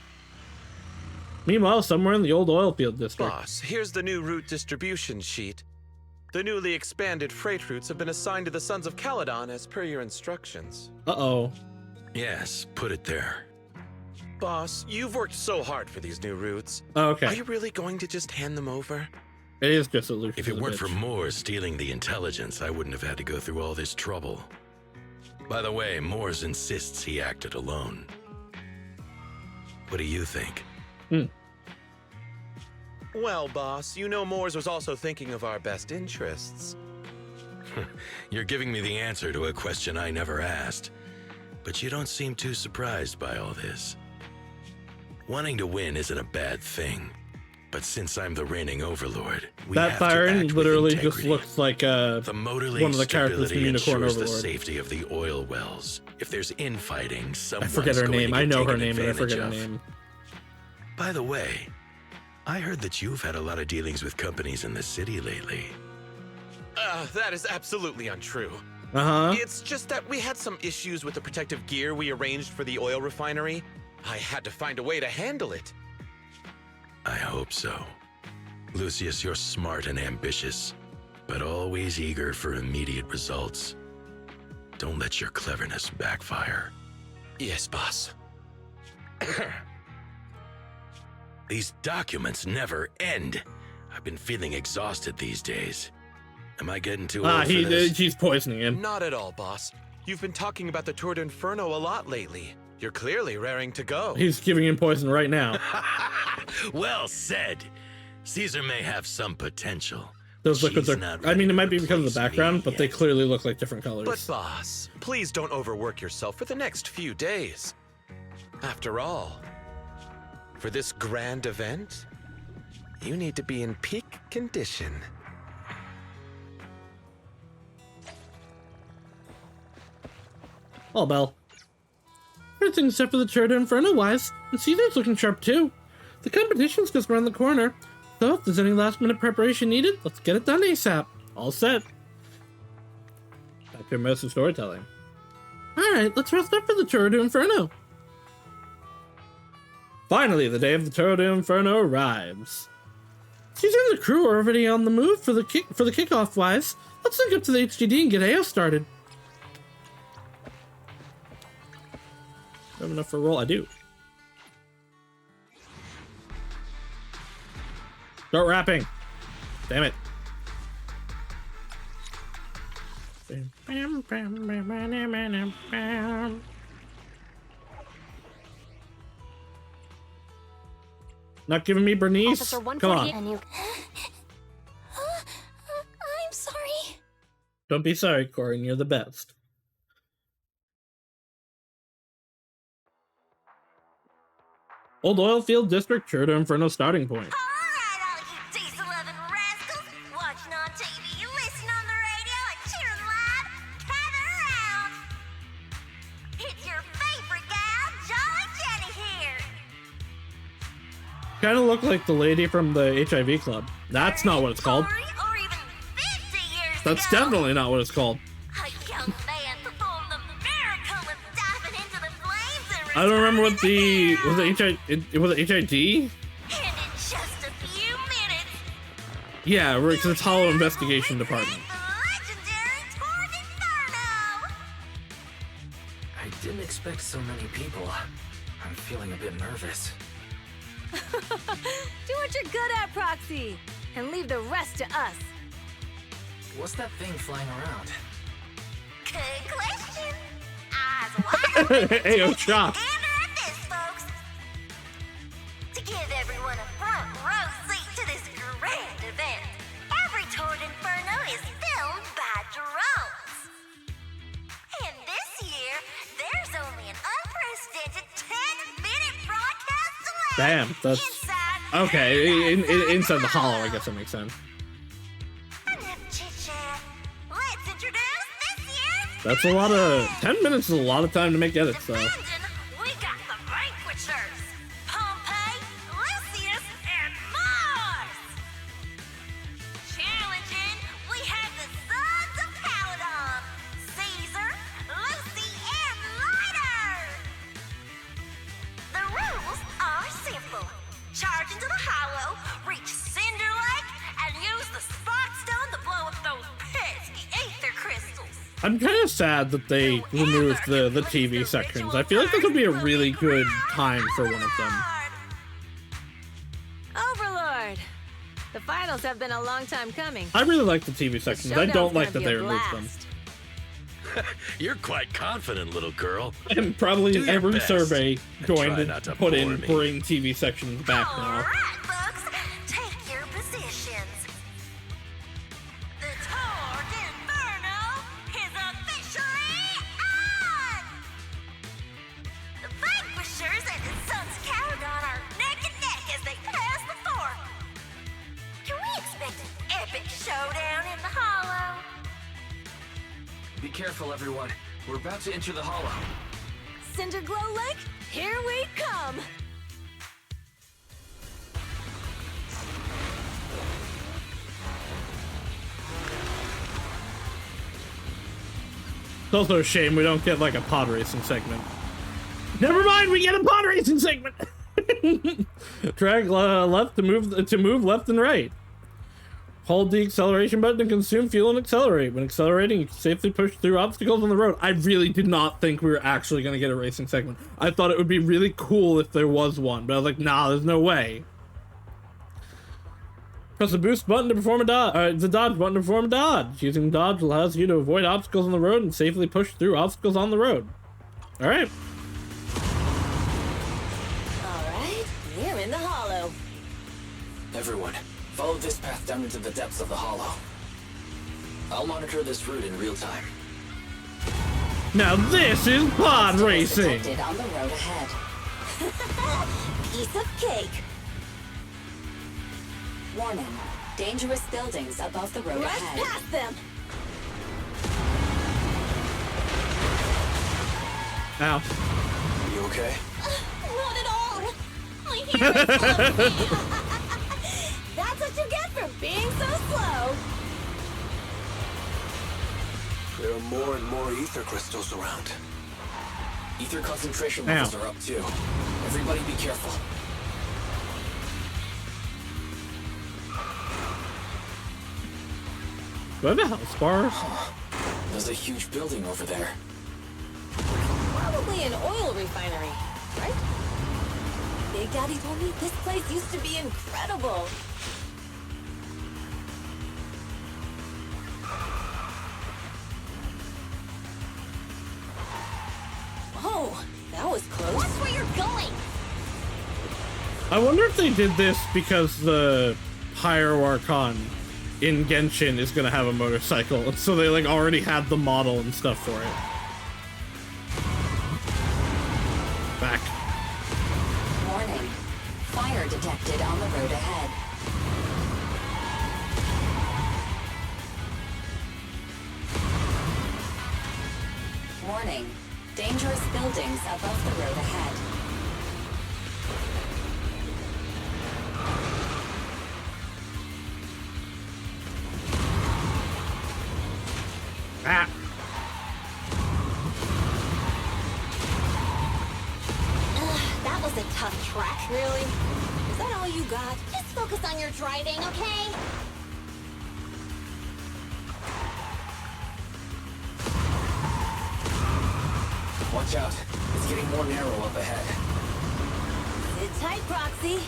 A: Meanwhile, somewhere in the old oil field district.
R: Boss, here's the new route distribution sheet. The newly expanded freight routes have been assigned to the Sons of Caledon as per your instructions.
A: Uh-oh.
Q: Yes, put it there.
R: Boss, you've worked so hard for these new routes.
A: Oh, okay.
R: Are you really going to just hand them over?
A: It is just a Lucius.
Q: If it weren't for Moores stealing the intelligence, I wouldn't have had to go through all this trouble. By the way, Moores insists he acted alone. What do you think?
R: Well, boss, you know Moores was also thinking of our best interests.
Q: You're giving me the answer to a question I never asked. But you don't seem too surprised by all this. Wanting to win isn't a bad thing. But since I'm the reigning overlord, we
A: that
Q: have
A: Byron
Q: to act
A: literally
Q: with
A: just looks like one of the characters from Unicorn
Q: ensures
A: Overlord.
Q: the safety of the oil wells. If there's infighting,
A: I
Q: someone's
A: forget her
Q: going
A: name.
Q: to
A: I
Q: get
A: know her
Q: taken
A: name, but I
Q: advantage
A: forget her
Q: of.
A: name.
Q: By the way, I heard that you've had a lot of dealings with companies in the city lately.
R: That is absolutely untrue.
A: Uh-huh.
R: It's just that we had some issues with the protective gear we arranged for the oil refinery. I had to find a way to handle it.
Q: I hope so. Lucius, you're smart and ambitious, but always eager for immediate results. Don't let your cleverness backfire.
R: Yes, boss.
Q: These documents never end. I've been feeling exhausted these days. Am I getting too old for this?
A: He's poisoning him.
R: Not at all, boss. You've been talking about the Tour d'Inferno a lot lately. You're clearly raring to go.
A: He's giving him poison right now.
Q: Well said. Caesar may have some potential.
A: Those liquids are... I mean, it might be because of the background, but they clearly look like different colors.
R: But boss, please don't overwork yourself for the next few days. After all, for this grand event, you need to be in peak condition.
A: Oh, Belle. Everything except for the Tour d'Inferno-wise, and Caesar's looking sharp too. The competition's just around the corner, so if there's any last-minute preparation needed, let's get it done ASAP. All set. Back to immersive storytelling. Alright, let's rest up for the Tour d'Inferno. Finally, the day of the Tour d'Inferno arrives. Caesar and the crew are already on the move for the kickoff-wise. Let's link up to the HDD and get AO started. Have enough for a roll? I do. Start rapping. Damn it. Not giving me Bernice? Come on.
B: I'm sorry.
A: Don't be sorry, Corin. You're the best. Old Oilfield District, Tour d'Inferno starting point.
F: Alright, all you diesel-loving rascals, watching on TV, listening on the radio, and cheering live, gather around. It's your favorite gal, Jolly Jenny here.
A: Kind of look like the lady from the HIV club. That's not what it's called.
F: Or even 50 years
A: That's
F: ago.
A: definitely not what it's called.
F: A young man performed the miracle of diving into the flames and
A: I don't remember what the... Was it HID?
F: in just a few minutes,
A: Yeah, because it's Hollow Investigation Department.
D: I didn't expect so many people. I'm feeling a bit nervous.
F: do what you're good at, Proxy, and leave the rest to us.
D: What's that thing flying around?
F: Good question. Eyes wide open.
A: Ayo, shock.
F: Gander at this, folks. To give everyone a front row seat to this grand event, every Tour d'Inferno is filmed by drones. And this year, there's only an unprecedented 10-minute broadcast delay.
A: Damn, that's... Okay, inside the Hollow, I guess that makes sense.
F: Let's introduce this year's
A: That's a lot of... 10 minutes is a lot of time to make edits, though.
F: we got the Vanquishers, Pompey, Lucius, and Mars. Challenging, we have the Sons of Caledon, Caesar, Lucy, and Lighter. The rules are simple. Charge into the Hollow, reach Cinder Lake, and use the Spark Stone to blow up those pesky ether crystals.
A: I'm kind of sad that they removed the TV sections. I feel like this would be a really good time for one of them.
F: Overlord! The finals have been a long time coming.
A: I really like the TV sections. I don't like that they removed them.
Q: You're quite confident, little girl.
A: And probably
Q: Do your
A: every
Q: best.
A: survey going
Q: Try
A: to
Q: not to
A: put in
Q: bore me.
A: bring TV sections back now.
F: Alright, folks, take your positions. The Tour d'Inferno is officially on! The Vanquishers and the Sons of Caledon are neck and neck as they pass the fort. Can we expect an epic showdown in the Hollow?
D: Be careful, everyone. We're about to enter the Hollow.
F: Cinderglow Lake, here we come!
A: It's also a shame we don't get like a pod racing segment. Never mind, we get a pod racing segment. Drag left to move left and right. Hold the acceleration button to consume fuel and accelerate. When accelerating, you can safely push through obstacles on the road. I really did not think we were actually going to get a racing segment. I thought it would be really cool if there was one, but I was like, nah, there's no way. Press the boost button to perform a dodge, the dodge button to perform a dodge. Using dodge allows you to avoid obstacles on the road and safely push through obstacles on the road. Alright.
F: Alright, we're in the hollow.
J: Everyone, follow this path down into the depths of the hollow. I'll monitor this route in real time.
A: Now this is pod racing!
H: Detected on the road ahead.
F: Piece of cake.
H: Warning. Dangerous buildings above the road
F: Rush
H: ahead.
F: past them.
A: Ow.
K: You okay?
F: Not at all. My hair is full of pee. That's what you get for being so slow.
K: There are more and more ether crystals around.
J: Ether concentration levels are up too. Everybody be careful.
A: Do I have a health bar?
J: There's a huge building over there.
F: Probably an oil refinery, right? Big Daddy told me this place used to be incredible. Oh, that was close.
G: Watch where you're going!
A: I wonder if they did this because the Hierarchon in Genshin is gonna have a motorcycle, and so they like already had the model and stuff for it. Back.
H: Warning. Fire detected on the road ahead. Warning. Dangerous buildings above the road ahead.
A: Ah.
G: That was a tough track.
F: Really? Is that all you got?
G: Just focus on your driving, okay?
J: Watch out. It's getting more narrow up ahead.
F: Sit tight, Proxy.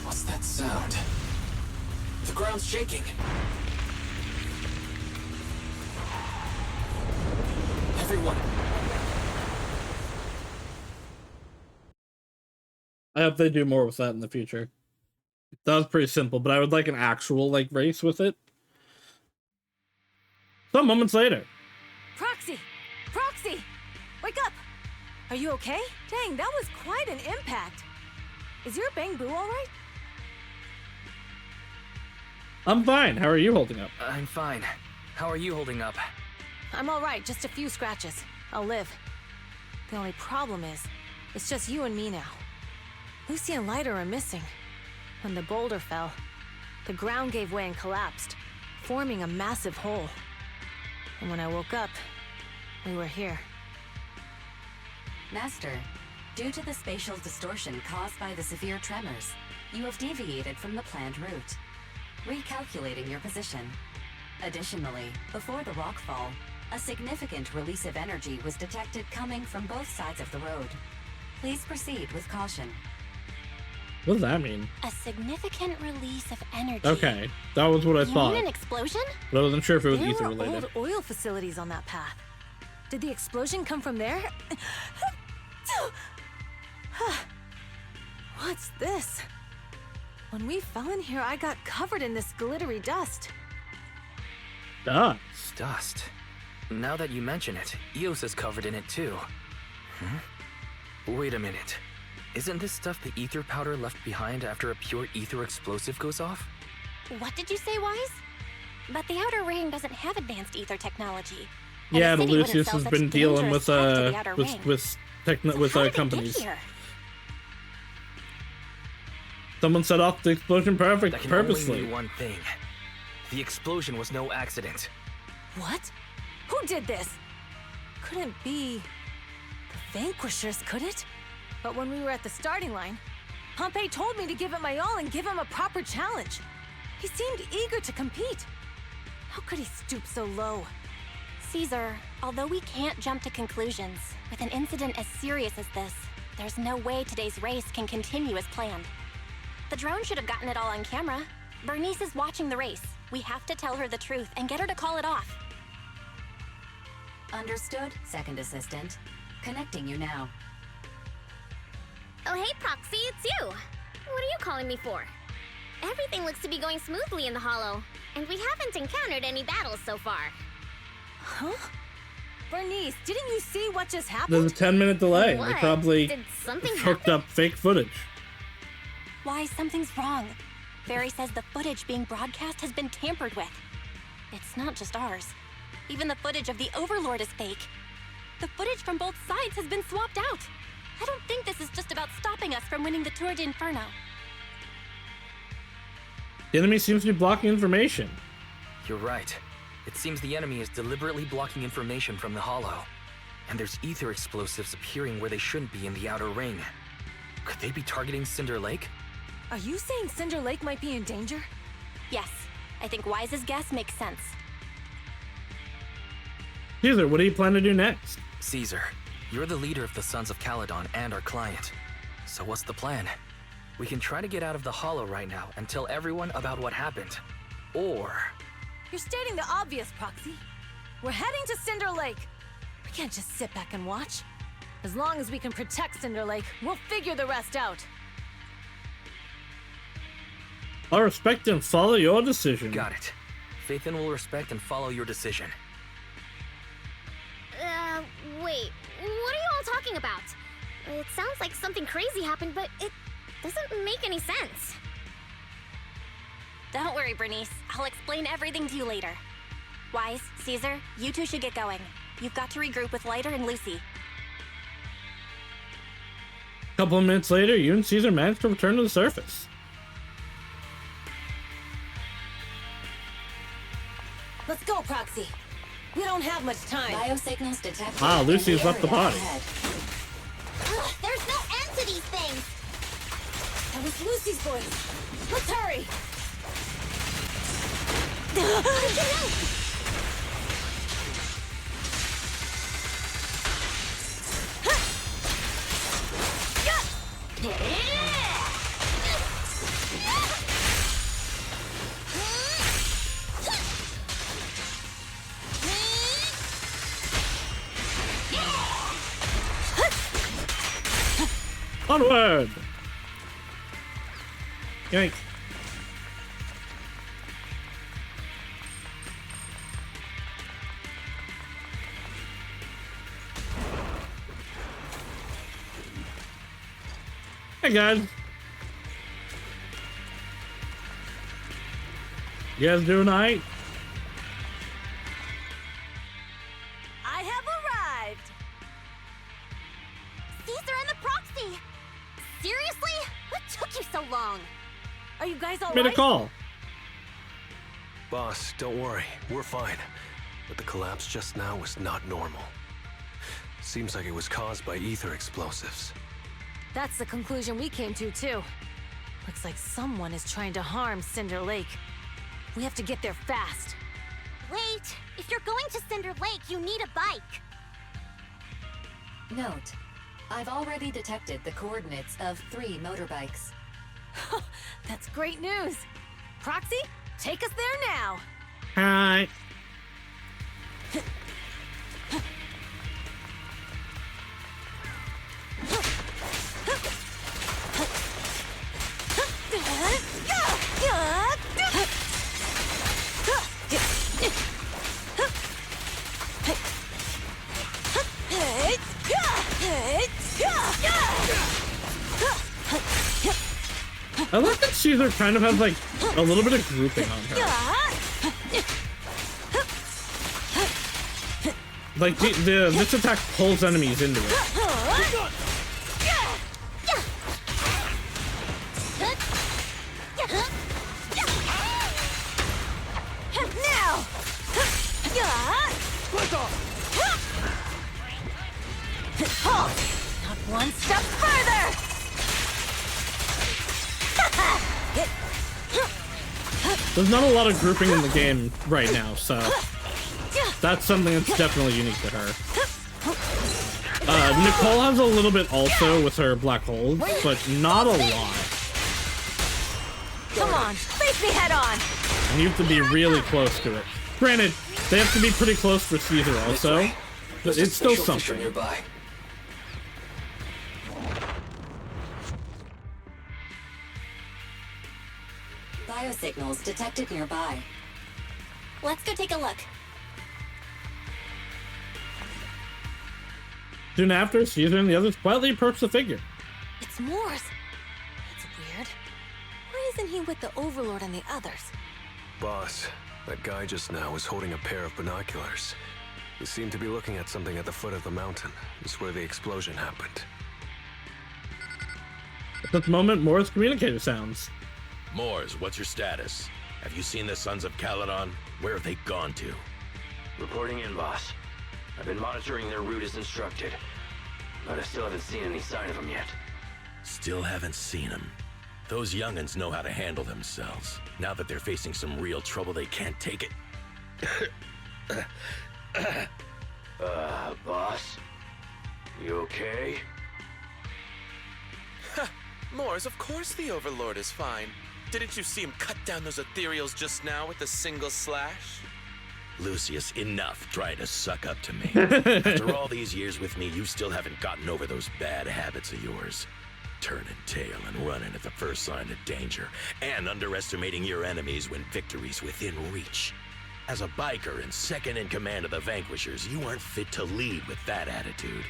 J: What's that sound? The ground's shaking. Everyone.
A: I hope they do more with that in the future. That was pretty simple, but I would like an actual like race with it. Some moments later.
F: Proxy! Proxy! Wake up! Are you okay? Dang, that was quite an impact. Is your Bang Boo alright?
A: I'm fine. How are you holding up?
D: I'm fine. How are you holding up?
F: I'm alright, just a few scratches. I'll live. The only problem is, it's just you and me now. Lucy and Lighter are missing. When the boulder fell, the ground gave way and collapsed, forming a massive hole. And when I woke up, we were here.
H: Master, due to the spatial distortion caused by the severe tremors, you have deviated from the planned route, recalculating your position. Additionally, before the rockfall, a significant release of energy was detected coming from both sides of the road. Please proceed with caution.
A: What does that mean?
B: A significant release of energy.
A: Okay, that was what I
B: You
A: thought.
B: mean an explosion?
A: But I wasn't sure if it was
F: There
A: ether
F: were
A: related.
F: old oil facilities on that path. Did the explosion come from there? What's this? When we fell in here, I got covered in this glittery dust.
A: Dust.
D: Dust. Now that you mention it, Eos is covered in it too. Wait a minute. Isn't this stuff the ether powder left behind after a pure ether explosive goes off?
B: What did you say, Wise? But the Outer Ring doesn't have advanced ether technology. And
A: Yeah,
B: the
A: but
B: city wouldn't
A: Lucius
B: sell
A: has
B: such
A: been dealing
B: dangerous
A: with
B: tech to the Outer Ring. How did it
A: companies.
B: get here?
A: Someone set off the explosion
D: That can
A: purposely.
D: only mean one thing. The explosion was no accident.
F: What? Who did this? Couldn't be the Vanquishers, could it? But when we were at the starting line, Pompey told me to give it my all and give him a proper challenge. He seemed eager to compete. How could he stoop so low?
B: Caesar, although we can't jump to conclusions, with an incident as serious as this, there's no way today's race can continue as planned. The drone should have gotten it all on camera. Bernice is watching the race. We have to tell her the truth and get her to call it off.
H: Understood, Second Assistant. Connecting you now.
M: Oh, hey, Proxy, it's you. What are you calling me for? Everything looks to be going smoothly in the Hollow, and we haven't encountered any battles so far.
F: Huh? Bernice, didn't you see what just happened?
A: There's a 10-minute delay.
M: What?
A: They probably
M: Did something
A: hooked
M: happen?
A: up fake footage.
B: Why, something's wrong. Barry says the footage being broadcast has been tampered with. It's not just ours. Even the footage of the Overlord is fake. The footage from both sides has been swapped out. I don't think this is just about stopping us from winning the Tour d'Inferno.
A: The enemy seems to be blocking information.
D: You're right. It seems the enemy is deliberately blocking information from the Hollow. And there's ether explosives appearing where they shouldn't be in the outer ring. Could they be targeting Cinder Lake?
F: Are you saying Cinder Lake might be in danger?
B: Yes, I think Wise's guess makes sense.
A: Caesar, what do you plan to do next?
D: Caesar, you're the leader of the Sons of Caledon and our client. So what's the plan? We can try to get out of the Hollow right now and tell everyone about what happened. Or...
F: You're stating the obvious, Proxy. We're heading to Cinder Lake. We can't just sit back and watch. As long as we can protect Cinder Lake, we'll figure the rest out.
A: I'll respect and follow your decision.
D: Got it. Phaethon will respect and follow your decision.
M: Wait. What are you all talking about? It sounds like something crazy happened, but it doesn't make any sense.
B: Don't worry, Bernice. I'll explain everything to you later. Wise, Caesar, you two should get going. You've got to regroup with Lighter and Lucy.
A: A couple of minutes later, you and Caesar managed to return to the surface.
F: Let's go, Proxy. We don't have much time.
H: Biosignals detected.
A: Ah, Lucy's left the body.
G: Ugh, there's no end to these things!
F: That was Lucy's voice. Let's hurry!
A: Onward! Yank. Hey guys. You guys doing alright?
F: I have arrived!
G: Caesar and the Proxy! Seriously? What took you so long?
F: Are you guys all
A: Made a
F: right?
A: call.
K: Boss, don't worry. We're fine. But the collapse just now was not normal. Seems like it was caused by ether explosives.
F: That's the conclusion we came to, too. Looks like someone is trying to harm Cinder Lake. We have to get there fast.
G: Wait! If you're going to Cinder Lake, you need a bike!
H: Note, I've already detected the coordinates of 3 motorbikes.
F: That's great news. Proxy, take us there now.
A: Hi. I like that Caesar kind of has like a little bit of grouping on her. Like this attack pulls enemies into it.
F: Now! Halt! Not One step further!
A: There's not a lot of grouping in the game right now, so that's something that's definitely unique to her. Nicole has a little bit also with her black holes, but not a lot.
F: Come on, face me head on!
A: And you have to be really close to it. Granted, they have to be pretty close for Caesar also, but it's still something.
J: Nearby.
H: Biosignals detected nearby.
B: Let's go take a look.
A: Soon after, Caesar and the others quietly approach the figure.
F: It's Morse. That's weird. Why isn't he with the Overlord and the others?
K: Boss, that guy just now was holding a pair of binoculars. He seemed to be looking at something at the foot of the mountain. It's where the explosion happened.
A: At this moment, Moore's communicator sounds.
Q: Moors, what's your status? Have you seen the Sons of Caledon? Where have they gone to?
O: Reporting in, boss. I've been monitoring their route as instructed, but I still haven't seen any sign of them yet.
Q: Still haven't seen them. Those young'uns know how to handle themselves. Now that they're facing some real trouble, they can't take it.
O: Boss? You okay?
R: Moors, of course the Overlord is fine. Didn't you see him cut down those ethereals just now with a single slash?
Q: Lucius, enough trying to suck up to me. After all these years with me, you still haven't gotten over those bad habits of yours. Turning tail and running at the first sign of danger, and underestimating your enemies when victory's within reach. As a biker and second in command of the Vanquishers, you aren't fit to lead with that attitude.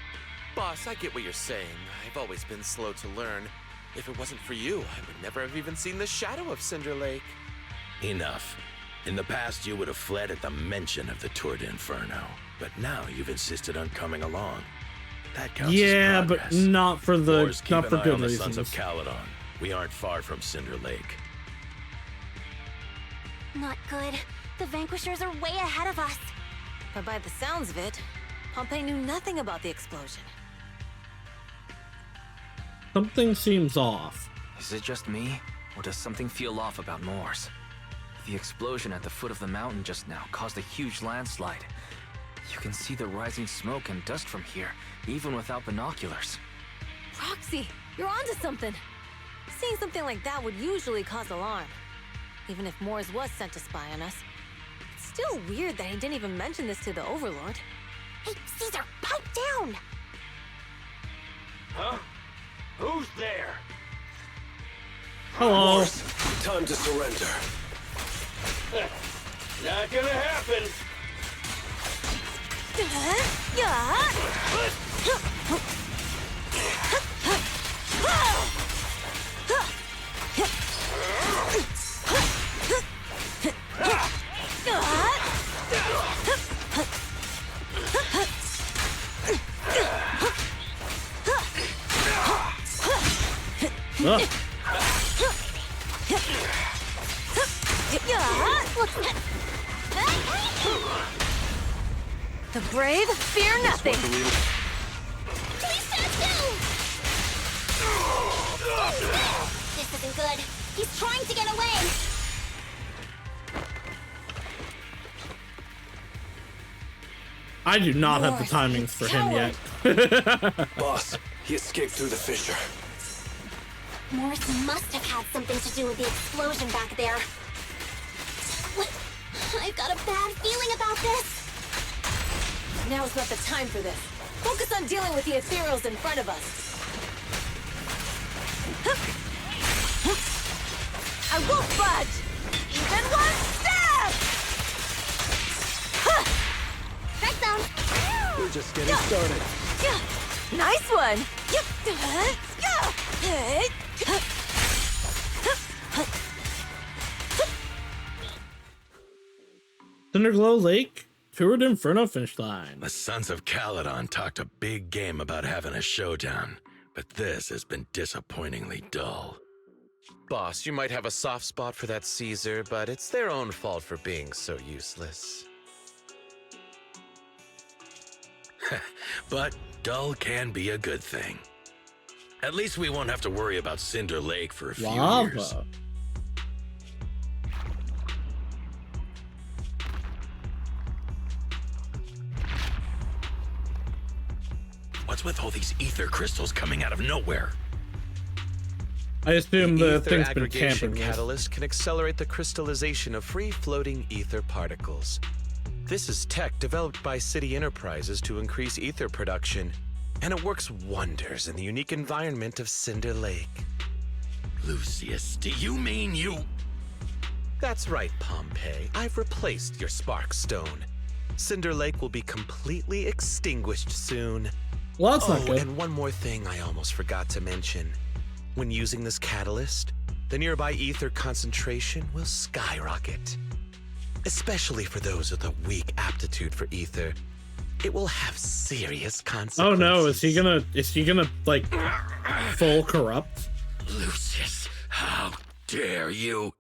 R: Boss, I get what you're saying. I've always been slow to learn. If it wasn't for you, I would never have even seen the shadow of Cinder Lake.
Q: Enough. In the past, you would have fled at the mention of the Tour d'Inferno, but now you've insisted on coming along. That counts
A: Yeah,
Q: as
A: but
Q: progress.
A: not for the
Q: Moors, keep
A: not
Q: an
A: for
Q: eye
A: good
Q: on the
A: reasons.
Q: Sons of Caledon. We aren't far from Cinder Lake.
B: Not good. The Vanquishers are way ahead of us.
F: But by the sounds of it, Pompey knew nothing about the explosion.
A: Something seems off.
D: Is it just me, or does something feel off about Moors? The explosion at the foot of the mountain just now caused a huge landslide. You can see the rising smoke and dust from here, even without binoculars.
F: Roxy, you're onto something. Seeing something like that would usually cause alarm. Even if Moores was sent to spy on us. It's still weird that he didn't even mention this to the Overlord.
G: Hey, Caesar, pipe down!
O: Huh? Who's there?
A: Hello.
K: Morse, time to surrender.
O: Not gonna happen.
F: The brave fear nothing.
G: Please stand still! This isn't good. He's trying to get away!
A: I do not have the timings for him yet.
K: Boss, he escaped through the fissure.
G: Morris must have had something to do with the explosion back there. I've got a bad feeling about this.
F: Now's not the time for this. Focus on dealing with the ethereals in front of us. I won't budge! Even one step!
G: Strike zone!
K: We're just getting started.
F: Nice one!
A: Cinderglow Lake, Tour d'Inferno finish line.
Q: The Sons of Caledon talked a big game about having a showdown, but this has been disappointingly dull.
R: Boss, you might have a soft spot for that Caesar, but it's their own fault for being so useless.
Q: But dull can be a good thing. At least we won't have to worry about Cinder Lake for a few years.
A: Lava.
Q: What's with all these ether crystals coming out of nowhere?
A: I assume the
R: ether
A: thing's been
R: aggregation
A: tampered with.
R: catalyst can accelerate the crystallization of free-floating ether particles. This is tech developed by City Enterprises to increase ether production, and it works wonders in the unique environment of Cinder Lake.
Q: Lucius, do you mean you...
R: That's right, Pompeii. I've replaced your spark stone. Cinder Lake will be completely extinguished soon.
A: Well, that's not good.
R: And one more thing I almost forgot to mention. When using this catalyst, the nearby ether concentration will skyrocket. Especially for those with a weak aptitude for ether, it will have serious consequences.
A: Oh no, is he gonna like full corrupt?
Q: Lucius, how dare you?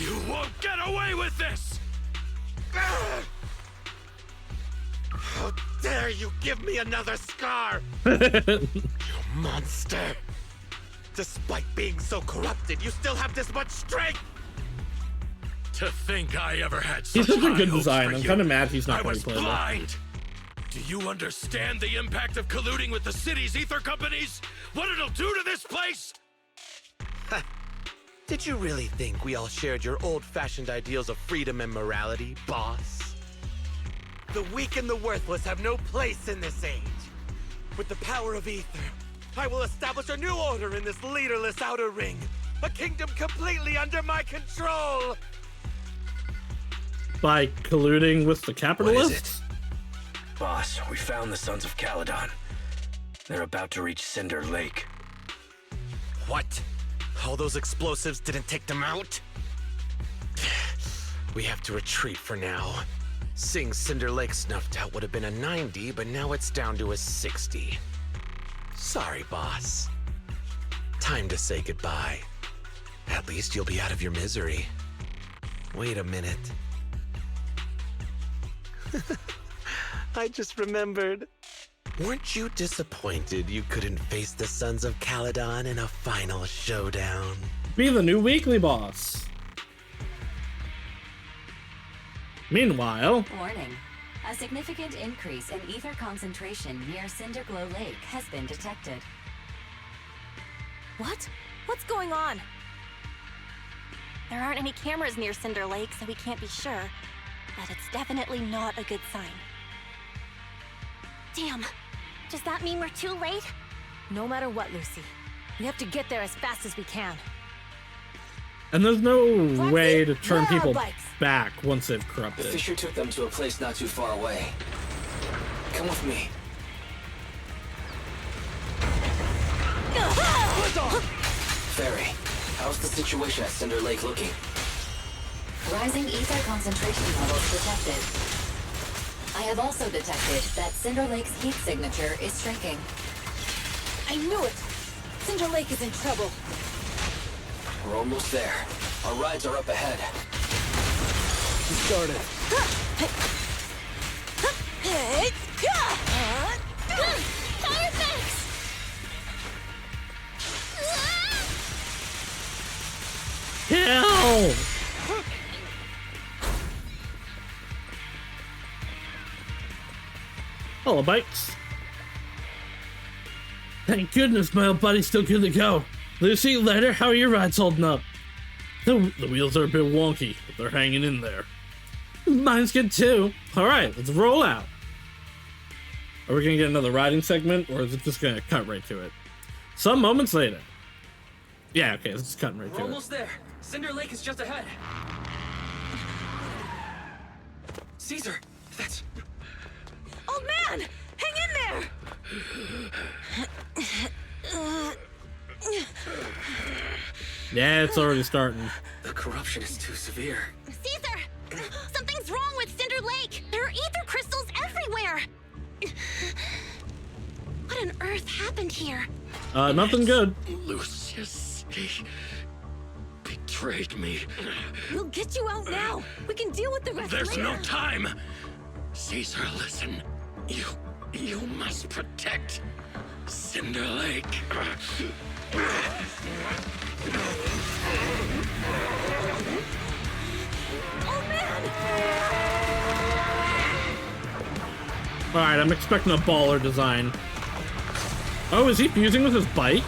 Q: You won't get away with this!
R: How dare you give me another scar! You monster! Despite being so corrupted, you still have this much strength!
Q: To think I ever had
A: He's
Q: such
A: such a
Q: high
A: good
Q: hopes
A: design.
Q: for
A: I'm
Q: you.
A: kind of mad he's not
Q: I
A: going
Q: was
A: to play
Q: blind! Do you understand the impact of colluding with the city's ether companies? What it'll do to this place?
R: Did you really think we all shared your old-fashioned ideals of freedom and morality, boss? The weak and the worthless have no place in this age. With the power of ether, I will establish a new order in this leaderless outer ring. A kingdom completely under my control!
A: By colluding with the capitalists?
J: Boss, we found the Sons of Caledon. They're about to reach Cinder Lake.
R: What? All those explosives didn't take them out? We have to retreat for now. Seeing Cinder Lake snuffed out would have been a 90, but now it's down to a 60. Sorry, boss. Time to say goodbye. At least you'll be out of your misery. Wait a minute. I just remembered. Weren't you disappointed you couldn't face the Sons of Caledon in a final showdown?
A: Be the new weekly boss. Meanwhile...
H: Warning. A significant increase in ether concentration near Cinderglow Lake has been detected.
F: What? What's going on?
B: There aren't any cameras near Cinder Lake, so we can't be sure. But it's definitely not a good sign.
G: Damn. Does that mean we're too late?
F: No matter what, Lucy. We have to get there as fast as we can.
A: And there's no way to turn
F: where are
A: people
F: bikes?
A: back once they've
J: The
A: corrupted.
J: Fisher took them to a place not too far away. Come with me. Ferry, how's the situation at Cinder Lake looking?
H: Rising ether concentration levels detected. I have also detected that Cinder Lake's heat signature is shrinking.
F: I knew it! Cinder Lake is in trouble.
J: We're almost there. Our rides are up ahead.
K: You started.
G: Tire fix!
A: Hell! Hello, bikes. Thank goodness my old buddy's still good to go. Lucy, later, how are your rides holding up? The wheels are a bit wonky, but they're hanging in there. Mine's good too. Alright, let's roll out. Are we gonna get another riding segment, or is it just gonna cut right to it? Some moments later. Yeah, okay, it's just cutting right
J: We're
A: to it.
J: almost there. Cinder Lake is just ahead. Caesar, that's...
F: Old man! Hang in there!
A: Yeah, it's already starting.
J: The corruption is too severe.
G: Caesar! Something's wrong with Cinder Lake! There are ether crystals everywhere! What on earth happened here?
A: Nothing good.
Q: Lucius, he betrayed me.
F: We'll get you out now. We can deal with the rest
Q: There's
F: later.
Q: no time. Caesar, listen.
L: You must protect Cinder Lake.
F: Oh man!
A: Alright, I'm expecting a baller design. Oh, is he fusing with his bike?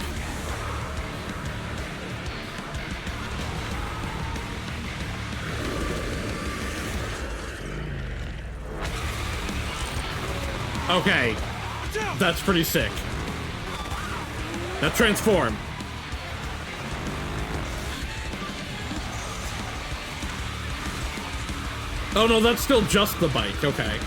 A: Okay. That's pretty sick. Now transform. Oh no, that's still just the bike. Okay.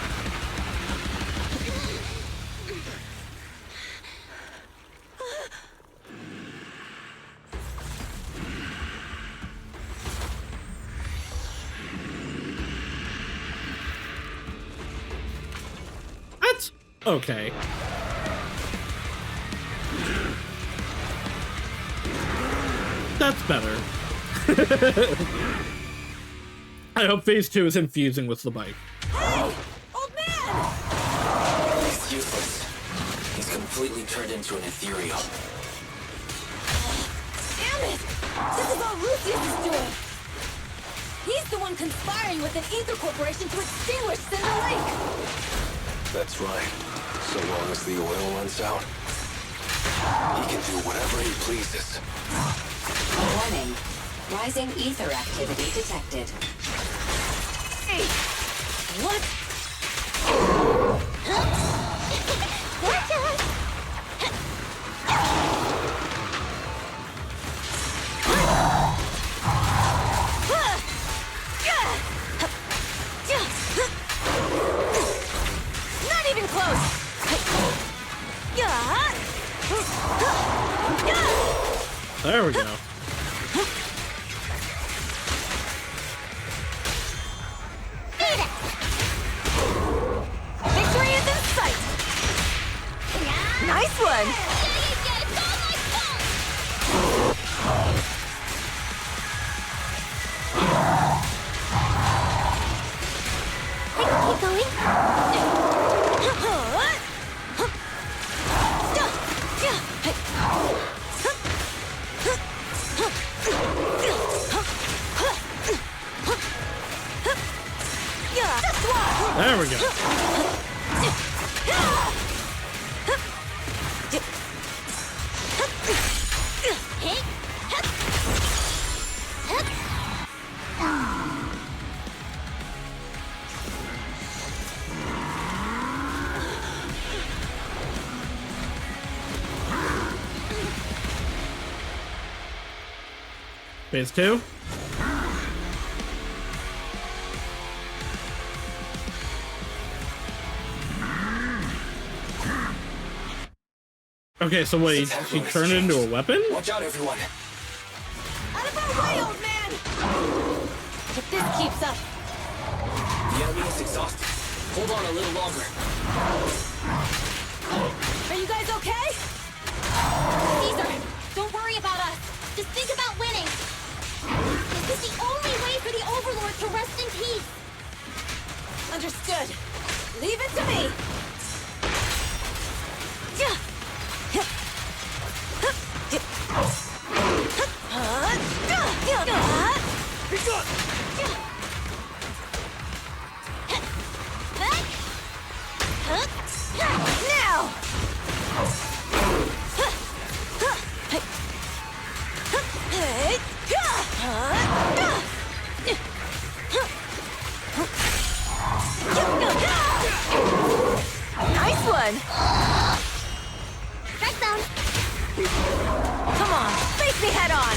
A: What? Okay. That's better. I hope phase 2 is him fusing with the bike.
F: Hey! Old man!
J: He's useless. He's completely turned into an ethereal.
F: Damn it! This is all Lucius is doing! He's the one conspiring with an ether corporation to extinguish Cinder Lake!
K: That's right. So long as the oil runs out, he can do whatever he pleases.
H: Warning. Rising ether activity detected.
F: Hey! What? Not even close!
A: There we go.
F: Victory is in sight! Nice one!
M: Keep going.
A: There we go. Phase 2. Okay, so wait, he turned it into a weapon?
J: Watch out, everyone.
F: Out of our way, old man! If this keeps up...
J: The enemy is exhausted. Hold on a little longer.
F: Are you guys okay?
G: Caesar, don't worry about us. Just think about winning. This is the only way for the Overlord to rest in peace.
F: Understood. Leave it to me. Now! Nice one!
G: Strike zone.
F: Come on, face me head on!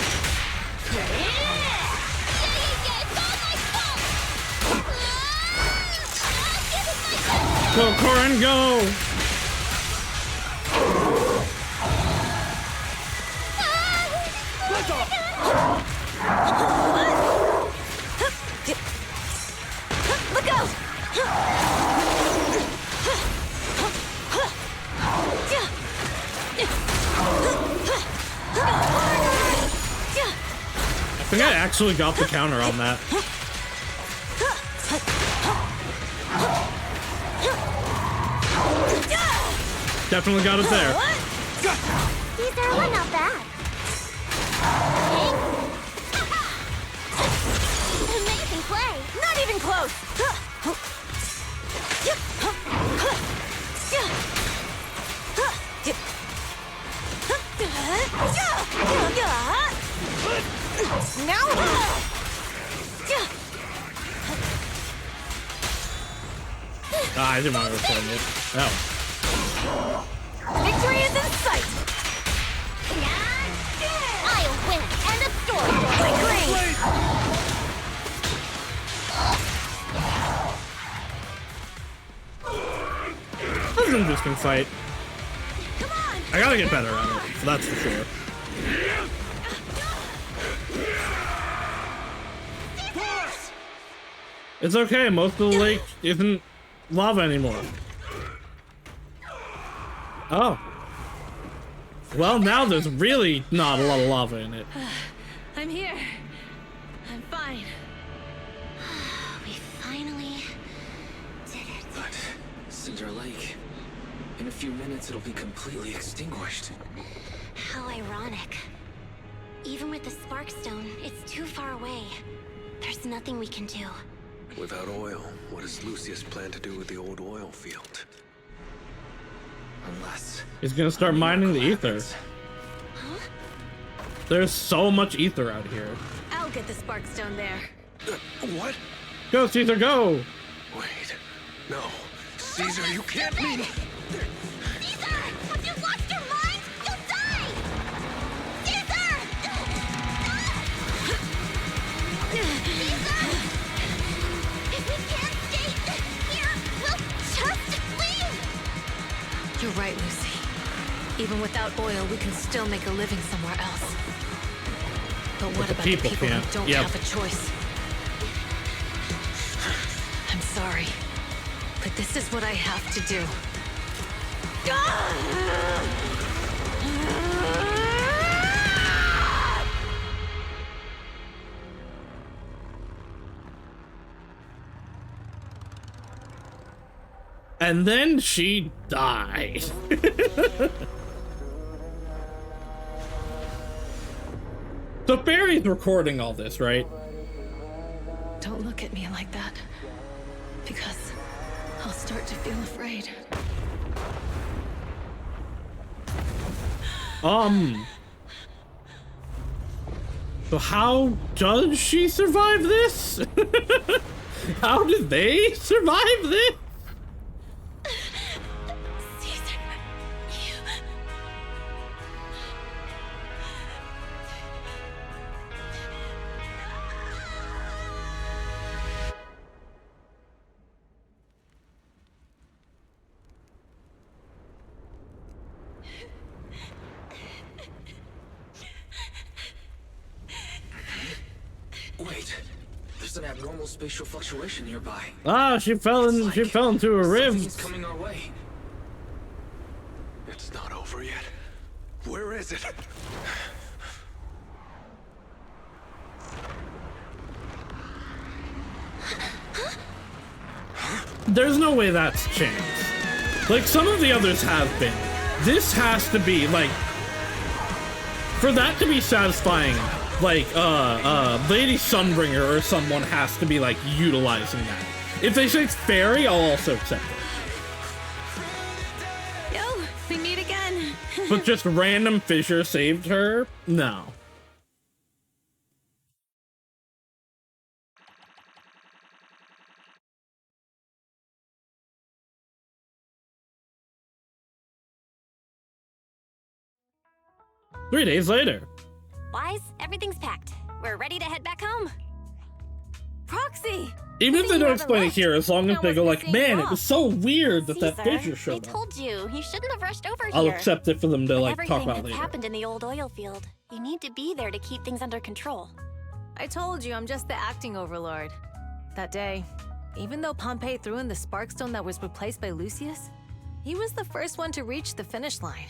A: Go, Corin, go!
F: Look out!
A: I think I actually got the counter on that. Definitely got it there.
M: These are not bad. Amazing play.
F: Not even close. Now.
A: I didn't want to return it. No.
F: Victory is in sight.
M: I'll win. End of story.
A: That was an interesting fight. I gotta get better at it, so that's for sure. It's okay, most of the lake isn't lava anymore. Oh. Well, now there's really not a lot of lava in it.
F: I'm here. I'm fine.
M: We finally did it.
J: But Cinder Lake, in a few minutes it'll be completely extinguished.
M: How ironic. Even with the Sparkstone, it's too far away. There's nothing we can do.
K: Without oil, what does Lucius plan to do with the old oil field?
J: Unless
A: he's gonna start mining the ether.
F: Huh?
A: There's so much ether out here.
F: I'll get the Sparkstone there.
K: What?
A: Go, Caesar, go!
K: Wait. No. Caesar, you can't mean...
M: Caesar! Have you lost your mind? You'll die! Caesar! Caesar! If we can't stay here, we'll just leave!
F: You're right, Lucy. Even without oil, we can still make a living somewhere else. But what about the people who don't have a choice? I'm sorry, but this is what I have to do.
A: And then she died. So Barry's recording all this, right?
F: Don't look at me like that, because I'll start to feel afraid.
A: So how does she survive this? How did they survive this?
F: Caesar,
J: Wait, there's an abnormal spatial fluctuation nearby.
A: Ah, she fell into a rift.
J: Something's coming our way.
K: It's not over yet. Where is it?
A: There's no way that's changed. Like, some of the others have been. This has to be, like... For that to be satisfying, like, Lady Sunbringer or someone has to be, like, utilizing that. If they say it's fairy, I'll also accept it.
F: Yo, we meet again.
A: But just random fissure saved her? No. Three days later.
B: Wise, everything's packed. We're ready to head back home.
F: Proxy!
A: Even if they don't explain it here, as long as they go like, man, it was so weird that that fissure
B: I
A: showed up.
B: told you, you shouldn't have rushed over
A: I'll
B: here.
A: accept it for them to, like, talk
B: Everything
A: about
B: that's
A: later.
B: happened in the old oil field. You need to be there to keep things under control.
F: I told you, I'm just the acting overlord. That day, even though Pompey threw in the Sparkstone that was replaced by Lucius, he was the first one to reach the finish line.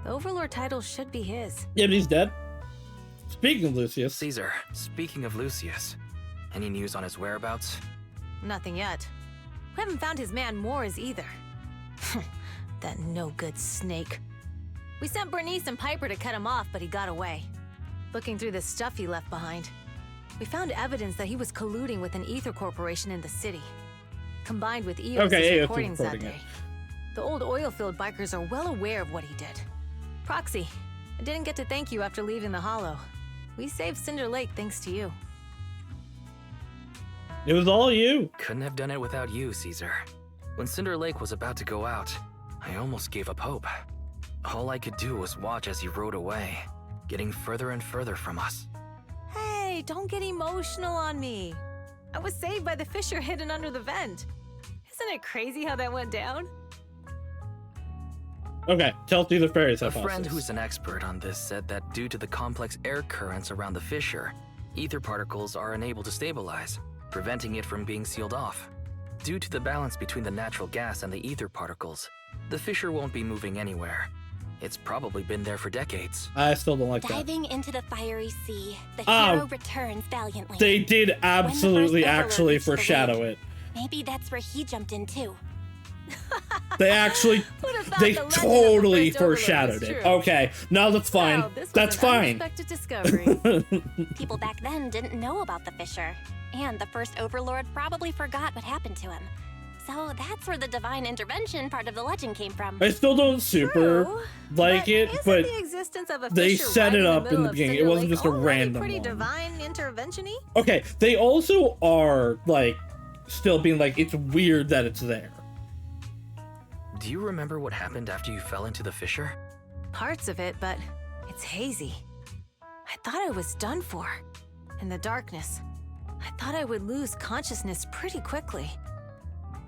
F: The overlord title should be his.
A: Yeah, but he's dead. Speaking of Lucius.
D: Caesar, speaking of Lucius, any news on his whereabouts?
F: Nothing yet. We haven't found his man Moors either. That no-good snake. We sent Bernice and Piper to cut him off, but he got away. Looking through the stuff he left behind, we found evidence that he was colluding with an ether corporation in the city. Combined with EOS's recordings that day. The old oilfield bikers are well aware of what he did. Proxy, I didn't get to thank you after leaving the Hollow. We saved Cinder Lake thanks to you.
A: It was all you.
D: Couldn't have done it without you, Caesar. When Cinder Lake was about to go out, I almost gave up hope. All I could do was watch as he rode away, getting further and further from us.
F: Hey, don't get emotional on me. I was saved by the fissure hidden under the vent. Isn't it crazy how that went down?
A: Okay, tell through the fairies hypothesis.
D: A friend who's an expert on this said that due to the complex air currents around the fissure, ether particles are unable to stabilize, preventing it from being sealed off. Due to the balance between the natural gas and the ether particles, the fissure won't be moving anywhere. It's probably been there for decades.
A: I still don't like that.
B: Diving into the fiery sea, the hero returns valiantly.
A: They did absolutely actually foreshadow it.
B: Maybe that's where he jumped in too.
A: They actually, they totally foreshadowed it. Okay, no, that's fine.
B: Wow, this was
A: that's
B: an
A: fine.
B: unexpected discovery. People back then didn't know about the fissure, and the first overlord probably forgot what happened to him. So that's where the divine intervention part of the legend came from.
A: I still don't super like it, but
F: The existence of a
A: they
F: fissure
A: set
F: right
A: it
F: the
A: up in
F: middle
A: the
F: of
A: beginning.
F: Cinder
A: It wasn't
F: Lake
A: just a
F: already
A: random
F: pretty
A: one.
F: divine intervention-y?
A: Okay, they also are like still being like, it's weird that it's there.
D: Do you remember what happened after you fell into the fissure?
F: Parts of it, but it's hazy. I thought I was done for. In the darkness, I thought I would lose consciousness pretty quickly.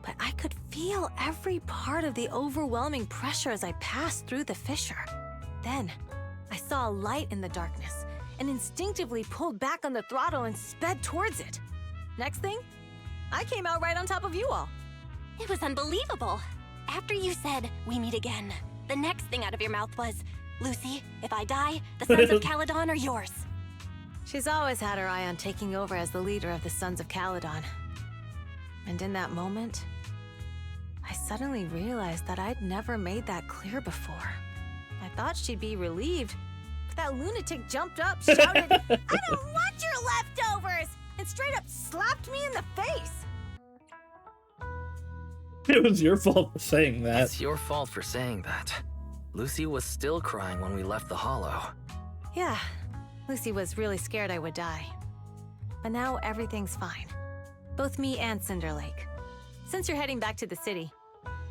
F: But I could feel every part of the overwhelming pressure as I passed through the fissure. Then, I saw a light in the darkness and instinctively pulled back on the throttle and sped towards it. Next thing, I came out right on top of you all.
B: It was unbelievable. After you said, "We meet again," the next thing out of your mouth was, "Lucy, if I die, the Sons of Caledon are yours."
F: She's always had her eye on taking over as the leader of the Sons of Caledon. And in that moment, I suddenly realized that I'd never made that clear before. I thought she'd be relieved, but that lunatic jumped up, shouted, "I don't want your leftovers!" and straight up slapped me in the face.
A: It was your fault for saying that.
D: It's your fault for saying that. Lucy was still crying when we left the Hollow.
F: Yeah, Lucy was really scared I would die. But now everything's fine. Both me and Cinder Lake. Since you're heading back to the city,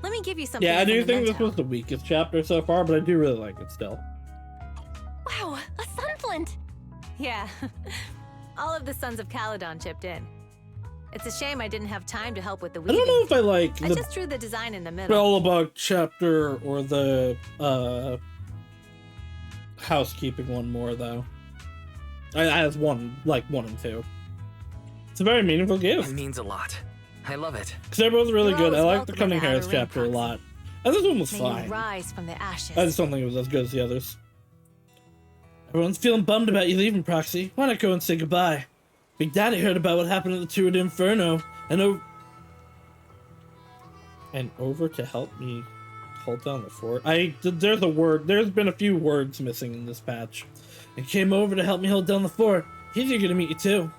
F: let me give you something.
A: Yeah, I do think this
F: memento.
A: was the weakest chapter so far, but I do really like it still.
B: Wow, a sunflint!
F: Yeah, all of the Sons of Caledon chipped in. It's a shame I didn't have time to help with the
A: I
F: weaving.
A: don't know if I like
F: I
A: the
F: just drew the design in the middle.
A: Bellabug chapter or the housekeeping one more though. As one, like 1 and 2. It's a very meaningful gift.
D: It means a lot. I love it.
A: Because they're both really
F: You're
A: good. I
F: always
A: like the
F: welcome
A: Cunning
F: in the
A: Harris
F: Outer Ring,
A: chapter a lot. And this one was
F: May
A: fine.
F: you rise from the ashes.
A: I just don't think it was as good as the others. Everyone's feeling bummed about you leaving, Proxy. Why not go and say goodbye? Big Daddy heard about what happened at the Tour d'Inferno and over to help me hold down the fort. There's a word. There's been a few words missing in this patch. And came over to help me hold down the fort. He's eager to meet you too.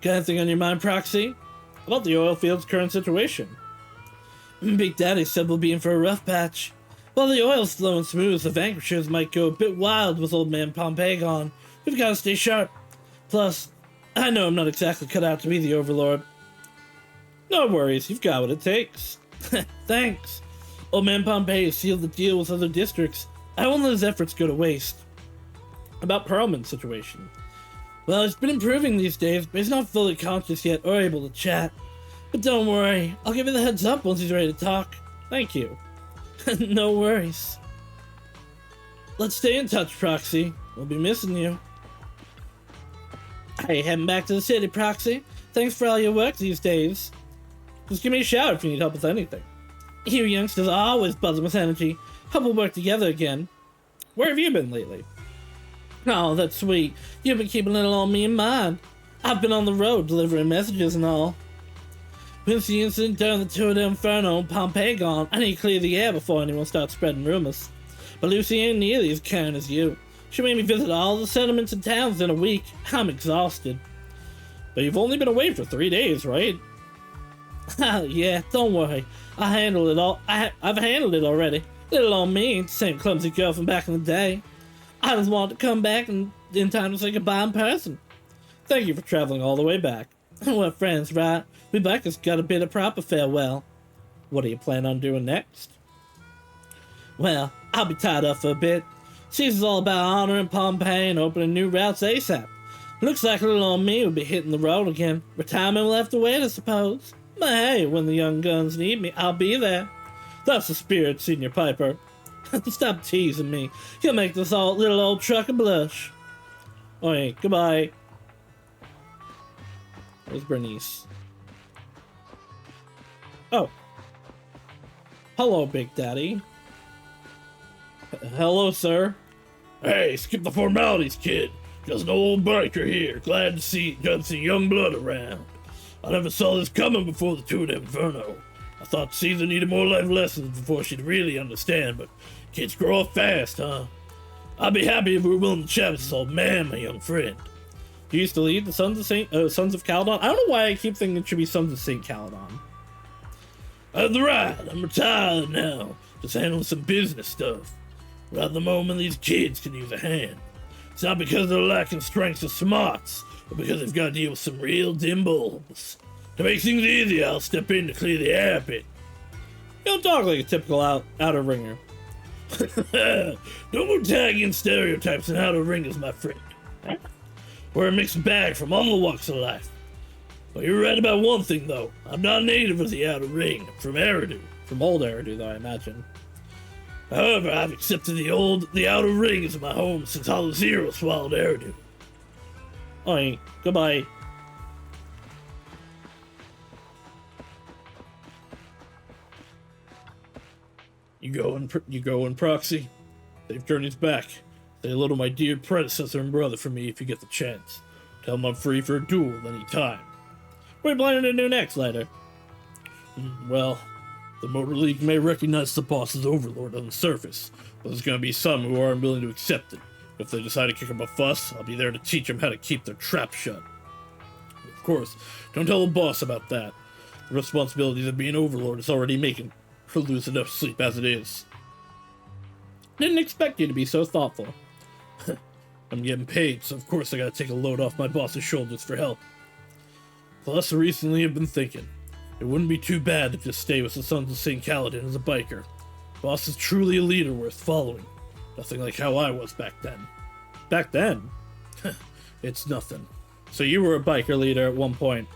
A: Got anything on your mind, Proxy? About the oil field's current situation. Big Daddy said we'll be in for a rough patch. While the oil's slow and smooth, the Vanquishers might go a bit wild with old man Pompey gone. We've got to stay sharp. Plus, I know I'm not exactly cut out to be the Overlord. No worries, you've got what it takes. Thanks. Old man Pompey has sealed the deal with other districts. I won't let his efforts go to waste. About Perlman's situation. Well, he's been improving these days, but he's not fully conscious yet or able to chat. But don't worry, I'll give you the heads up once he's ready to talk. Thank you. No worries. Let's stay in touch, Proxy. We'll be missing you. Hey, heading back to the city, Proxy. Thanks for all your work these days. Just give me a shout if you need help with anything. You youngsters are always buzzing with energy. Hope we'll work together again. Where have you been lately? Oh, that's sweet. You've been keeping it on me in mind. I've been on the road delivering messages and all. Since the incident during the Tour de Inferno in Pompeii gone, I need to clear the air before anyone starts spreading rumors. But Lucy ain't nearly as kind as you. She made me visit all the settlements and towns in a week. I'm exhausted. But you've only been away for 3 days, right? Yeah, don't worry. I've handled it already. Little old me ain't the same clumsy girl from back in the day. I just wanted to come back in time to say goodbye in person. Thank you for traveling all the way back. We're friends, right? Rebecca's got a bit of proper farewell. What do you plan on doing next? Well, I'll be tied up for a bit. Caesar's all about honoring Pompeii and opening new routes ASAP. Looks like little old me will be hitting the road again. Retirement will have to wait, I suppose. But hey, when the young guns need me, I'll be there. That's the spirit, Senior Piper. Stop teasing me. You'll make this little old trucker blush. Oi, goodbye. Where's Bernice? Oh. Hello, Big Daddy. Hello, sir.
S: Hey, skip the formalities, kid. Just an old biker here. Glad to see young blood around. I never saw this coming before the Tour de Inferno. I thought Caesar needed more life lessons before she'd really understand, but kids grow up fast, huh? I'd be happy if we were willing to chat with this old man, my young friend.
A: You used to lead the Sons of Caledon? I don't know why I keep thinking it should be Sons of St. Caledon.
S: That's right. I'm retired now. Just handling some business stuff. Right at the moment, these kids can use a hand. It's not because they're lacking strengths or smarts, but because they've got to deal with some real dim bulbs. To make things easier, I'll step in to clear the air a bit.
A: You don't talk like a typical outer ringer.
S: No more tagging stereotypes and outer ringers, my friend. We're a mixed bag from all walks of life. Well, you're right about one thing, though. I'm not a native of the outer ring. I'm from Eridu.
A: From old Eridu, though, I imagine.
S: However, I've accepted the outer ring as my home since Hollow Zero swallowed Eridu.
A: Oi, goodbye.
S: You go in proxy. Safe journeys back. Say hello to my dear predecessor and brother for me if you get the chance. Tell them I'm free for a duel any time.
A: What are you planning to do next, later?
S: Well, the Motor League may recognize the boss as Overlord on the surface, but there's gonna be some who aren't willing to accept it. If they decide to kick up a fuss, I'll be there to teach them how to keep their trap shut. Of course, don't tell the boss about that. The responsibilities of being Overlord is already making her lose enough sleep as it is.
A: Didn't expect you to be so thoughtful.
S: I'm getting paid, so of course I gotta take a load off my boss's shoulders for help. Plus, recently I've been thinking, it wouldn't be too bad to just stay with the Sons of St. Caledon as a biker. Boss is truly a leader worth following. Nothing like how I was back then.
A: Back then?
S: It's nothing.
A: So you were a biker leader at one point.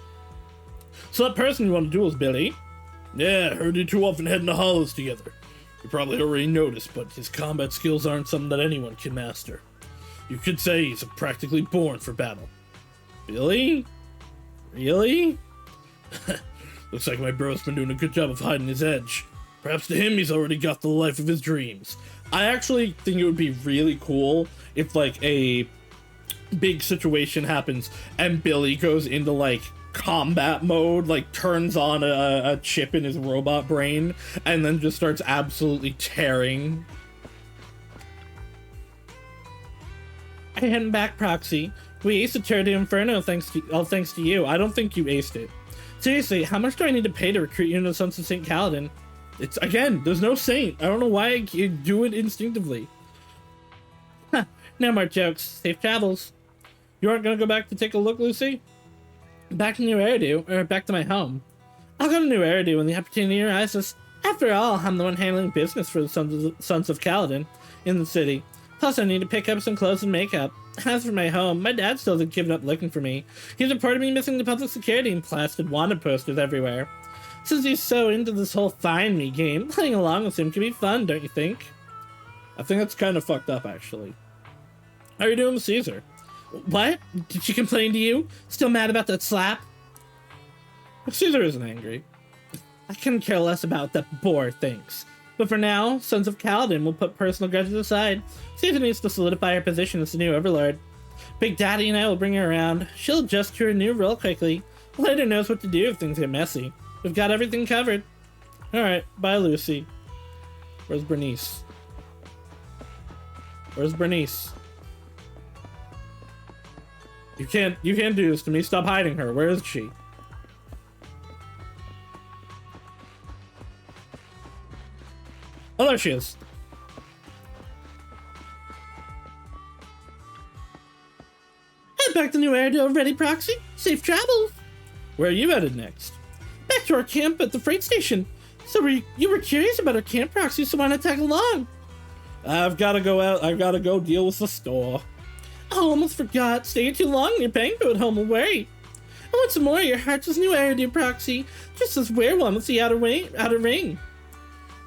A: So that person you want to duel is Billy?
S: Yeah, heard you two often head into hollows together. You probably already noticed, but his combat skills aren't something that anyone can master. You could say he's practically born for battle.
A: Billy? Really?
S: Looks like my bro's been doing a good job of hiding his edge. Perhaps to him he's already got the life of his dreams.
A: I actually think it would be really cool if, like, a big situation happens and Billy goes into, like, combat mode, like, turns on a chip in his robot brain, and then just starts absolutely tearing. I heading back, Proxy. We aced the Tour de Inferno thanks to you. I don't think you aced it. Seriously, how much do I need to pay to recruit you into the Sons of St. Caledon? It's, again, there's no saint. I don't know why I do it instinctively. No more jokes. Safe travels. You aren't gonna go back to take a look, Lucy? Back to New Eridu, or back to my home. I'll go to New Eridu when the opportunity arises. After all, I'm the one handling business for the Sons of Caledon in the city. Plus, I need to pick up some clothes and makeup. As for my home, my dad still hasn't given up looking for me. He's reported me missing to public security and plastered wanted posters everywhere. Since he's so into this whole find me game, playing along with him can be fun, don't you think?
S: I think that's kind of fucked up, actually.
A: How are you doing with Caesar? What? Did she complain to you? Still mad about that slap?
S: Caesar isn't angry.
A: I couldn't care less about that boar thinks. But for now, Sons of Caledon will put personal grudges aside. Caesar needs to solidify her position as the new Overlord. Big Daddy and I will bring her around. She'll adjust to her new role quickly. Later knows what to do if things get messy. We've got everything covered. Alright, bye, Lucy. Where's Bernice? Where's Bernice? You can't do this to me. Stop hiding her. Where is she? Oh, there she is. Head back to New Eridu already, Proxy. Safe travels. Where are you headed next? Back to our camp at the freight station. So you were curious about our camp, Proxy, so why not tag along? I've got to go out. I've got to go deal with the store. Oh, almost forgot. Staying too long and your bank boat home away. I want some more of your Hearts' New Eridu, Proxy. Just as wear one with the outer ring.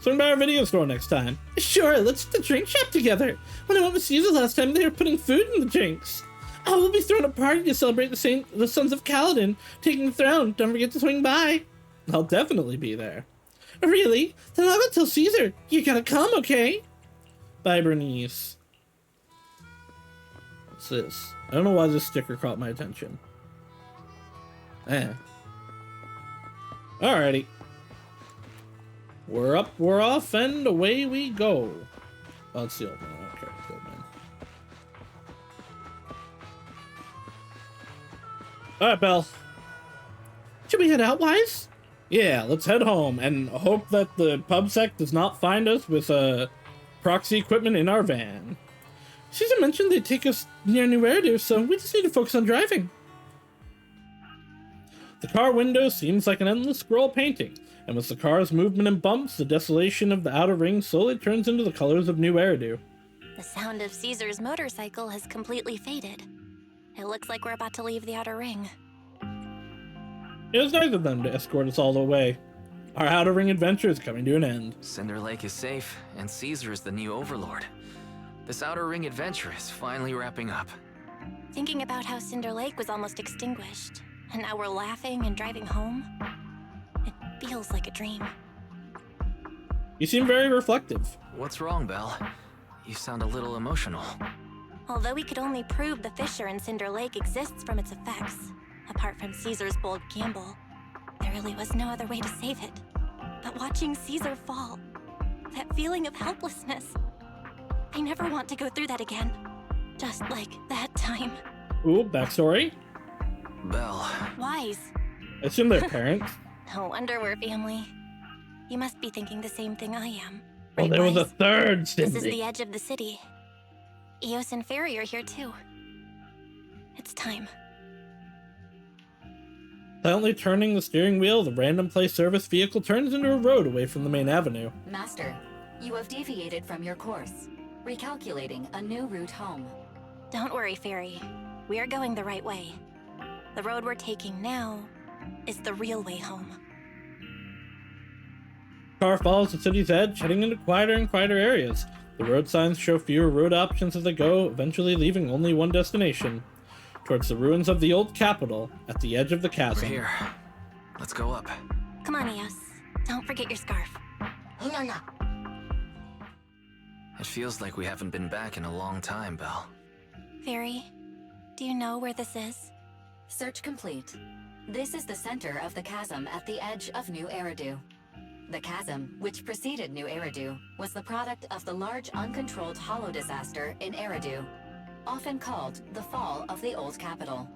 A: Swing by our video store next time. Sure, let's hit the drink shop together. When I went with Caesar last time, they were putting food in the drinks. Oh, we'll be throwing a party to celebrate the Sons of Kaladin taking the throne. Don't forget to swing by. I'll definitely be there. Really? Then I'll go tell Caesar. You gotta come, okay? Bye, Bernice. What's this? I don't know why this sticker caught my attention. Alrighty. We're up, we're off, and away we go. Oh, it's the old man. I don't care. It's the old man. Alright, Belle. Should we head out, Wise? Yeah, let's head home and hope that the PubSec does not find us with proxy equipment in our van. Caesar mentioned they'd take us near New Eridu, so we just need to focus on driving. The car window seems like an endless scroll painting, and with the car's movement and bumps, the desolation of the outer ring slowly turns into the colors of New Eridu.
B: The sound of Caesar's motorcycle has completely faded. It looks like we're about to leave the outer ring.
A: It was nice of them to escort us all the way. Our outer ring adventure is coming to an end.
D: Cinder Lake is safe, and Caesar is the new overlord. This outer ring adventure is finally wrapping up.
B: Thinking about how Cinder Lake was almost extinguished, and now we're laughing and driving home, it feels like a dream.
A: You seem very reflective.
D: What's wrong, Belle? You sound a little emotional.
B: Although we could only prove the fissure in Cinder Lake exists from its effects, apart from Caesar's bold gamble, there really was no other way to save it. But watching Caesar fall, that feeling of helplessness, I never want to go through that again. Just like that time.
A: Ooh, backstory?
D: Belle.
B: Wise.
A: I assume they're parents.
B: No wonder we're family. You must be thinking the same thing I am.
A: Well,
B: Right,
A: there was a
B: Wise?
A: third
B: This
A: Cindy.
B: is the edge of the city. Eos and Fairy are here too. It's time.
A: Silently turning the steering wheel, the random place service vehicle turns into a road away from the main avenue.
H: Master, you have deviated from your course, recalculating a new route home.
B: Don't worry, Fairy. We are going the right way. The road we're taking now is the real way home.
A: Car follows the city's edge, heading into quieter and quieter areas. The road signs show fewer road options as they go, eventually leaving only one destination. Towards the ruins of the old capital, at the edge of the chasm.
D: We're here. Let's go up.
B: Come on, Eos. Don't forget your scarf.
D: It feels like we haven't been back in a long time, Belle.
B: Fairy, do you know where this is?
H: Search complete. This is the center of the chasm at the edge of New Eridu. The chasm, which preceded New Eridu, was the product of the large uncontrolled hollow disaster in Eridu, often called the fall of the old capital.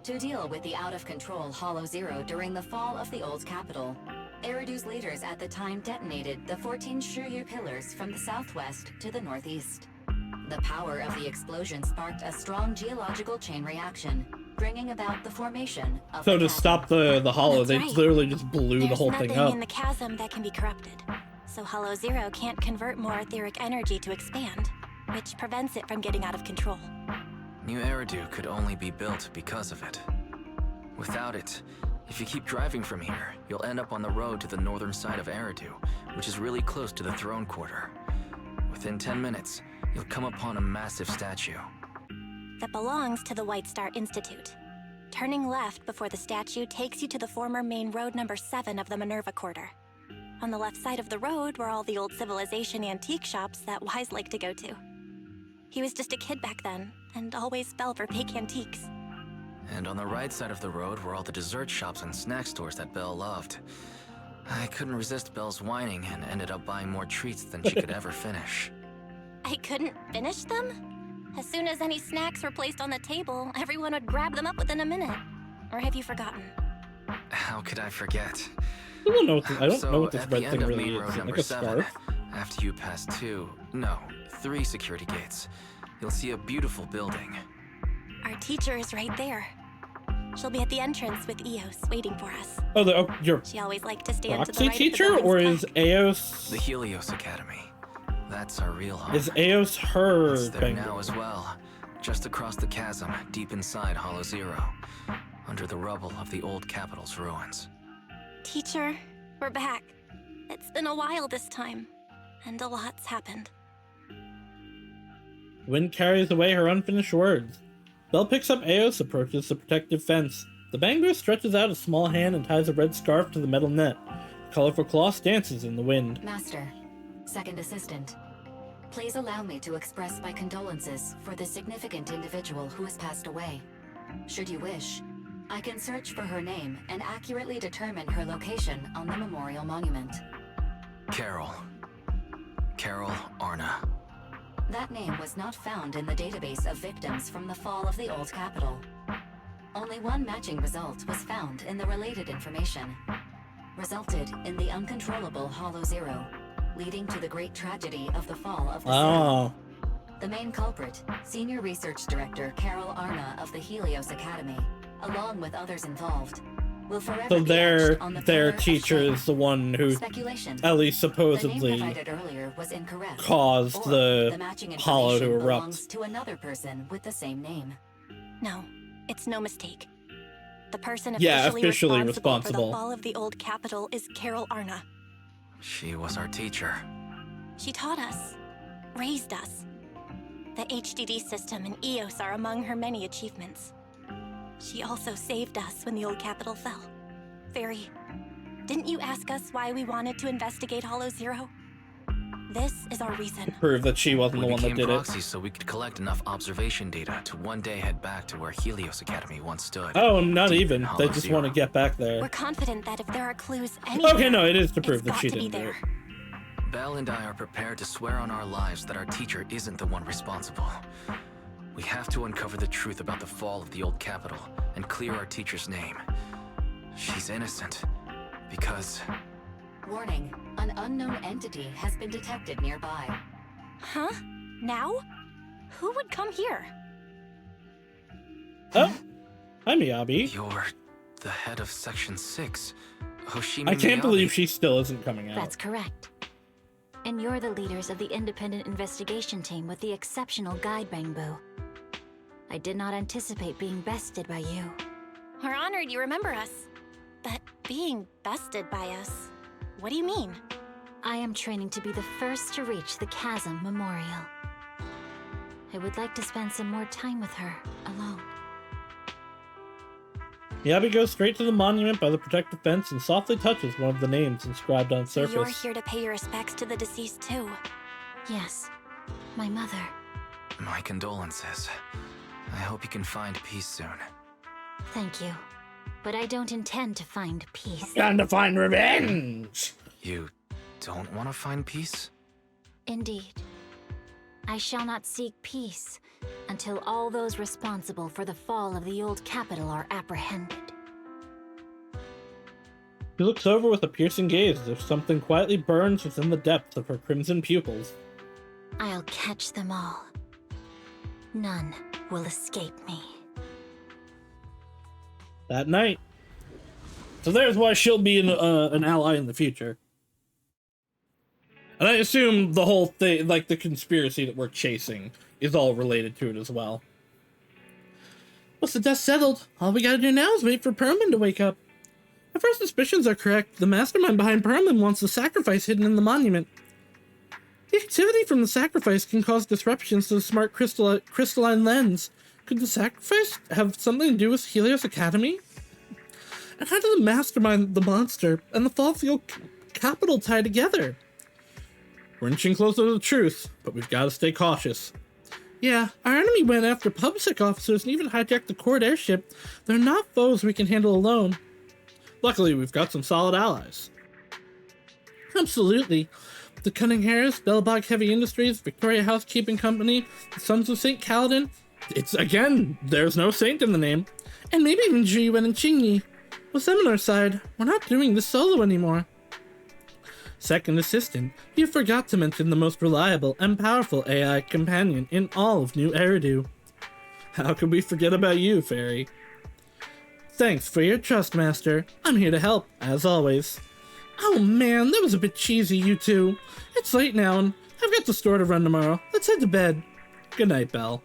H: To deal with the out-of-control Hollow Zero during the fall of the old capital, Eridu's leaders at the time detonated the 14 Shuryu pillars from the southwest to the northeast. The power of the explosion sparked a strong geological chain reaction, bringing about the formation of
A: So
H: the
A: to
H: chasm.
A: stop the hollow,
B: That's
A: they
B: right.
A: literally just blew the
B: There's
A: whole
B: nothing
A: thing up.
B: in the chasm that can be corrupted. So Hollow Zero can't convert more etheric energy to expand, which prevents it from getting out of control.
D: New Eridu could only be built because of it. Without it, if you keep driving from here, you'll end up on the road to the northern side of Eridu, which is really close to the throne quarter. Within 10 minutes, you'll come upon a massive statue.
B: That belongs to the White Star Institute. Turning left before the statue takes you to the former main road number 7 of the Minerva Quarter. On the left side of the road were all the old civilization antique shops that Wise liked to go to. He was just a kid back then, and always fell for fake antiques.
D: And on the right side of the road were all the dessert shops and snack stores that Belle loved. I couldn't resist Belle's whining and ended up buying more treats than she could ever finish.
B: I couldn't finish them? As soon as any snacks were placed on the table, everyone would grab them up within a minute. Or have you forgotten?
D: How could I forget?
A: I don't know what this
D: at
A: red
D: the
A: thing
D: end of
A: really
D: main
A: is.
D: road
A: Is it
D: number
A: like a
D: 7,
A: scarf?
D: after you pass 3 security gates, you'll see a beautiful building.
B: Our teacher is right there. She'll be at the entrance with Eos waiting for us.
A: Oh, your
B: She always liked to stand to the
A: proxy
B: right of the
A: teacher,
B: building's
A: or
B: plaque.
A: is Eos?
D: The Helios Academy. That's our real home.
A: Is Eos her?
D: It's there
A: thing?
D: now as well, just across the chasm, deep inside Hollow Zero, under the rubble of the old capital's ruins.
B: Teacher, we're back. It's been a while this time, and a lot's happened.
A: Wind carries away her unfinished words. Belle picks up Eos, approaches the protective fence. The bamboo stretches out a small hand and ties a red scarf to the metal net. The colorful cloth dances in the wind.
H: Master, second assistant, please allow me to express my condolences for the significant individual who has passed away. Should you wish, I can search for her name and accurately determine her location on the memorial monument.
D: Carol Arna.
H: That name was not found in the database of victims from the fall of the old capital. Only one matching result was found in the related information. Resulted in the uncontrollable Hollow Zero, leading to the great tragedy of the fall of the
A: Oh.
H: city. The main culprit, Senior Research Director Carol Arna of the Helios Academy, along with others involved, will forever
A: So
H: be
A: their
H: etched on the
A: their
H: pillar of
A: teacher
H: shame.
A: is the one who,
H: Speculation.
A: at least
H: The name
A: supposedly,
H: provided earlier was incorrect,
A: caused
H: or
A: the
H: matching
A: hollow to
H: information
A: erupt.
H: belongs to another person with the same name.
B: No, it's no mistake. The person
A: Yeah,
B: officially
A: officially
B: responsible for
A: responsible.
B: the fall of the old capital is Carol Arna.
D: She was our teacher.
B: She taught us, raised us. The HDD system and Eos are among her many achievements. She also saved us when the old capital fell. Fairy, didn't you ask us why we wanted to investigate Hollow Zero? This is our reason.
A: prove that she wasn't the
D: We
A: one that
D: became
A: did it.
D: proxies so we could collect enough observation data to one day head back to where Helios Academy once stood.
A: Oh, not
D: deep in
A: even. They
D: Hollow
A: just
D: Zero.
A: want to get back there.
B: We're confident that if there are clues anywhere,
A: Okay, no, it is to prove
B: it's
A: that
B: got
A: she
B: to be
A: didn't do it.
B: there.
D: Belle and I are prepared to swear on our lives that our teacher isn't the one responsible. We have to uncover the truth about the fall of the old capital and clear our teacher's name. She's innocent because...
H: Warning, an unknown entity has been detected nearby.
B: Huh? Now? Who would come here?
A: Oh, hi Miyabi.
D: You're the head of Section 6. Hoshimi
A: I can't
D: Miyabi.
A: believe she still isn't coming out.
M: That's correct. And you're the leaders of the independent investigation team with the exceptional guide Bangbu. I did not anticipate being bested by you.
B: We're honored you remember us. But being bested by us, what do you mean?
M: I am training to be the first to reach the Chasm Memorial. I would like to spend some more time with her, alone.
A: Miyabi goes straight to the monument by the protective fence and softly touches one of the names inscribed on
B: So you're
A: surface.
B: here to pay your respects to the deceased too.
M: Yes, my mother.
D: My condolences. I hope you can find peace soon.
M: Thank you. But I don't intend to find peace.
A: Time to find revenge!
D: You don't want to find peace?
M: Indeed. I shall not seek peace until all those responsible for the fall of the old capital are apprehended.
A: She looks over with a piercing gaze as if something quietly burns within the depths of her crimson pupils.
M: I'll catch them all. None will escape me.
A: That night. So there's why she'll be an ally in the future. And I assume the whole thing, like the conspiracy that we're chasing, is all related to it as well. Once the dust settled, all we gotta do now is wait for Perlman to wake up. If our suspicions are correct, the mastermind behind Perlman wants the sacrifice hidden in the monument. The activity from the sacrifice can cause disruptions to the smart crystalline lens. Could the sacrifice have something to do with Helios Academy? And how do the mastermind, the monster, and the fall of the old capital tie together? We're inching closer to the truth, but we've got to stay cautious. Yeah, our enemy went after PubSec officers and even hijacked the Cord airship. They're not foes we can handle alone. Luckily, we've got some solid allies. Absolutely. The Cunninghams, Bellbog Heavy Industries, Victoria Housekeeping Company, the Sons of St. Kaladin. It's, again, there's no saint in the name. And maybe even Jiyuan and Qingyi. Well, Seminar side, we're not doing this solo anymore. Second assistant, you forgot to mention the most reliable and powerful AI companion in all of New Eridu. How could we forget about you, Fairy? Thanks for your trust, Master. I'm here to help, as always. Oh man, that was a bit cheesy, you two. It's late now, and I've got the store to run tomorrow. Let's head to bed. Good night, Belle.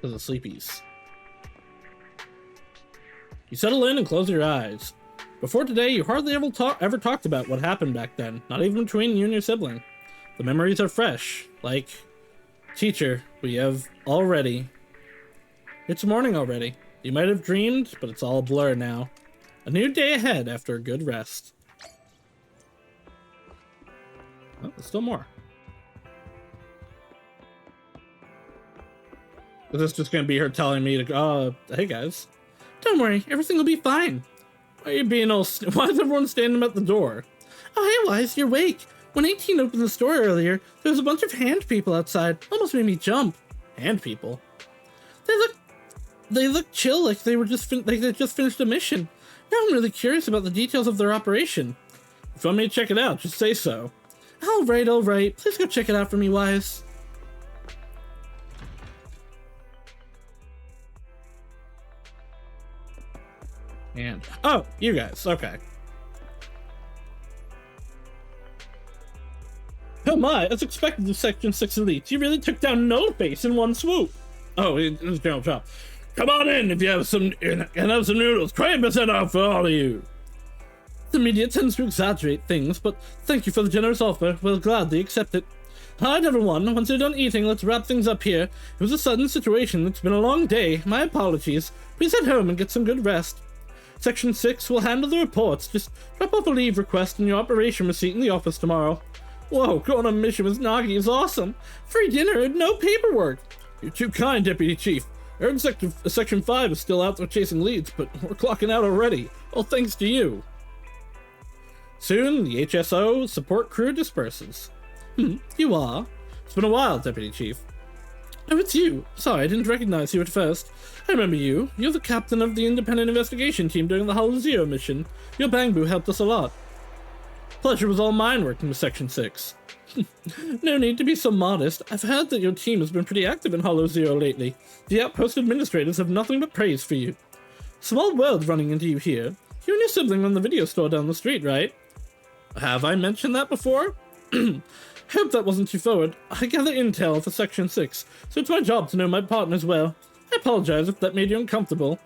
A: To the sleepies. You settle in and close your eyes. Before today, you hardly ever talked about what happened back then, not even between you and your sibling. The memories are fresh, like, teacher, we have already. It's morning already. You might have dreamed, but it's all a blur now. A new day ahead after a good rest. Oh, there's still more. Is this just gonna be her telling me to go, hey guys, don't worry, everything will be fine. Why are you being all, why is everyone standing at the door? Oh hey Wise, you're awake. When 18 opened the store earlier, there was a bunch of hand people outside. Almost made me jump. Hand people? They look chill, like they were just they just finished a mission. Now I'm really curious about the details of their operation. If you want me to check it out, just say so. Alright. Please go check it out for me, Wise. And oh, you guys, okay. Oh my, as expected of Section 6 elites, you really took down No Face in one swoop. Oh, it's General Chop. Come on in if you have some noodles. 20% off for all of you. The media tends to exaggerate things, but thank you for the generous offer. We'll gladly accept it. Alright everyone, once you're done eating, let's wrap things up here. It was a sudden situation. It's been a long day. My apologies. Please head home and get some good rest. Section 6 will handle the reports. Just drop off a leave request and your operation receipt in the office tomorrow. Whoa, going on a mission with Nagi is awesome. Free dinner and no paperwork. You're too kind, Deputy Chief. I heard Section 5 is still out there chasing leads, but we're clocking out already. All thanks to you. Soon, the HSO support crew disperses. You are? It's been a while, Deputy Chief. Oh, it's you. Sorry, I didn't recognize you at first. I remember you. You're the captain of the independent investigation team during the Hollow Zero mission. Your Bangbu helped us a lot. Pleasure was all mine working with Section 6. No need to be so modest. I've heard that your team has been pretty active in Hollow Zero lately. The outpost administrators have nothing but praise for you. Small world running into you here. You and your sibling run the video store down the street, right? Have I mentioned that before? Hope that wasn't too forward. I gather intel for Section 6, so it's my job to know my partners well. I apologize if that made you uncomfortable.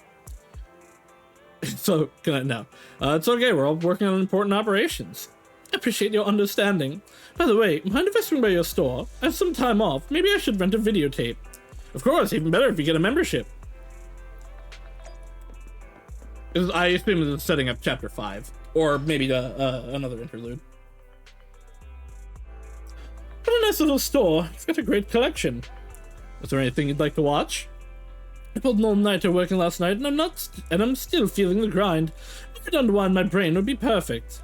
A: So, good night now. It's okay, we're all working on important operations. I appreciate your understanding. By the way, mind if I swing by your store? I have some time off. Maybe I should rent a videotape. Of course, even better if you get a membership. I assume this is setting up Chapter 5. Or maybe another interlude. What a nice little store. You've got a great collection. Is there anything you'd like to watch? I pulled an all-nighter working last night, and I'm still feeling the grind. If it unwind my brain would be perfect.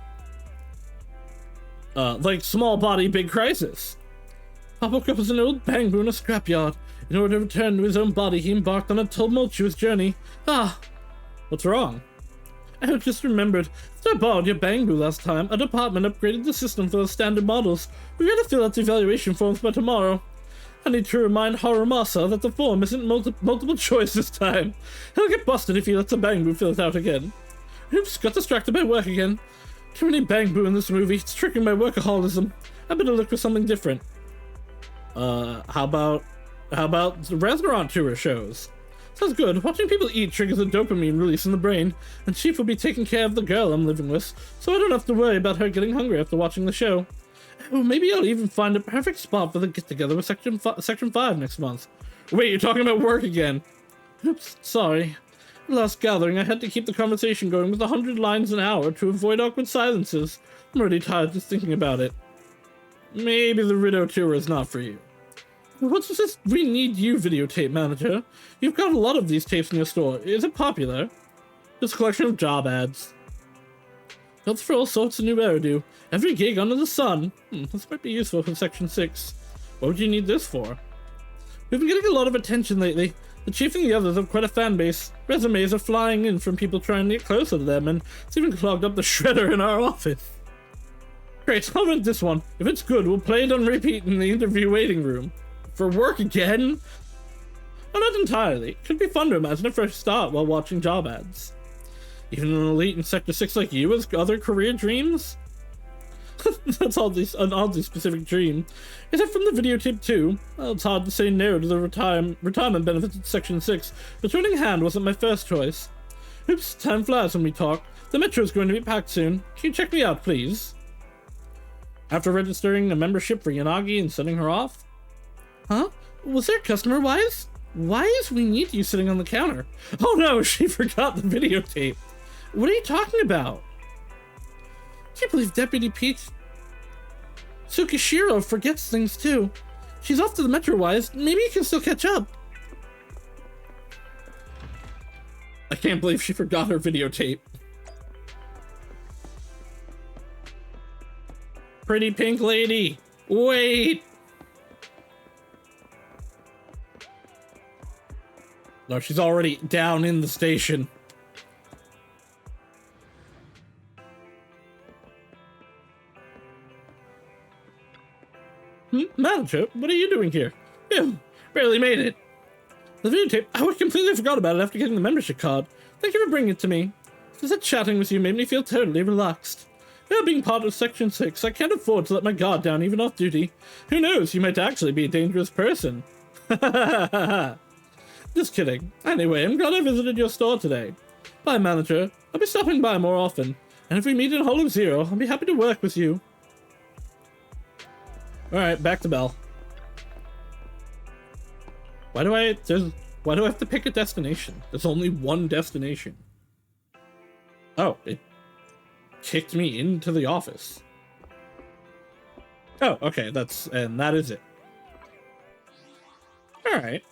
A: Like Small Body, Big Crisis. Pop woke up as an old Bangbu in a scrapyard. In order to return to his own body, he embarked on a tumultuous journey. What's wrong? I just remembered. After I borrowed your Bangbu last time, our department upgraded the system for the standard models. We gotta fill out the evaluation forms by tomorrow. I need to remind Harumasa that the form isn't multiple choice this time. He'll get busted if he lets a Bangbu fill it out again. Oops, got distracted by work again. Too many Bangbu in this movie. It's tricking my workaholism. I better look for something different. How about the restaurant tour shows? Sounds good. Watching people eat triggers a dopamine release in the brain, and Chief will be taking care of the girl I'm living with, so I don't have to worry about her getting hungry after watching the show. Oh, maybe I'll even find a perfect spot for the get-together with Section 5 next month. Wait, you're talking about work again? Oops, sorry. At last gathering, I had to keep the conversation going with 100 lines an hour to avoid awkward silences. I'm already tired just thinking about it. Maybe the Rideau tour is not for you. What's this "we need you" videotape, manager? You've got a lot of these tapes in your store. Is it popular? Just a collection of job ads. Built for all sorts of new do. Every gig under the sun. This might be useful for Section 6. What would you need this for? We've been getting a lot of attention lately. The chief and the others have quite a fan base. Resumes are flying in from people trying to get closer to them, and it's even clogged up the shredder in our office. Great, I'll rent this one. If it's good, we'll play it on repeat in the interview waiting room. For work again? Oh, not entirely. It could be fun to imagine a fresh start while watching job ads. Even an elite in Sector 6 like you has other career dreams? That's an oddly specific dream. Is it from the videotape too? Well, it's hard to say no to the retirement benefits at Section 6, but joining hand wasn't my first choice. Oops, time flies when we talk. The metro's going to be packed soon. Can you check me out, please? After registering a membership for Yanagi and sending her off? Huh? Was there customer wise? Why is we need you sitting on the counter? Oh no, she forgot the videotape. What are you talking about? I can't believe Deputy Peach Tsukishiro forgets things too. She's off to the Metro Wise. Maybe you can still catch up. I can't believe she forgot her videotape. Pretty pink lady. Wait. No, she's already down in the station. Manager, what are you doing here? Phew, barely made it. The videotape, I completely forgot about it after getting the membership card. Thank you for bringing it to me. Just that chatting with you made me feel totally relaxed. Now being part of Section 6, I can't afford to let my guard down even off duty. Who knows, you might actually be a dangerous person. Just kidding. Anyway, I'm glad I visited your store today. Bye, manager. I'll be stopping by more often. And if we meet in Hollow Zero, I'll be happy to work with you. Alright, back to Belle. Why do I have to pick a destination? There's only one destination. Oh, it kicked me into the office. Oh, okay, that is it. Alright.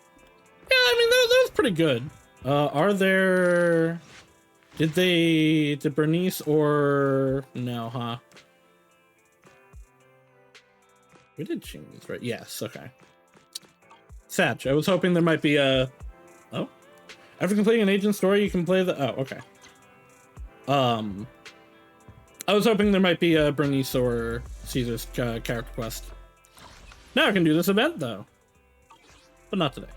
A: Yeah, I mean, that was pretty good. Did Bernice or... No, huh? We did change this, right? Yes, okay. Satch, I was hoping there might be a... Oh? After completing an agent story, you can play the... Oh, okay. I was hoping there might be a Bernice or Caesar's character quest. Now I can do this event, though. But not today.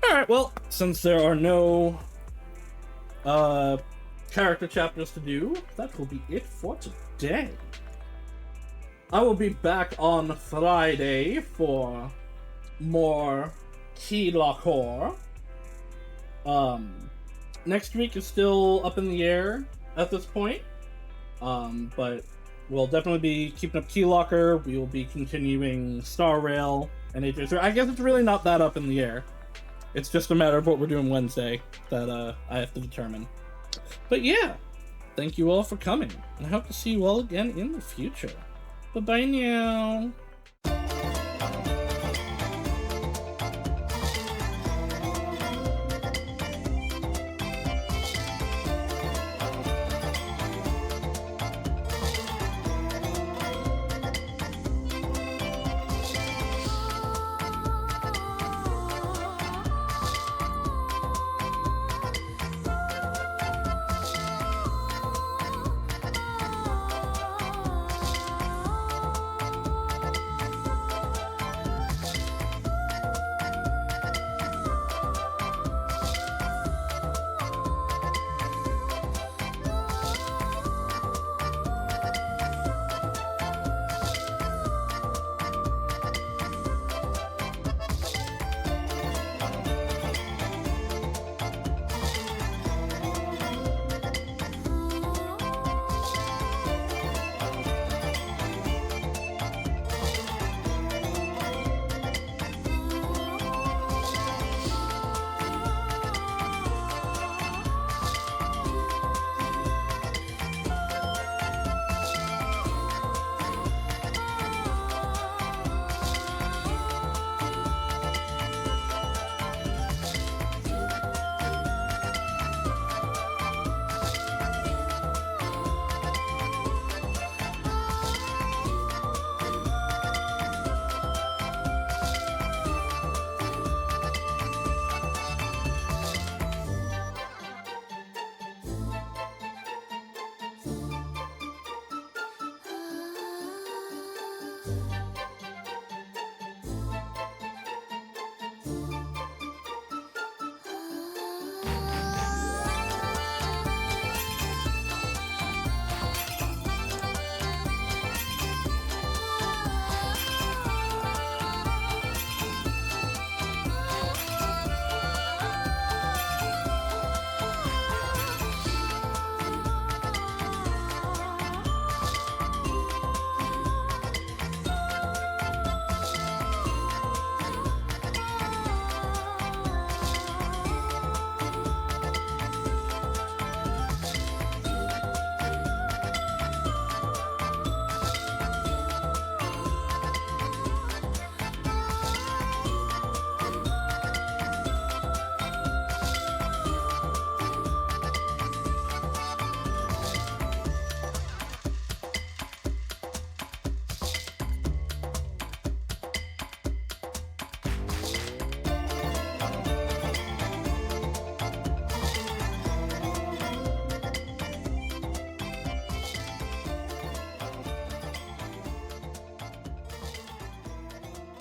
A: Alright, well, since there are no character chapters to do, that will be it for today. I will be back on Friday for more Key Lock Horror. Next week is still up in the air at this point. But we'll definitely be keeping up Key Locker. We will be continuing Star Rail and HSR. I guess it's really not that up in the air. It's just a matter of what we're doing Wednesday that I have to determine. But yeah, thank you all for coming. And I hope to see you all again in the future. Bye-bye now.